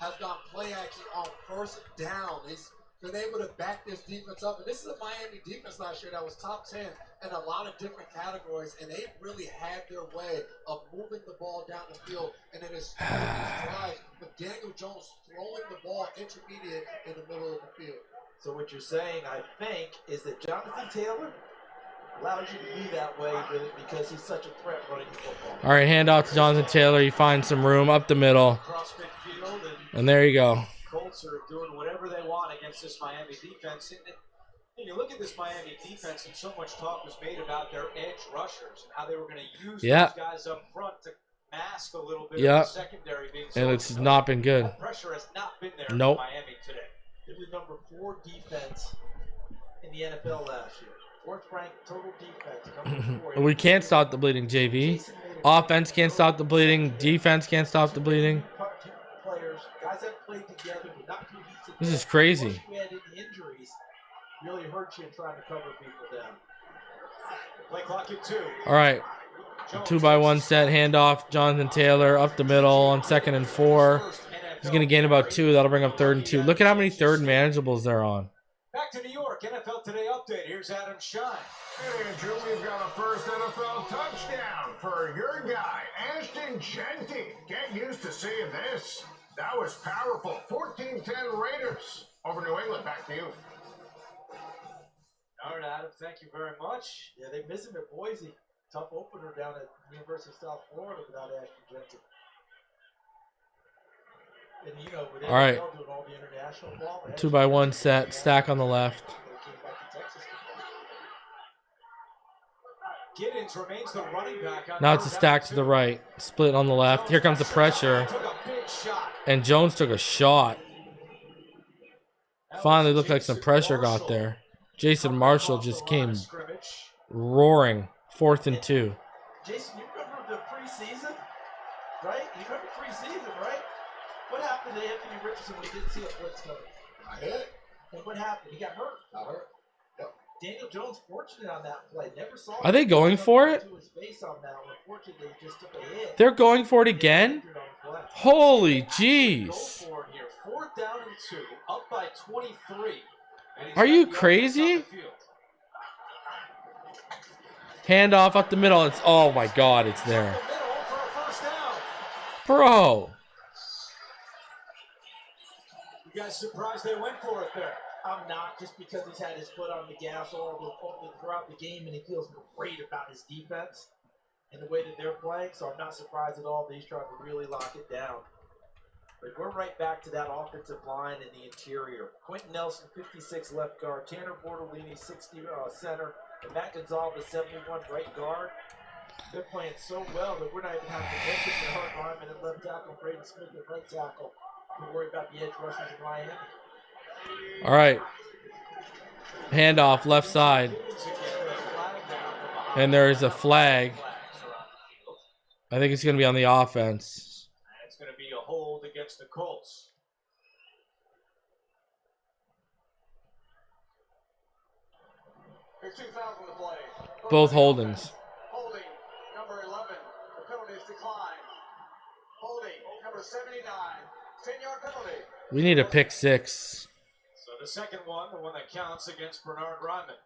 has gone play action on first down. He's been able to back this defense up. And this is a Miami defense last year that was top 10 in a lot of different categories. And they really had their way of moving the ball down the field. And it is drive with Daniel Jones throwing the ball intermediate in the middle of the field. So what you're saying, I think, is that Jonathan Taylor allows you to be that way with it because he's such a threat running the football. All right, hand off to Jonathan Taylor. You find some room up the middle. And there you go. Colts are doing whatever they want against this Miami defense. And you look at this Miami defense, and so much talk was made about their edge rushers and how they were going to use those guys up front to mask a little bit of the secondary being so. And it's not been good. That pressure has not been there Nope. for Miami today. It was number 4 defense in the NFL last year. 4th ranked total defense. Number 4. We can't stop the bleeding, JV. Offense can't stop the bleeding. Defense can't stop the bleeding. Players, guys that played together, but not cohesive. This is crazy. Once you add in injuries, really hurt you in trying to cover people down. Play clock at 2. All right. 2-by-1 set, handoff. Jonathan Taylor up the middle on 2nd and 4. He's going to gain about 2. That'll bring up 3rd and 2. Look at how many 3rd and manageables they're on. Back to New York, NFL Today update. Here's Adam Shine. Hey, Andrew, we've got a first NFL touchdown for your guy, Ashton Genty. Get used to seeing this. That was powerful. 14-10 Raiders over New England. Back to you. All right, Adam, thank you very much. Yeah, they miss him at Boise. Tough opener down at University of South Florida without Ashton Genty. And you know, with all right. doing all the international ball, 2-by-1 set, stack on the left. Giddens remains the running back. Now it's a stack to the right, split on the left. Here comes the pressure. And Jones took a shot. Finally looked like some pressure got there. Jason Marshall just came roaring. 4th and 2. Jason, you remember the preseason, right? You remember preseason, right? What happened to Anthony Richardson when he didn't see a blitz coming? I hit. And what happened? He got hurt. I hurt. Yep. Daniel Jones, fortunate on that play, never saw. Are they going for it? To his face on that one. Fortunately, he just took a hit. They're going for it again? Holy jeez. Go for it here. 4th down and 2, up by 23. Are you crazy? Handoff up the middle. It's, oh my God, it's there. Bro. You guys surprised they went for it there? I'm not, just because he's had his foot on the gas all throughout the game, and he feels great about his defense and the way that they're playing. So I'm not surprised at all that he's trying to really lock it down. But we're right back to that offensive line in the interior. Quentin Nelson, 56 left guard. Tanner Bortolini, 60 center. And Matt Gonzalez, 71, right guard. They're playing so well that we're not even having to mention the hard lineman at left tackle, Braden Smith at right tackle. Don't worry about the edge rushers in Miami. All right. Handoff left side. And there is a flag. I think it's going to be on the offense. And it's going to be a hold against the Colts. Both holdings. Holding, number 11. The penalties decline. Holding, number 79. 10-yard penalty. We need a pick six. So the second one, the one that counts against Bernard Ryman.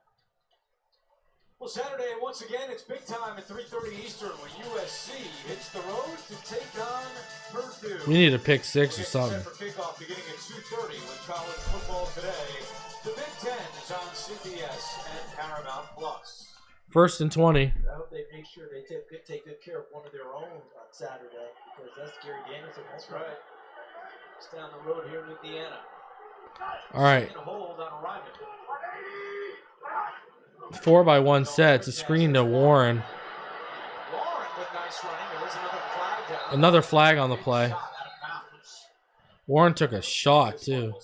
Well, Saturday, once again, it's big time at 3:30 Eastern when USC hits the road to take on Purdue. We need a pick six or something. Set for kickoff beginning at 2:30 with college football today. The Big Ten is on CBS and Paramount Plus. 1st and 20. I hope they make sure they take good care of one of their own on Saturday because that's Gary Danielson. That's right. It's down the road here in Indiana. All right. Second hold on Ryman. 4x1 set. It's a screen to Warren. Warren with nice running. There was another flag down. Another flag on the play. Warren took a shot, too. Or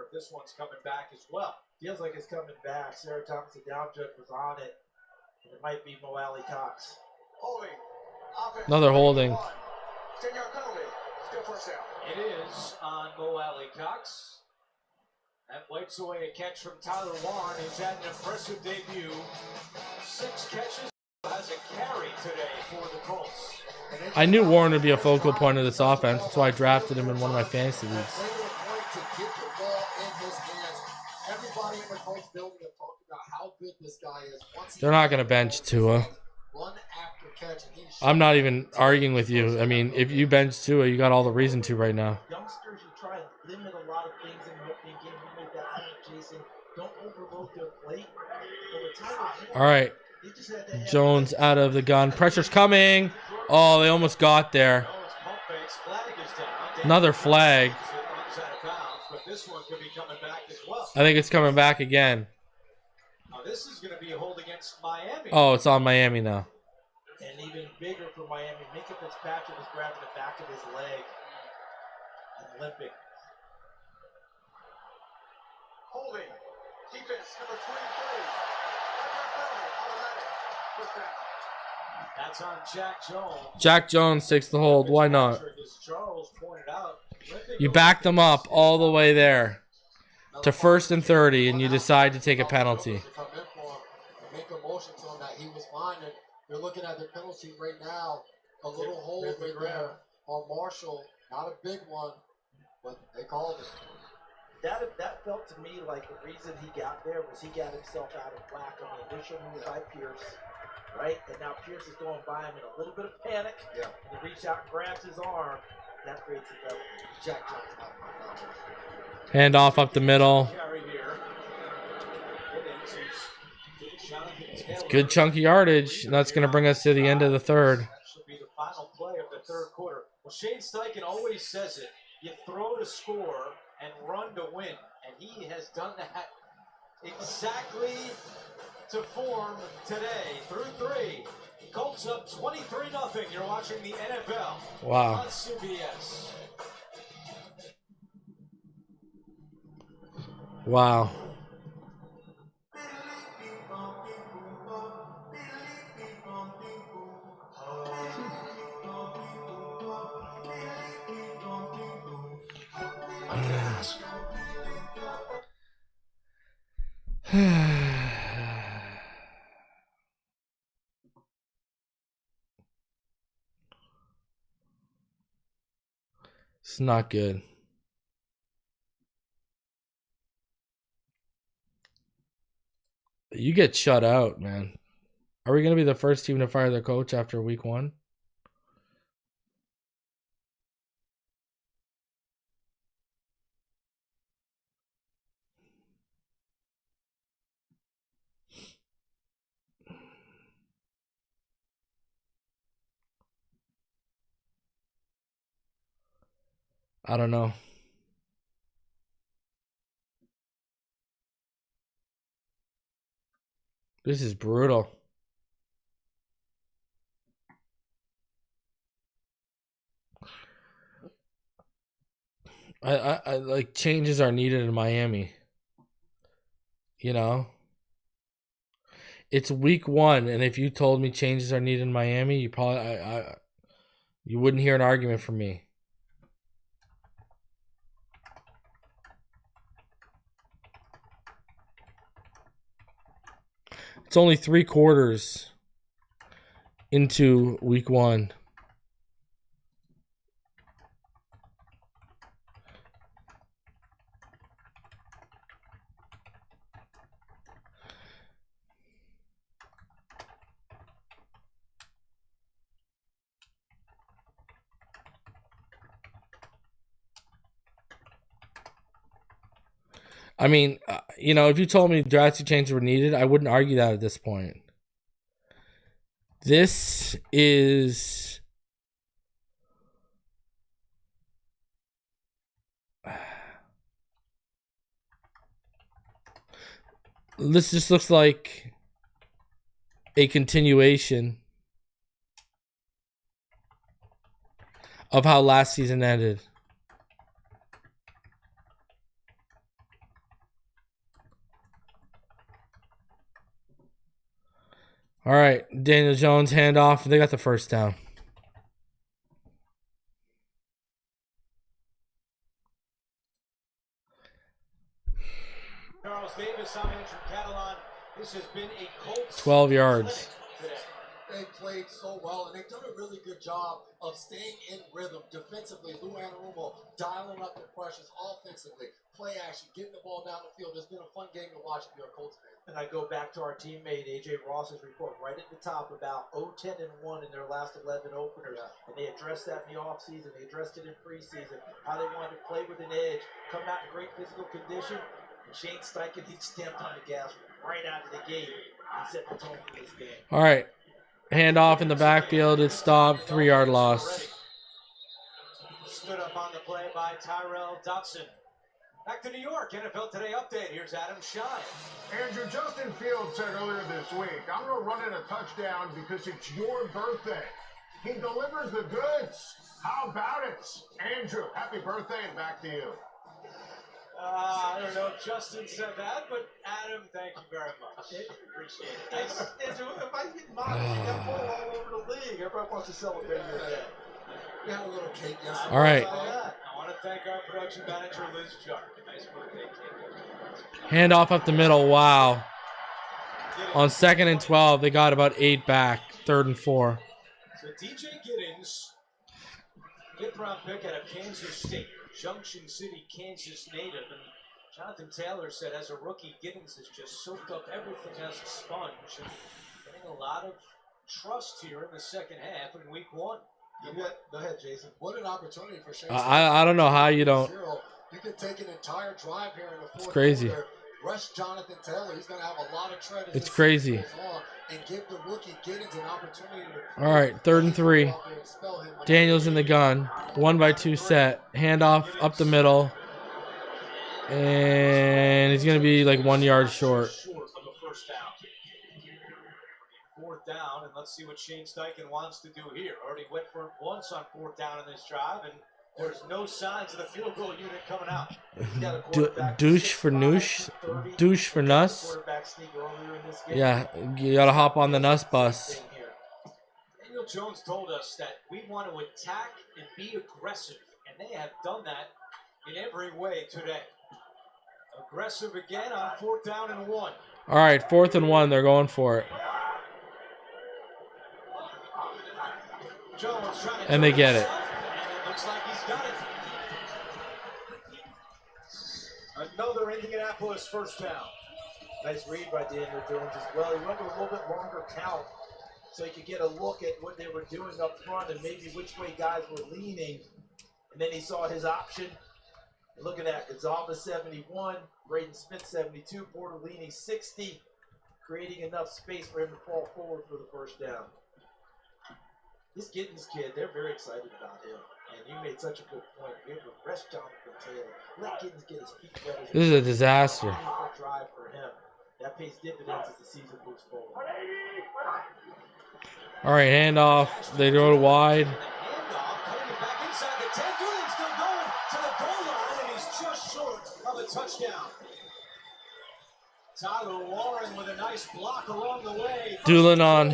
if this one's coming back as well. Feels like it's coming back. Sarah Thomas, the down judge, was on it. And it might be Mo Alley Cox. Holding. Another holding. 10-yard penalty. Still first down. It is on Mo Alley Cox. That wipes away a catch from Tyler Warren, who's had an impressive debut. 6 catches, has a carry today for the Colts. I knew Warren would be a focal point of this offense. That's why I drafted him in one of my fantasy leagues. To get the ball in his hands. Everybody in the Colts building have talked about how good this guy is. They're not going to bench Tua. Run after catch. I'm not even arguing with you. I mean, if you bench Tua, you got all the reason to right now. Youngsters, you try to limit a lot of things in the opening game. You make that point, Jason. Don't overload their plate. All right. Jones out of the gun. Pressure's coming. Oh, they almost got there. Another flag. I think it's coming back again. This is going to be a hold against Miami. Oh, it's on Miami now. And even bigger for Miami. Minka Fitzpatrick was grabbing the back of his leg and limping. Holding. Defense number 23. That's on Jack Jones. Jack Jones takes the hold. Why not? You back them up all the way there to 1st and 30, and you decide to take a penalty. Make a motion to him that he was fine, and you're looking at the penalty right now. A little hold right there on Marshall. Not a big one, but they called it. That felt to me like the reason he got there was he got himself out of whack on the initial move by Pierce, right? And now Pierce is going by him in a little bit of panic. Yeah. And he reached out and grabs his arm. That creates a double. Jack Jones. Hand off up the middle. Good chunky yardage, and that's going to bring us to the end of the third. That should be the final play of the third quarter. Well, Shane Steichen always says it. You throw to score and run to win. And he has done that exactly to form today through 3. Colts up 23-0. You're watching the NFL Wow. on CBS. Wow. It's not good. You get shut out, man. Are we going to be the first team to fire their coach after week 1? I don't know. This is brutal. I like changes are needed in Miami. You know? It's week 1, and if you told me changes are needed in Miami, you probably you wouldn't hear an argument from me. It's only 3 quarters into week 1. I mean, you know, if you told me drastic changes were needed, I wouldn't argue that at this point. This is... This just looks like a continuation of how last season ended. All right, Daniel Jones handoff. They got the first down. Charles Davis on in from Catalan. This has been a Colts 12 yards. They played so well, and they've done a really good job of staying in rhythm defensively. Lou Anarumo dialing up the pressures offensively, play action, getting the ball down the field. It's been a fun game to watch if you're a Colts fan. And I go back to our teammate A.J. Ross's report right at the top about 0-10-1 in their last 11 openers. Yeah. And they addressed that in the offseason. They addressed it in preseason, how they wanted to play with an edge, come out in great physical condition. And Shane Steichen, he stamped on the gas right out of the gate and set the tone for this game. All right. Handoff in the backfield. It's stopped. 3-yard loss. Stood up on the play by Tyrell Dodson. Back to New York, NFL Today update. Here's Adam Schein. Andrew, Justin Fields said earlier this week, I'm going to run in a touchdown because it's your birthday. He delivers the goods. How about it? Andrew, happy birthday, and back to you. I don't know if Justin said that, but Adam, thank you very much. Appreciate it. Andrew, if I get mine, you got ball all over the league. Everybody wants to celebrate your day. We had a little cake yesterday. All right. I want to thank our production manager, Liz Chuck. Nice birthday cake. Handoff up the middle. Wow. On 2nd and 12, they got about 8 back. 3rd and 4. So DJ Giddens, 5th round pick out of Kansas State, Junction City, Kansas native. And Jonathan Taylor said as a rookie, Giddens has just soaked up everything as a sponge and getting a lot of trust here in the second half in week 1. Go ahead, Jason. What an opportunity for Shane. I don't know how you don't. You can take an entire drive here in the fourth. It's crazy. Quarter, rush Jonathan Taylor. He's going to have a lot of tread. It's crazy. And give the rookie Giddens an opportunity to. All right, 3rd and 3. Daniels in the gun. 1-by-2 set. Handoff up the middle. And he's going to be like 1 yard short. Short of the first down. 4th down, and let's see what Shane Steichen wants to do here. Already went for it once on 4th down in this drive, and there's no signs of the field goal unit coming out. Douche for noosh. Douche for nuss. Yeah, you got to hop on the nuss bus. Daniel Jones told us that we want to attack and be aggressive, and they have done that in every way today. Aggressive again on 4th down and 1. All right, 4th and 1. They're going for it. And they get it. And it looks like he's got it. Another Indianapolis first down. Nice read by Daniel Jones as well. He went with a little bit longer count so he could get a look at what they were doing up front and maybe which way guys were leaning. And then he saw his option. And look at that. Gonzalez 71, Braden Smith 72, Bortolini 60, creating enough space for him to fall forward for the first down. This Giddens kid, they're very excited about him. And you made such a good point. Be able to rest Jonathan Taylor. Let Giddens get his feet wet. This is a disaster. Drive for him. That pays dividends as the season moves forward. All right, handoff. They throw it wide. Handoff, cutting it back inside the 10. Doolin's still going to the goal line, and he's just short of a touchdown. Tyler Warren with a nice block along the way. Doolin on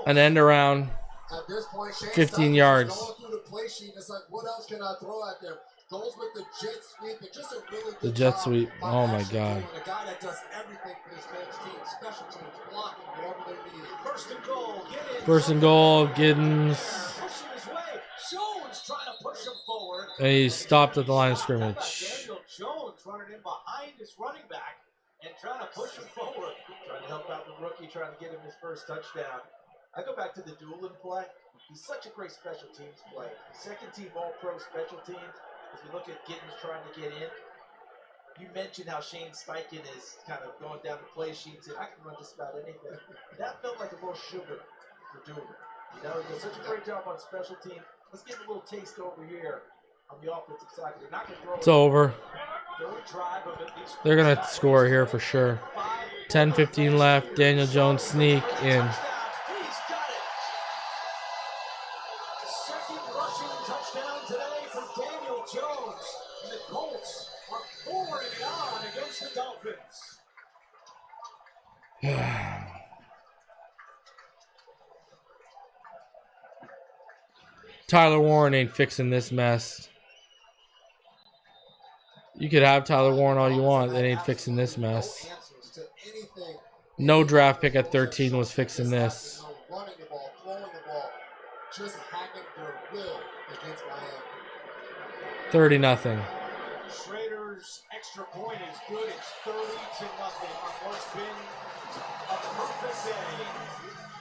an end around. At this point, Shane 15 Steichen yards. is going through the play sheet. It's like, what else can I throw at them? Goes with the jet sweep. And just a really good The jet job sweep. by Oh, my actually God. doing a guy that does everything for this Colts team. Special teams, blocking, whatever they need. First and goal. First and goal, Giddens. Pushing his way. Jones trying to push him forward. And he stopped at the line of scrimmage. Daniel Jones running in behind his running back and trying to push him forward. Trying to help out the rookie, trying to get him his first touchdown. I go back to the Doolin play. He's such a great special teams player. Second team All-Pro special teams. As we look at Giddens trying to get in. You mentioned how Shane Steichen is kind of going down the play sheets and I can run just about anything. That felt like a little sugar for Doolin. You know, he does such a great job on special teams. Let's give him a little taste over here on the offensive side. They're not going to throw It's over. Third drive of at least They're going to score here for sure. 10-15 left. Daniel Jones sneak in. He's got it. Second rushing touchdown today for Daniel Jones. And the Colts are pouring it on against the Dolphins. Tyler Warren ain't fixing this mess. You could have Tyler Warren all you want. It ain't fixing this mess. Answers to anything. No draft pick at 13 was fixing this. Running the ball, throwing the ball, just hacking their will against Miami. 30-0. Schrader's extra point is good. It's 30-0 on what's been a perfect day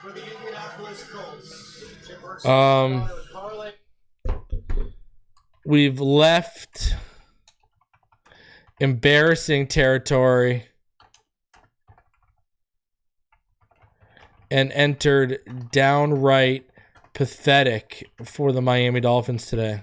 for the Indianapolis Colts. Jim Irsay, We've left embarrassing territory and entered downright pathetic for the Miami Dolphins today.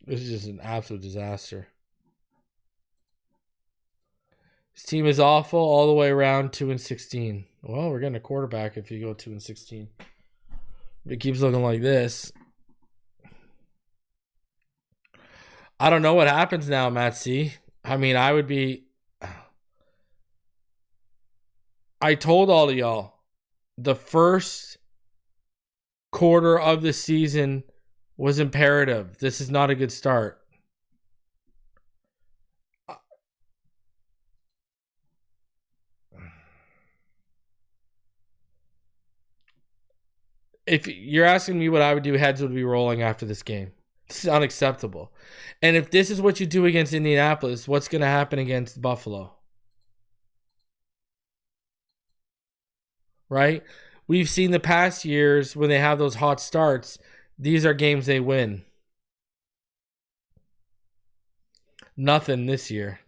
This is just an absolute disaster. This team is awful all the way around 2-16. Well, we're getting a quarterback if you go 2-16. If it keeps looking like this. I don't know what happens now, Matt C. I mean, I told all of y'all the first quarter of the season was imperative. This is not a good start. If you're asking me what I would do, heads would be rolling after this game. This is unacceptable. And if this is what you do against Indianapolis, what's going to happen against Buffalo? Right? We've seen the past years when they have those hot starts, these are games they win. Nothing this year.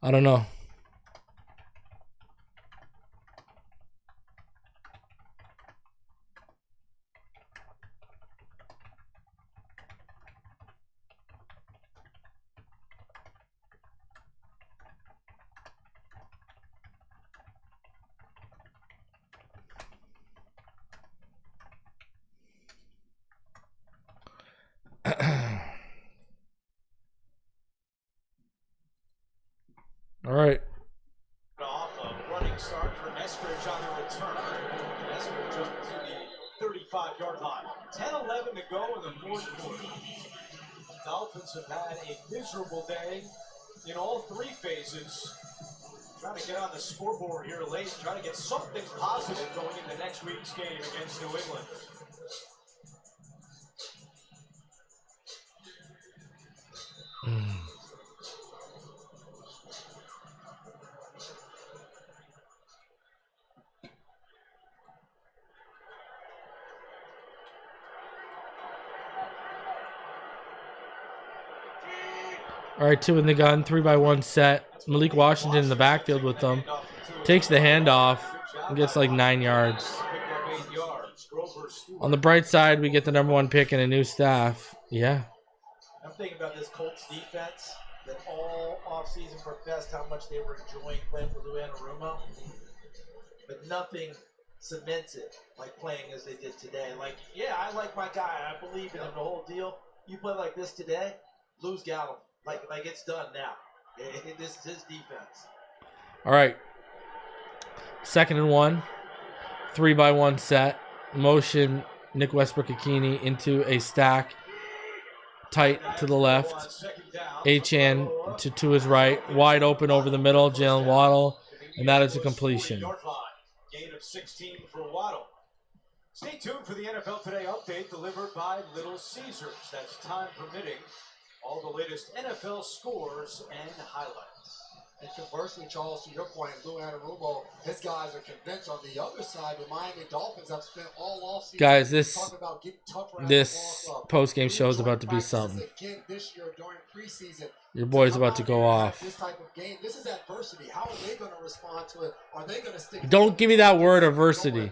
I don't know. All right. Off a running start for Eskridge on the return. Eskridge up to the 35-yard line. 10-11 to go in the fourth quarter. The Dolphins have had a miserable day in all three phases. Trying to get on the scoreboard here late, trying to get something positive going into next week's game against New England. All right, 2 in the gun, 3-by-1 set. Malik Washington in the backfield with them. Takes the handoff and gets like 9 yards. On the bright side, we get the #1 pick and a new staff. Yeah. I'm thinking about this Colts defense that all offseason professed how much they were enjoying playing for Lou Anarumo. But nothing cements it like playing as they did today. Like, yeah, I like my guy. I believe in him, the whole deal. You play like this today, Lou's got him. Like it's done now. This is his defense. All right. 2nd and 1. 3-by-1 set. Motion Nick Westbrook-Akini into a stack. Tight to the left. Achane to his right. Wide open over the middle. Jalen Waddle. And that is a completion. Gain of 16 for Waddle. Stay tuned for the NFL Today update delivered by Little Caesars. That's time permitting. All the latest NFL scores and highlights. And conversely, Charles, to your point, Lou Anarumo, his guys are convinced on the other side. The Miami Dolphins have spent all offseason. Guys, this post-game show is about to be something. This year during preseason, your boy's about to go off. This type of game, this is adversity. How are they going to respond to it? Are they going to stick? Don't give me that word, adversity.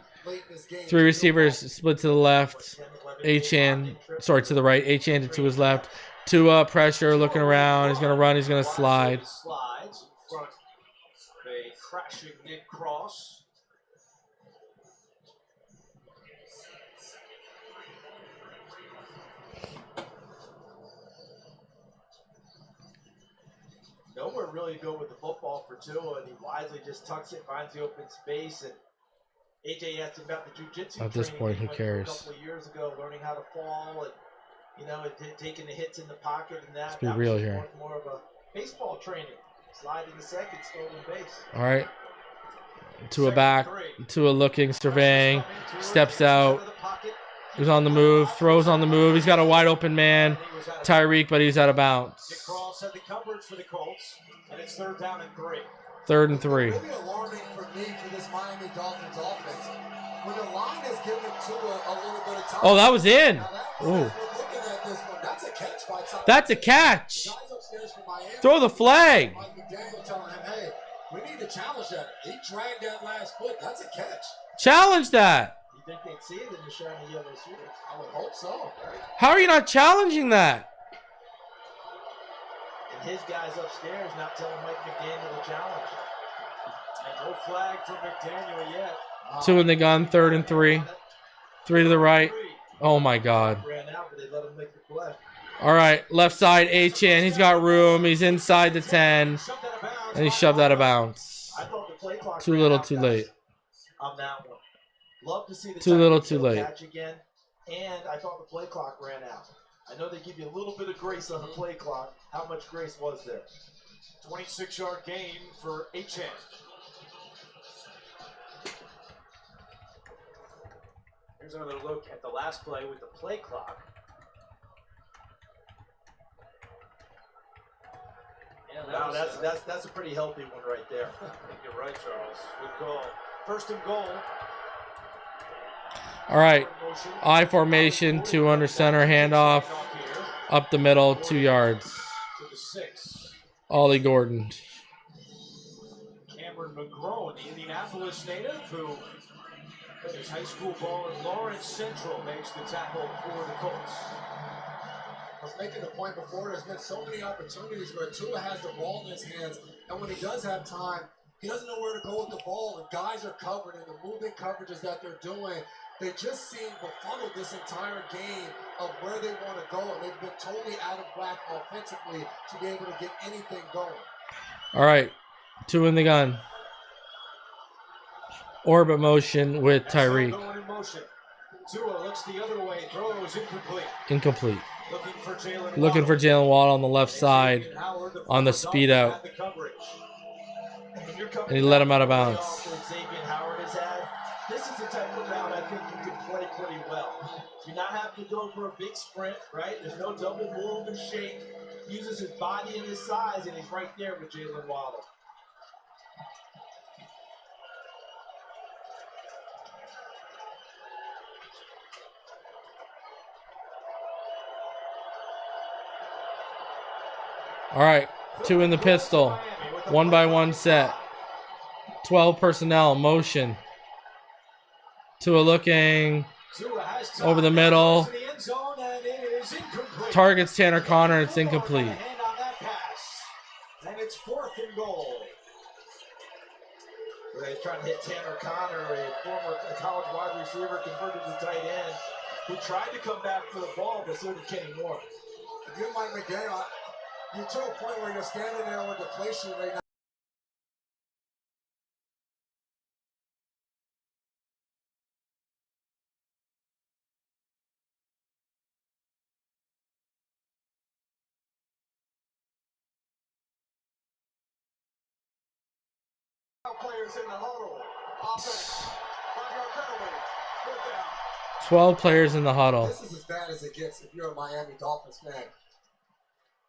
3 receivers split to the left. Achane, sorry, to the right. Achane to his left. Tua pressure, looking around. He's going to run. He's going to slide. Slides in front. A crashing Nick Cross. Nowhere really to go with the football for Tua, and he wisely just tucks it, finds the open space, and AJ asked him about the jiu-jitsu. At this point, who cares? A couple of years ago, learning how to fall and taking the hits in the pocket and that. Let's be real here. More of a baseball training. Slide in the second, stolen base. All right. Tua back. Tua looking, surveying. Steps out. He's on the move. Throws on the move. He's got a wide open man. Tyreek, but he's out of bounds. Nick Cross had the coverage for the Colts, and it's 3rd down and 3. 3rd and 3. Really alarming for me for this Miami Dolphins offense. When the line is giving Tua a little bit of time. Oh, that was in. Ooh. That's a catch. Throw the flag. Mike McDaniel telling him, hey, we need to challenge that. He dragged that last foot. That's a catch. Challenge that. You think they'd see it in the shiny yellow suits? I would hope so. How are you not challenging that? And his guys upstairs not telling Mike McDaniel to challenge. And no flag for McDaniel yet. 2 in the gun, 3rd and 3. 3 to the right. Oh, my God. Ran out, but they let him make the play. All right, left side, Achane. He's got room. He's inside the 10. And he shoved out of bounds. Too little, too late. On that one. Love to see the too little, too late. Catch again. And I thought the play clock ran out. I know they give you a little bit of grace on the play clock. How much grace was there? 26-yard gain for Achane. Here's another look at the last play with the play clock. Yeah, wow, that's a pretty healthy one right there. I think you're right, Charles. Good call. 1st and goal. All right, I formation, 2 under center, handoff, up the middle, 2 yards. To the 6. Ollie Gordon. Cameron McGrone, the Indianapolis native, who played his high school ball at Lawrence Central, makes the tackle for the Colts. I was making the point before, there's been so many opportunities where Tua has the ball in his hands, and when he does have time, he doesn't know where to go with the ball, and guys are covered, and the moving coverages that they're doing, they just seem befuddled this entire game of where they want to go, and they've been totally out of whack offensively to be able to get anything going. All right, 2 in the gun. Orbit motion with Tyreek. Tua looks the other way, throws incomplete. Incomplete. Looking for Jalen Waddle on the left side on the speed out. And he let him out of bounds. Xavien Howard has had. This is the type of route I think you can play pretty well. You're not having to go for a big sprint, right? There's no double move and shake. He uses his body and his size, and he's right there with Jalen Waddle. All right, 2 in the pistol. 1-by-1 set. 12 personnel, motion. Tua looking over the middle. Targets Tanner Connor, it's incomplete. And it's 4th and goal. They're trying to hit Tanner Connor, a former college wide receiver converted to tight end, who tried to come back for the ball, but so did Kenny Moore. If you're Mike McDaniel, you're to a point where you're standing there with the play sheet right now. Players in the huddle. Offense. 5-yard penalty. Fourth down. 12 players in the huddle. This is as bad as it gets if you're a Miami Dolphins fan.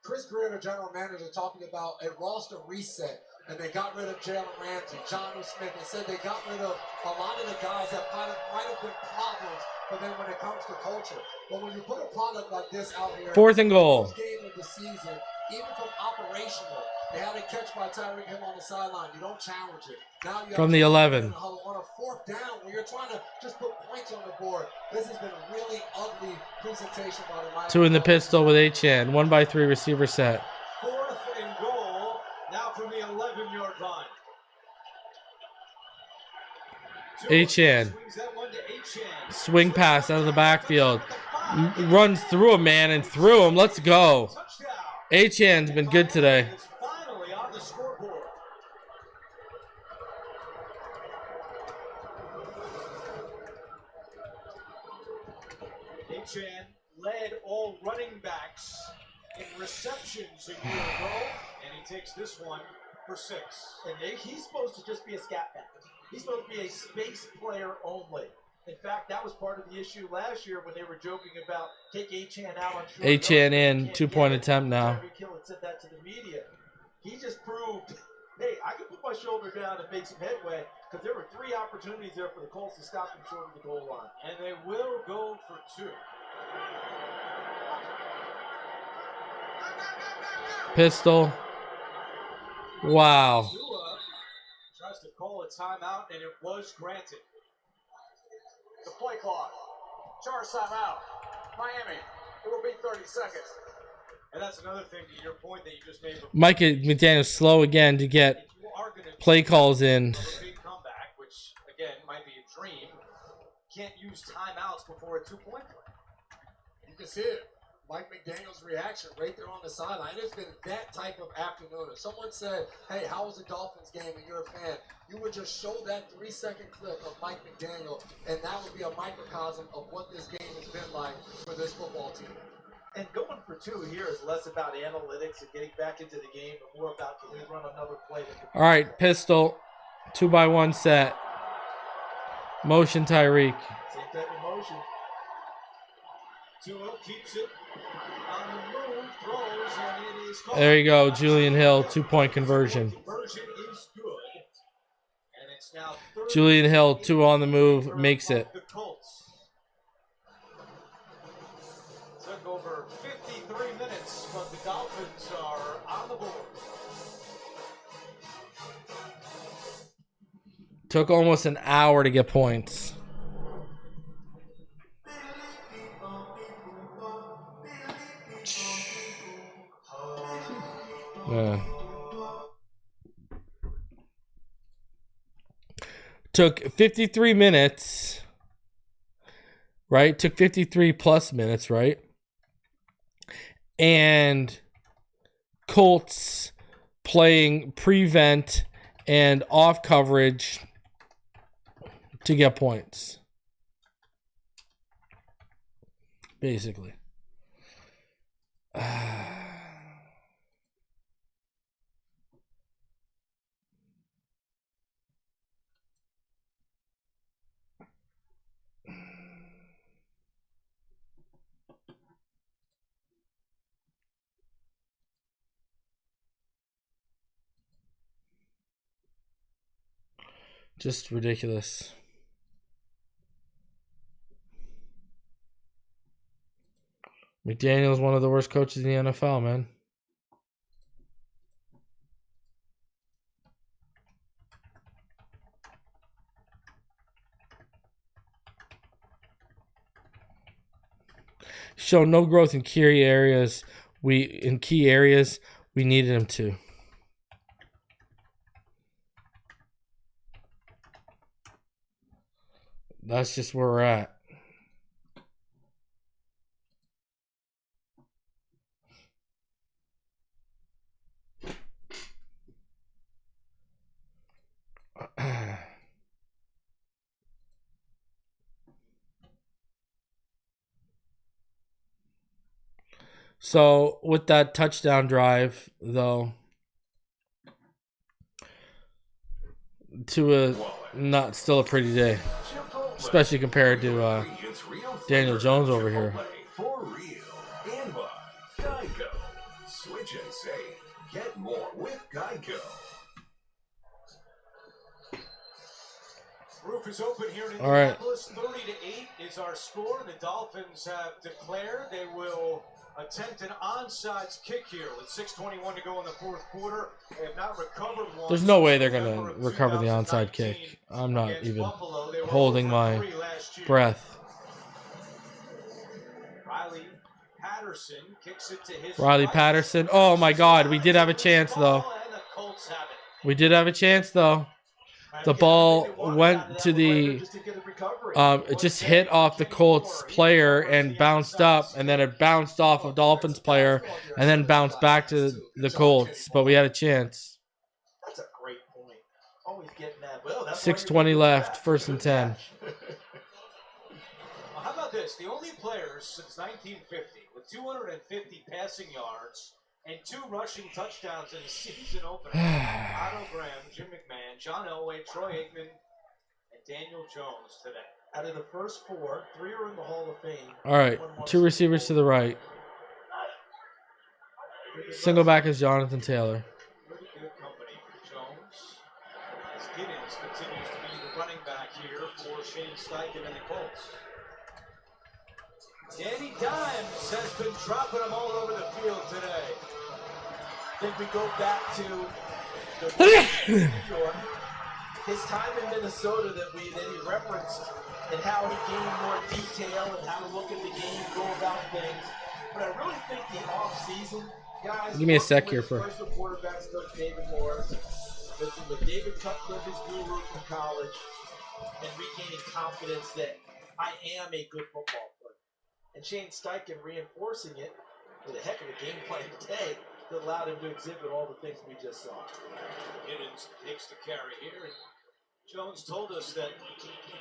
Chris Greer, the general manager, talking about a roster reset, and they got rid of Jalen Ramsey, Jonnu Smith, and said they got rid of a lot of the guys that might have been problems for them when it comes to culture. But when you put a product like this out here, 4th and goal. first game of the season, even from operational, they had a catch by Tyreek Hill on the sideline. You don't challenge it. Now you From the 11. On a 4th down, where you're trying to just put points on the board. This has been a really ugly presentation by the Miami. 2 in the pistol with Achane. 1-by-3 receiver set. 4th and goal. Now from the 11-yard line. Achane. Swing pass out of the backfield. Runs through a man and through him. Let's go. Achane's been good today. Finally on the scoreboard. Achane led all running backs in receptions a year ago, and he takes this one for 6. And he's supposed to just be a scat back. He's supposed to be a space player only. In fact, that was part of the issue last year when they were joking about take Achane out on short. Achane in, 2-point attempt now. Tyreek Hill had said that to the media. He just proved, hey, I can put my shoulder down and make some headway, because there were 3 opportunities there for the Colts to stop him short of the goal line. And they will go for 2. Pistol. Wow. Tua tries to call a timeout, and it was granted. The play clock. Charge timeout. Miami. It will be 30 seconds. And that's another thing to your point that you just made. Mike McDaniel slow again to get play calls in. Big comeback, which again might be a dream. Can't use timeouts before a 2-point play. You can see it. Mike McDaniel's reaction right there on the sideline. It's been that type of afternoon. If someone said, hey, how was the Dolphins game and you're a fan, you would just show that 3-second clip of Mike McDaniel, and that would be a microcosm of what this game has been like for this football team. And going for 2 here is less about analytics and getting back into the game, but more about can they run another play. All right, pistol. 2-by-1 set. Motion Tyreek. Same type of motion. Tua keeps it on the move, throws, and it is caught. There you go, Julian Hill, 2-point conversion. Conversion is good. And it's now Julian Hill, 2 on the move, makes it. The Colts took over 53 minutes, but the Dolphins are on the board. Took almost an hour to get points. Yeah. Took 53 minutes, right? Took 53 plus minutes, right? And Colts playing prevent and off coverage to get points. Basically. Just ridiculous. McDaniel's one of the worst coaches in the NFL, man. Show no growth in key areas. We needed him to. That's just where we're at. So with that touchdown drive, though, Tua not still a pretty day, especially compared to Daniel Jones over here. For real and by Geico. Switch and save. Get more with Geico. Roof is open here in All right. Indianapolis. 30-8 is our score. The Dolphins have declared they will attempt an onside kick here with 6:21 to go in the fourth quarter. They have not recovered one. There's no way they're going to recover the onside kick. I'm not even holding my breath. Riley Patterson kicks it to his Riley Patterson. Oh, my God. We did have a chance, though. We did have a chance, though. The ball went to the it just hit off the Colts player and bounced up, and then it bounced off a Dolphins player and then bounced back to the Colts, but we had a chance. That's a great point. Always getting that. Well, that's 6:20 left, 1st and 10. Well, how about this? The only players since 1950 with 250 passing yards and 2 rushing touchdowns in a season opener. Otto Graham, Jim McMahon, John Elway, Troy Aikman, and Daniel Jones today. Out of the first 4, 3 are in the Hall of Fame. All right, 2 receivers to the right. Single back is Jonathan Taylor. Pretty good company for Jones. As Giddens continues to be the running back here for Shane Steichen and the Colts. Danny Dimes has been dropping them all over the field today. I think we go back to the New York, his time in Minnesota that he referenced, and how he gained more detail and how to look at the game, go about things. But I really think the offseason, guys. Give me a sec here for. First quarterbacks coach David Morris, with David Cutcliffe, his guru from college, and regaining confidence that I am a good football player. And Shane Steichen reinforcing it with a heck of a game plan today that allowed him to exhibit all the things we just saw. Giddens takes the carry here. And Jones told us that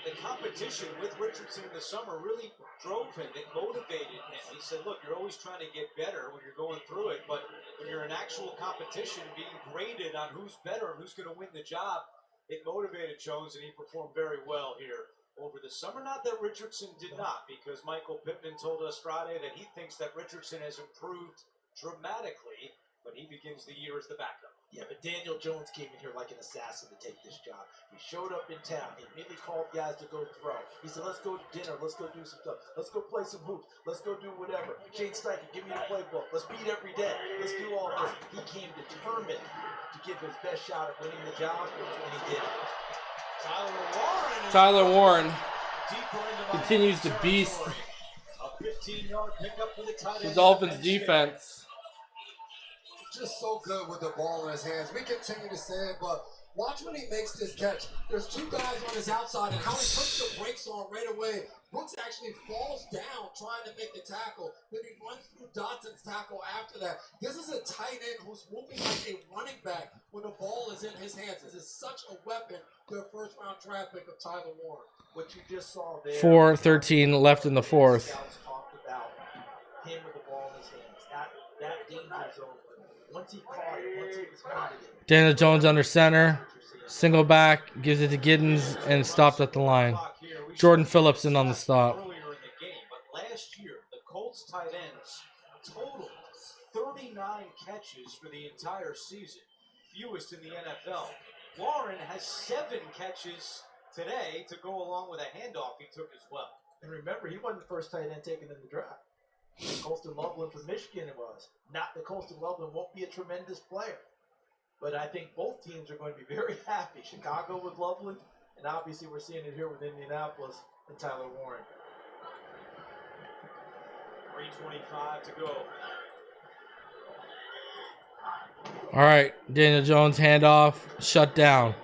the competition with Richardson in the summer really drove him. It motivated him. He said, look, you're always trying to get better when you're going through it, but when you're in actual competition, being graded on who's better and who's going to win the job, it motivated Jones, and he performed very well here over the summer. Not that Richardson did not, because Michael Pittman told us Friday that he thinks that Richardson has improved dramatically, but he begins the year as the backup. Yeah, but Daniel Jones came in here like an assassin to take this job. He showed up in town. He immediately called guys to go throw. He said, let's go to dinner. Let's go do some stuff. Let's go play some hoops. Let's go do whatever. Shane Steichen, give me the playbook. Let's beat every day. Let's do all this. He came determined to give his best shot at winning the job, and he did it. Tyler Warren continues to beast A 15-yard pickup for the tight the end. Dolphins defense. Just so good with the ball in his hands. We continue to say it, but watch when he makes this catch. There's 2 guys on his outside, and how he puts the brakes on right away. Brooks actually falls down trying to make the tackle. Then he runs through Dotson's tackle after that. This is a tight end who's moving like a running back when the ball is in his hands. This is such a weapon to a first-round draft pick of Tyler Warren. What you just saw there. 4:13 left in the 4th. Scouts talked about him with the ball in his hands. That danger zone. Once he caught it, once he was pounded it. Daniel Jones under center. Single back, gives it to Giddens, and stopped at the line. Jordan Phillips in on the stop. Earlier in the game, but last year, the Colts tight ends totaled 39 catches for the entire season, fewest in the NFL. Warren has 7 catches today to go along with a handoff he took as well. And remember, he wasn't the first tight end taken in the draft. Colston Loveland from Michigan it was. Not that Colston Loveland won't be a tremendous player. But I think both teams are going to be very happy. Chicago with Loveland, and obviously we're seeing it here with Indianapolis and Tyler Warren. 3:25 to go. All right, Daniel Jones handoff, shut down.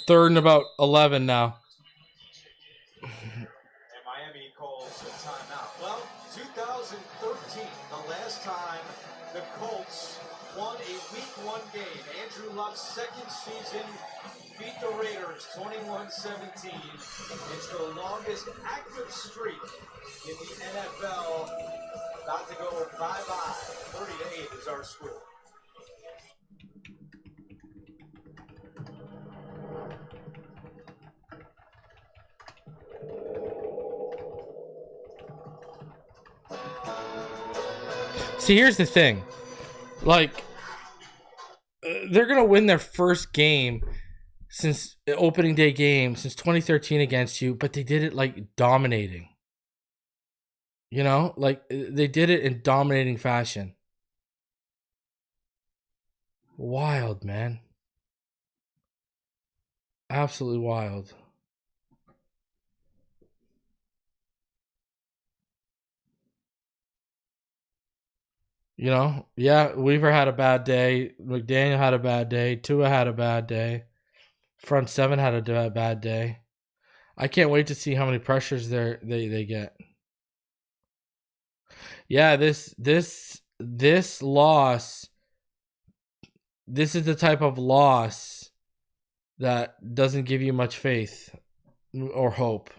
3rd and about 11 now. And Miami calls a timeout. Well, 2013, the last time the Colts won a Week 1 game. Andrew Luck's second season beat the Raiders 21-17. It's the longest active streak in the NFL. About to go bye-bye. 30-8 is our score. See, here's the thing. Like, they're going to win their first game since the opening day game, since 2013 against you, but they did it like dominating. You know, like they did it in dominating fashion. Wild, man. Absolutely wild. You know, yeah, Weaver had a bad day. McDaniel had a bad day. Tua had a bad day. Front 7 had a bad day. I can't wait to see how many pressures they get. Yeah, this loss, this is the type of loss that doesn't give you much faith or hope.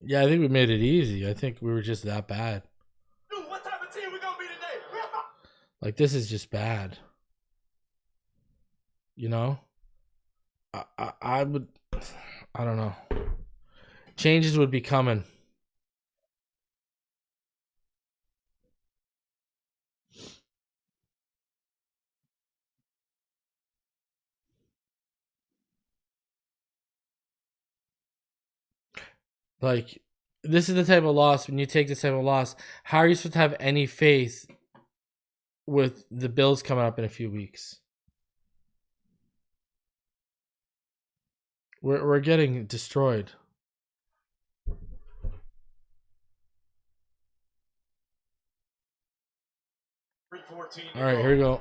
Yeah, I think we made it easy. I think we were just that bad. Dude, what type of team we gonna be today? Like, this is just bad. You know? I would... I don't know. Changes would be coming. Like, this is the type of loss, when you take this type of loss, how are you supposed to have any faith with the Bills coming up in a few weeks? We're getting destroyed. All right, here we go.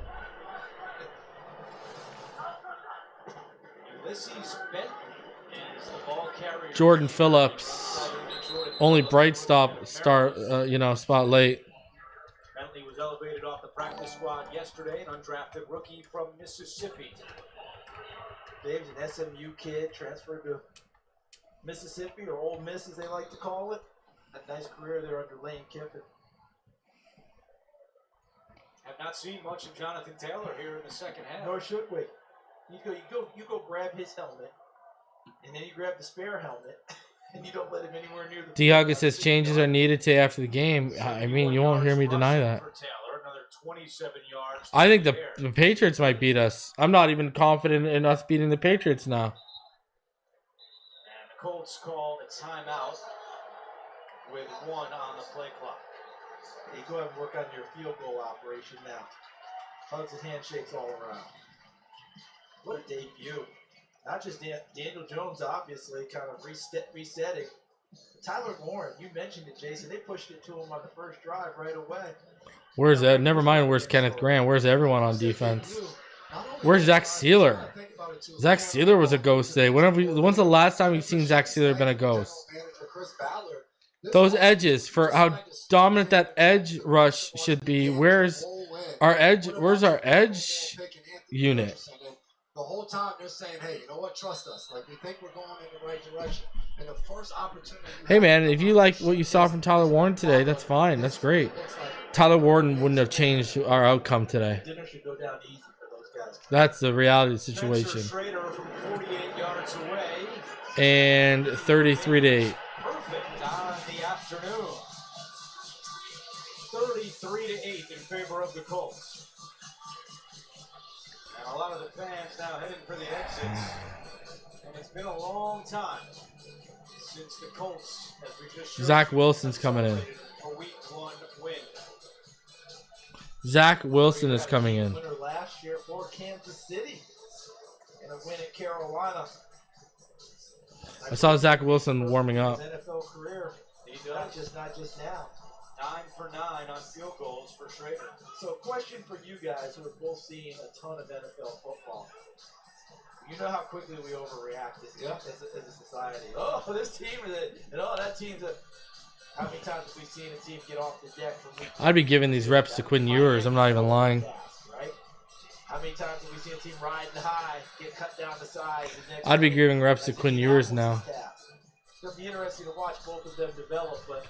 Jordan Phillips, only bright spot late. Bentley was elevated off the practice squad yesterday, an undrafted rookie from Mississippi. Dave's an SMU kid, transferred to Mississippi, or Ole Miss as they like to call it. A nice career there under Lane Kiffin. Have not seen much of Jonathan Taylor here in the second half. Nor should we. You go grab his helmet, and then you grab the spare helmet, and you don't let him anywhere near the. Diaga says changes are needed today after the game. I mean, you won't hear me deny that. Another 27 yards. I think the Patriots might beat us. I'm not even confident in us beating the Patriots now. And the Colts call a timeout with 1 on the play clock. You go ahead and work on your field goal operation now. Hugs and handshakes all around. What a debut. Not just Daniel Jones, obviously, kind of resetting. Tyler Warren, you mentioned it, Jason. They pushed it to him on the first drive right away. Where's that? Never mind. Where's Kenneth Graham? Where's everyone on defense? Where's Zach Sealer? Zach Sealer was a ghost today. When's the last time you've seen Zach Sealer been a ghost? Those edges, for how dominant that edge rush should be. Where's our edge unit? The whole time they're saying, hey, you know what, trust us. Like, we think we're going in the right direction. And the first opportunity... Hey, man, if you like what you saw from Tyler Warren today, that's fine. That's great. Tyler Warren wouldn't have changed our outcome today. Dinner should go down easy for those guys. That's the reality of the situation. Schrader from 48 yards away. And 33-8. Perfect on the afternoon. 33-8 in favor of the Colts. And a lot of the fans now heading for the exits. And it's been a long time since the Colts, as we just showed, Zach Wilson's coming in. a week 1 win. Zach Wilson is coming in. Winner last year for Kansas City. And a win at Carolina. I saw Zach Wilson warming up. His NFL career. He does. Not just now. 9 for 9 on field goals for Schrader. So, question for you guys who have both seen a ton of NFL football. You know how quickly we overreact as a society. Oh, this team is it, and oh, that team's a. How many times have we seen a team get off the deck from week to I'd be giving these reps to Quinn Ewers. I'm not even lying. right? How many times have we seen a team riding high, get cut down to size? I'd be giving reps to Quinn Ewers now. It'll be interesting to watch both of them develop, but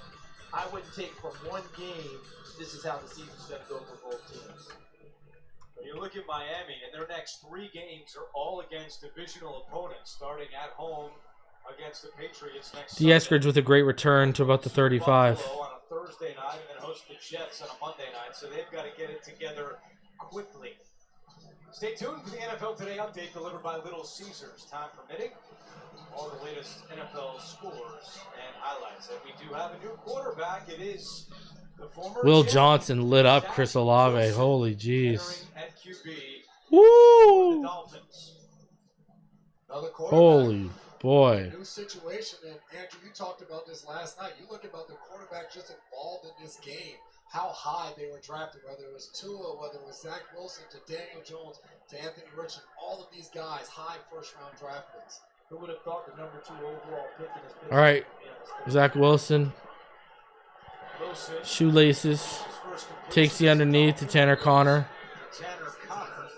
I wouldn't take from one game, this is how the season's going to go for both teams. When you look at Miami, and their next 3 games are all against divisional opponents, starting at home against the Patriots next D. Eskridge with a great return to about the 35. Buffalo on a Thursday night, and then host the Jets on a Monday night, so they've got to get it together quickly. Stay tuned for the NFL Today update delivered by Little Caesars, time permitting. All the latest NFL scores and highlights. And we do have a new quarterback. It is the former Will champion, Johnson lit up Chris Olave. Holy jeez. entering at QB, Woo! the Dolphins. Another quarterback. Holy boy. New situation, and Andrew, you talked about this last night. You look about the quarterback just involved in this game, how high they were drafted, whether it was Tua, whether it was Zach Wilson, to Daniel Jones, to Anthony Richardson, all of these guys, high first-round draft picks. Who would have thought the number 2 overall pick in this business? All right. Zach Wilson. Shoelaces. Takes the underneath to Tanner Connor.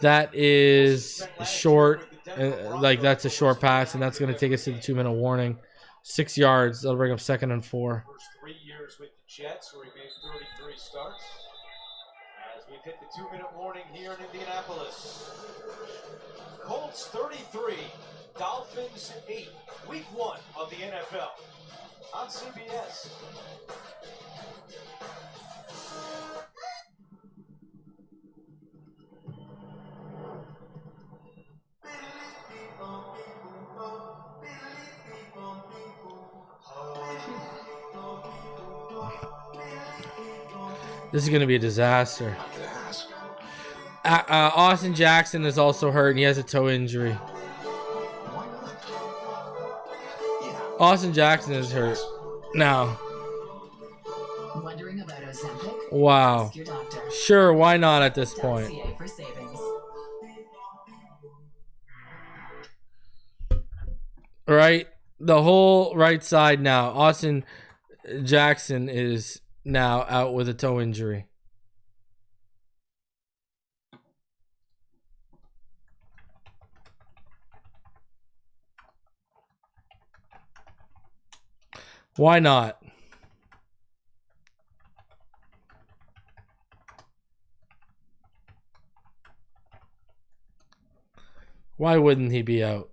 That is short. Like, that's a short pass, and that's going to take us to the 2-minute warning. 6 yards. That'll bring up 2nd and 4. First 3 years with the Jets, where he made 33 starts. As we've hit the 2-minute warning here in Indianapolis. Colts 33, Dolphins 8. Week 1 of the NFL on CBS. This is going to be a disaster. Austin Jackson is also hurt, and he has a toe injury. Austin Jackson is hurt. Now. Wondering about Ozempic? Wow. Ask your doctor. Sure, why not at this point? .ca for savings. Right? The whole right side now. Austin Jackson is now out with a toe injury. Why not? Why wouldn't he be out?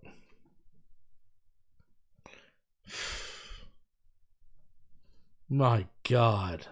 My God.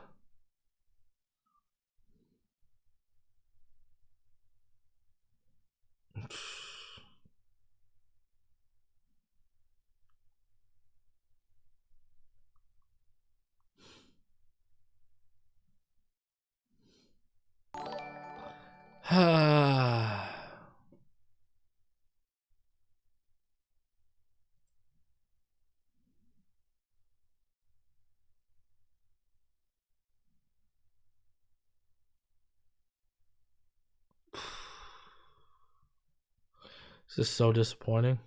This is so disappointing.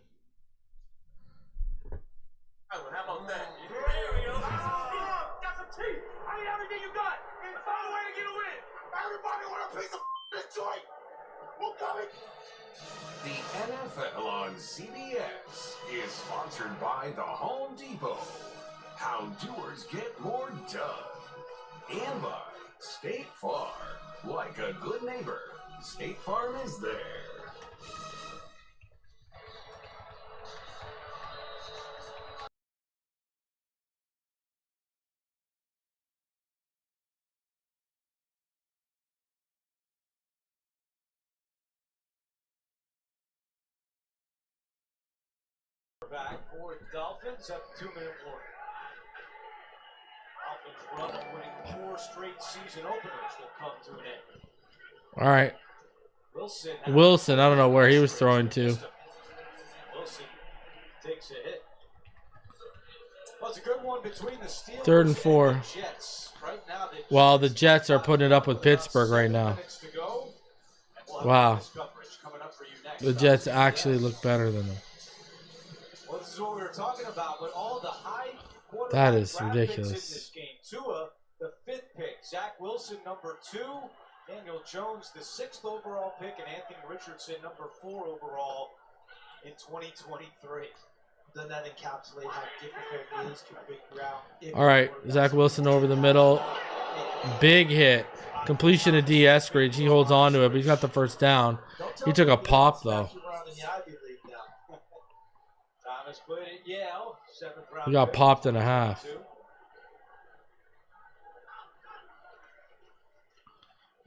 How about that? There we go. Got some teeth. I need everything you got. Find a way to get a win. Everybody want a piece of this joint. We're coming. The NFL on CBS is sponsored by the Home Depot. How doers get more done. And by State Farm. Like a good neighbor, State Farm is there. Back for the Dolphins at 2-minute warning. Dolphins run of winning 4 straight season openers will come to an end. All right. Wilson, I don't know where he was throwing to. Wilson takes a hit. Well, it's a good one between the Steelers 3rd and 4. and the Jets. Right now, While the Jets are putting it up with Pittsburgh right now. Wow. The Jets actually look better than them. Well, this is what we were talking about with all the high That is draft ridiculous. picks in this game. Tua, the 5th pick. Zach Wilson, number 2. Daniel Jones, the 6th overall pick. And Anthony Richardson, number 4 overall in 2023. Doesn't that encapsulate how difficult it is to figure out? All right, Zach Wilson over the middle. Big hit. Completion of D. Eskridge. He holds on to it, but he's got the first down. He took a pop, though. Thomas put it, Yale, 7th round. He got popped in a half.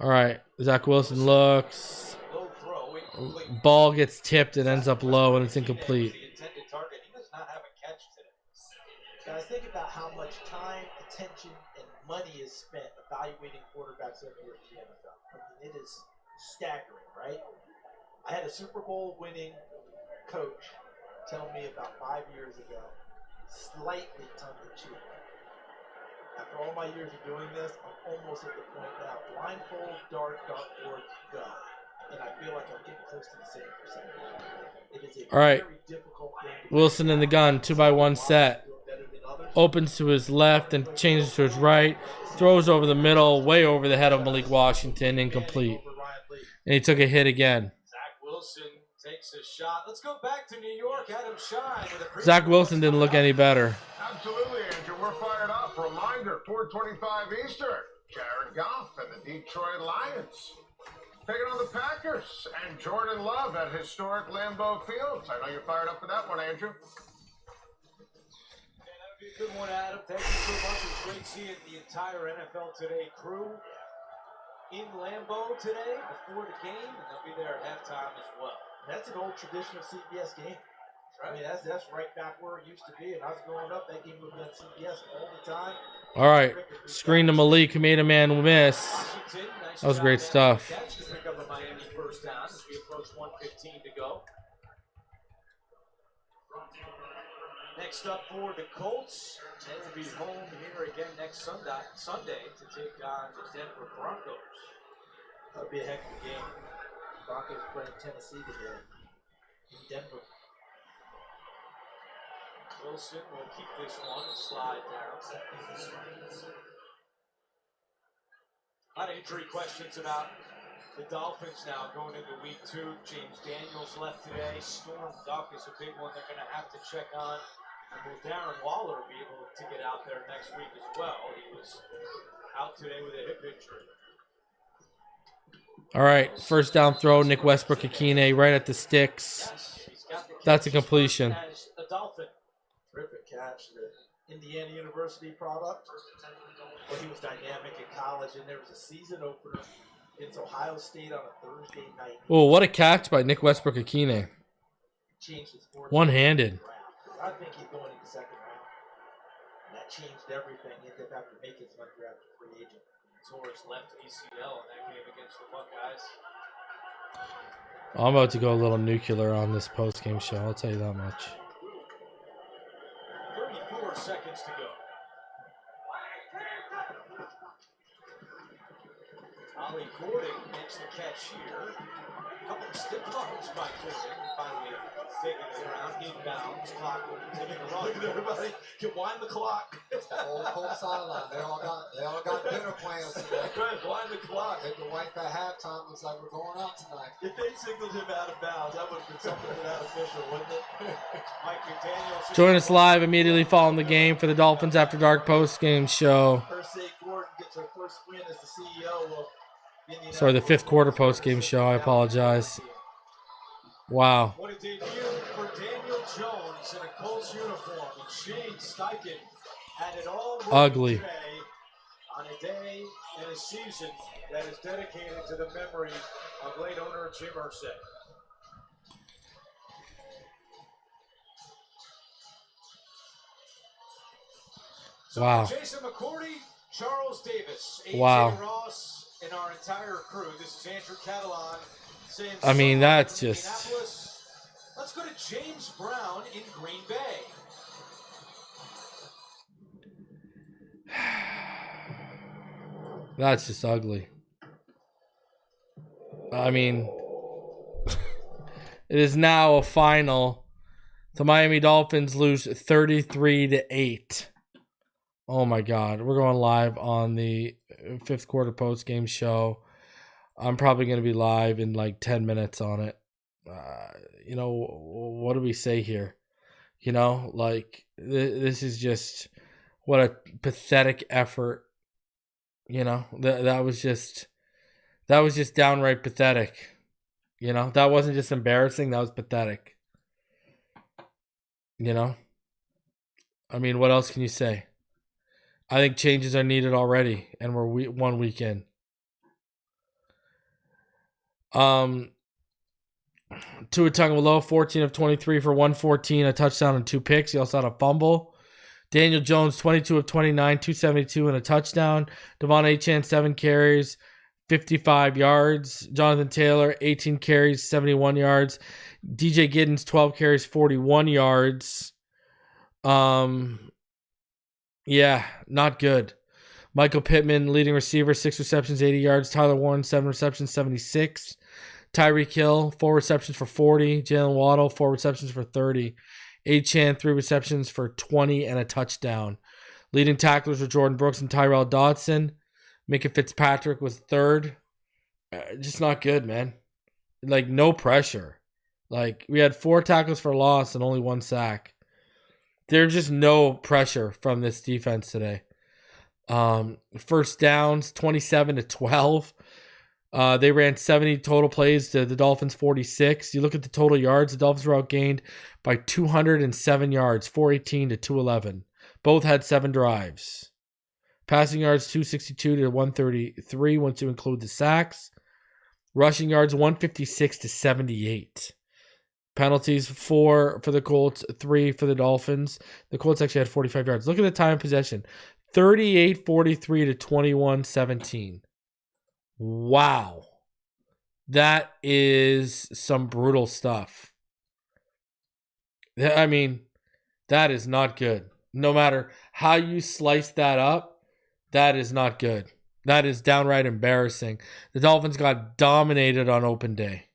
All right, Zach Wilson looks. Ball gets tipped and ends up low, and it's incomplete. Guys, think about how much time, attention, and money is spent evaluating quarterbacks every year in the NFL. I mean, it is staggering, right? I had a Super Bowl winning coach tell me about 5 years ago, slightly tongue-in-cheek. After all my years of doing this, I'm almost at the point now, blindfold, dartboard, go. And I feel like I'm getting close to the same percentage. It is a All right, very difficult thing. Wilson in the gun, 2-by-1 set. Opens to his left and changes to his right. Throws over the middle, way over the head of Malik Washington, incomplete. And he took a hit again. Zach Wilson takes a shot. Let's go back to New York. Adam Shine with a Zach Wilson didn't look any better. Absolutely, Andrew. We're fired up. Reminder, 4:25 Eastern. Jared Goff and the Detroit Lions taking on the Packers and Jordan Love at historic Lambeau Field. I know you're fired up for that one, Andrew. Good one, Adam. Thank you so much. It's great seeing the entire NFL Today crew in Lambeau today before the game, and they'll be there at halftime as well. That's an old traditional CBS game. Right. I mean, that's right back where it used to be. And I was growing up, that game would be on CBS all the time. All right, screen to Malik, who made a man miss. That was great stuff. Catch to pick up a Miami first down as we approach 1:15 to go. Next up for the Colts, they will be home here again next Sunday to take on the Denver Broncos. That'll be a heck of a game. Broncos playing Tennessee today in Denver. Wilson will keep this one and slide down. A lot of injury questions about the Dolphins now going into week 2. James Daniels left today. Storm Duck is a big one they're going to have to check on. And will Darren Waller be able to get out there next week as well? He was out today with a hip injury. All right, first down throw, Nick Westbrook-Akine right at the sticks. That's a completion. A Dolphin. Terrific catch. The Indiana University product. Well, he was dynamic in college, and there was a season opener against Ohio State on a Thursday night. Oh, what a catch by Nick Westbrook-Akine. One-handed. I think he's going into second round. And that changed everything. He ended up having to make his undrafted free agent. Tore his left ACL in that game against the Buckeyes. I'm about to go a little nuclear on this post-game show. I'll tell you that much. 34 seconds to go. Ollie Gordon makes the catch here. couple of stiff arms by Tua. Finally taking the ground. Inbounds. Clock ticking along. Look at everybody. Can wind the clock. Old Colts sideline. They all got dinner plans today. Go ahead, wind the clock. Hit the wife at halftime. Looks like we're going out tonight. If they signaled him out of bounds, that would have been something for that official, wouldn't it? Mike McDaniel. Join us live immediately following the game for the Dolphins After Dark post-game show. Kersey Gordon gets her first win as the CEO of Indianapolis. Sorry, the fifth quarter post-game show. I apologize. Wow. What a debut for Daniel Jones in a Colts uniform. And Shane Steichen had it all Ugly. today on a day and a season that is dedicated to the memory of late owner Jim Irsay. So Wow. Jason McCourty, Charles Davis, AJ Wow. Ross, and our entire crew. This is Andrew Catalan saying, I mean, so that's from just... Indianapolis, let's go to James Brown in Green Bay. That's just ugly. I mean, it is now a final. The Miami Dolphins lose 33-8. Oh my God. We're going live on the fifth quarter post game show. I'm probably going to be live in like 10 minutes on it. You know, what do we say here? You know, like this is just what a pathetic effort. You know, that was just downright pathetic. You know, that wasn't just embarrassing. That was pathetic. You know, I mean, what else can you say? I think changes are needed already, and we're 1 week in. Tua Tagovailoa, 14 of 23 for 114, a touchdown and 2 picks. He also had a fumble. Daniel Jones, 22 of 29, 272 and a touchdown. Devon Achane, 7 carries, 55 yards. Jonathan Taylor, 18 carries, 71 yards. DJ Giddens, 12 carries, 41 yards. Yeah, not good. Michael Pittman, leading receiver, 6 receptions, 80 yards. Tyler Warren, 7 receptions, 76. Tyreek Hill, 4 receptions for 40. Jalen Waddle, 4 receptions for 30. Achane, 3 receptions for 20 and a touchdown. Leading tacklers were Jordan Brooks and Tyrell Dodson. Minka Fitzpatrick was 3rd. Just not good, man. Like, no pressure. Like, we had 4 tackles for loss and only 1 sack. There's just no pressure from this defense today. First downs, 27-12. They ran 70 total plays to the Dolphins 46. You look at the total yards, the Dolphins were outgained by 207 yards, 418-211. Both had 7 drives. Passing yards, 262-133 once you include the sacks. Rushing yards, 156-78. Penalties, 4 for the Colts, 3 for the Dolphins. The Colts actually had 45 yards. Look at the time of possession. 38-43-21-17. Wow. That is some brutal stuff. I mean, that is not good. No matter how you slice that up, that is not good. That is downright embarrassing. The Dolphins got dominated on open day.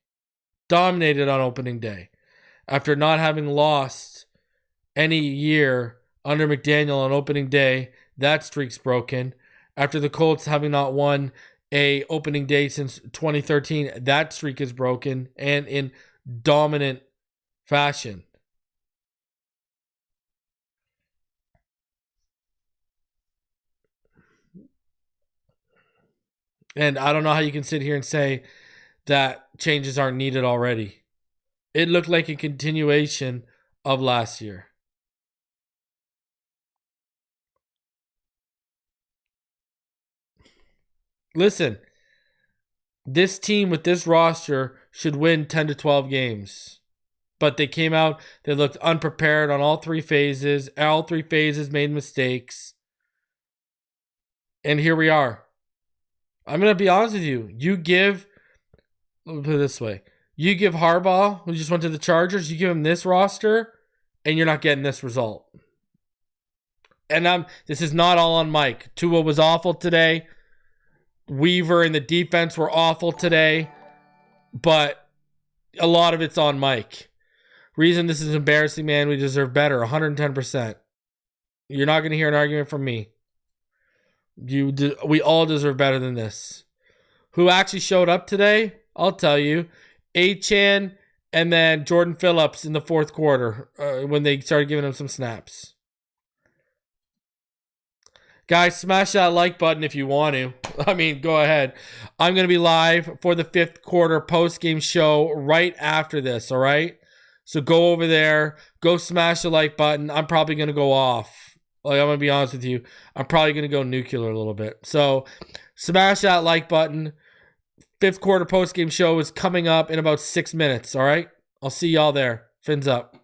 Dominated on opening day. After not having lost any year under McDaniel on opening day, that streak's broken. After the Colts having not won a opening day since 2013, that streak is broken and in dominant fashion. And I don't know how you can sit here and say that changes aren't needed already. It looked like a continuation of last year. Listen, this team with this roster should win 10 to 12 games. But they came out, they looked unprepared on all 3 phases. All 3 phases made mistakes. And here we are. I'm going to be honest with you. Let me put it this way. You give Harbaugh, who just went to the Chargers, you give him this roster, and you're not getting this result. And this is not all on Mike. Tua was awful today. Weaver and the defense were awful today. But a lot of it's on Mike. Reason this is embarrassing, man. We deserve better. 110%. You're not going to hear an argument from me. We all deserve better than this. Who actually showed up today? I'll tell you. Achan and then Jordan Phillips in the fourth quarter when they started giving him some snaps. Guys, smash that like button if you want to. I mean, go ahead. I'm going to be live for the fifth quarter post-game show right after this, all right? So go over there. Go smash the like button. I'm probably going to go off. Like, I'm going to be honest with you. I'm probably going to go nuclear a little bit. So smash that like button. Fifth quarter post-game show is coming up in about 6 minutes, all right? I'll see y'all there. Fins up.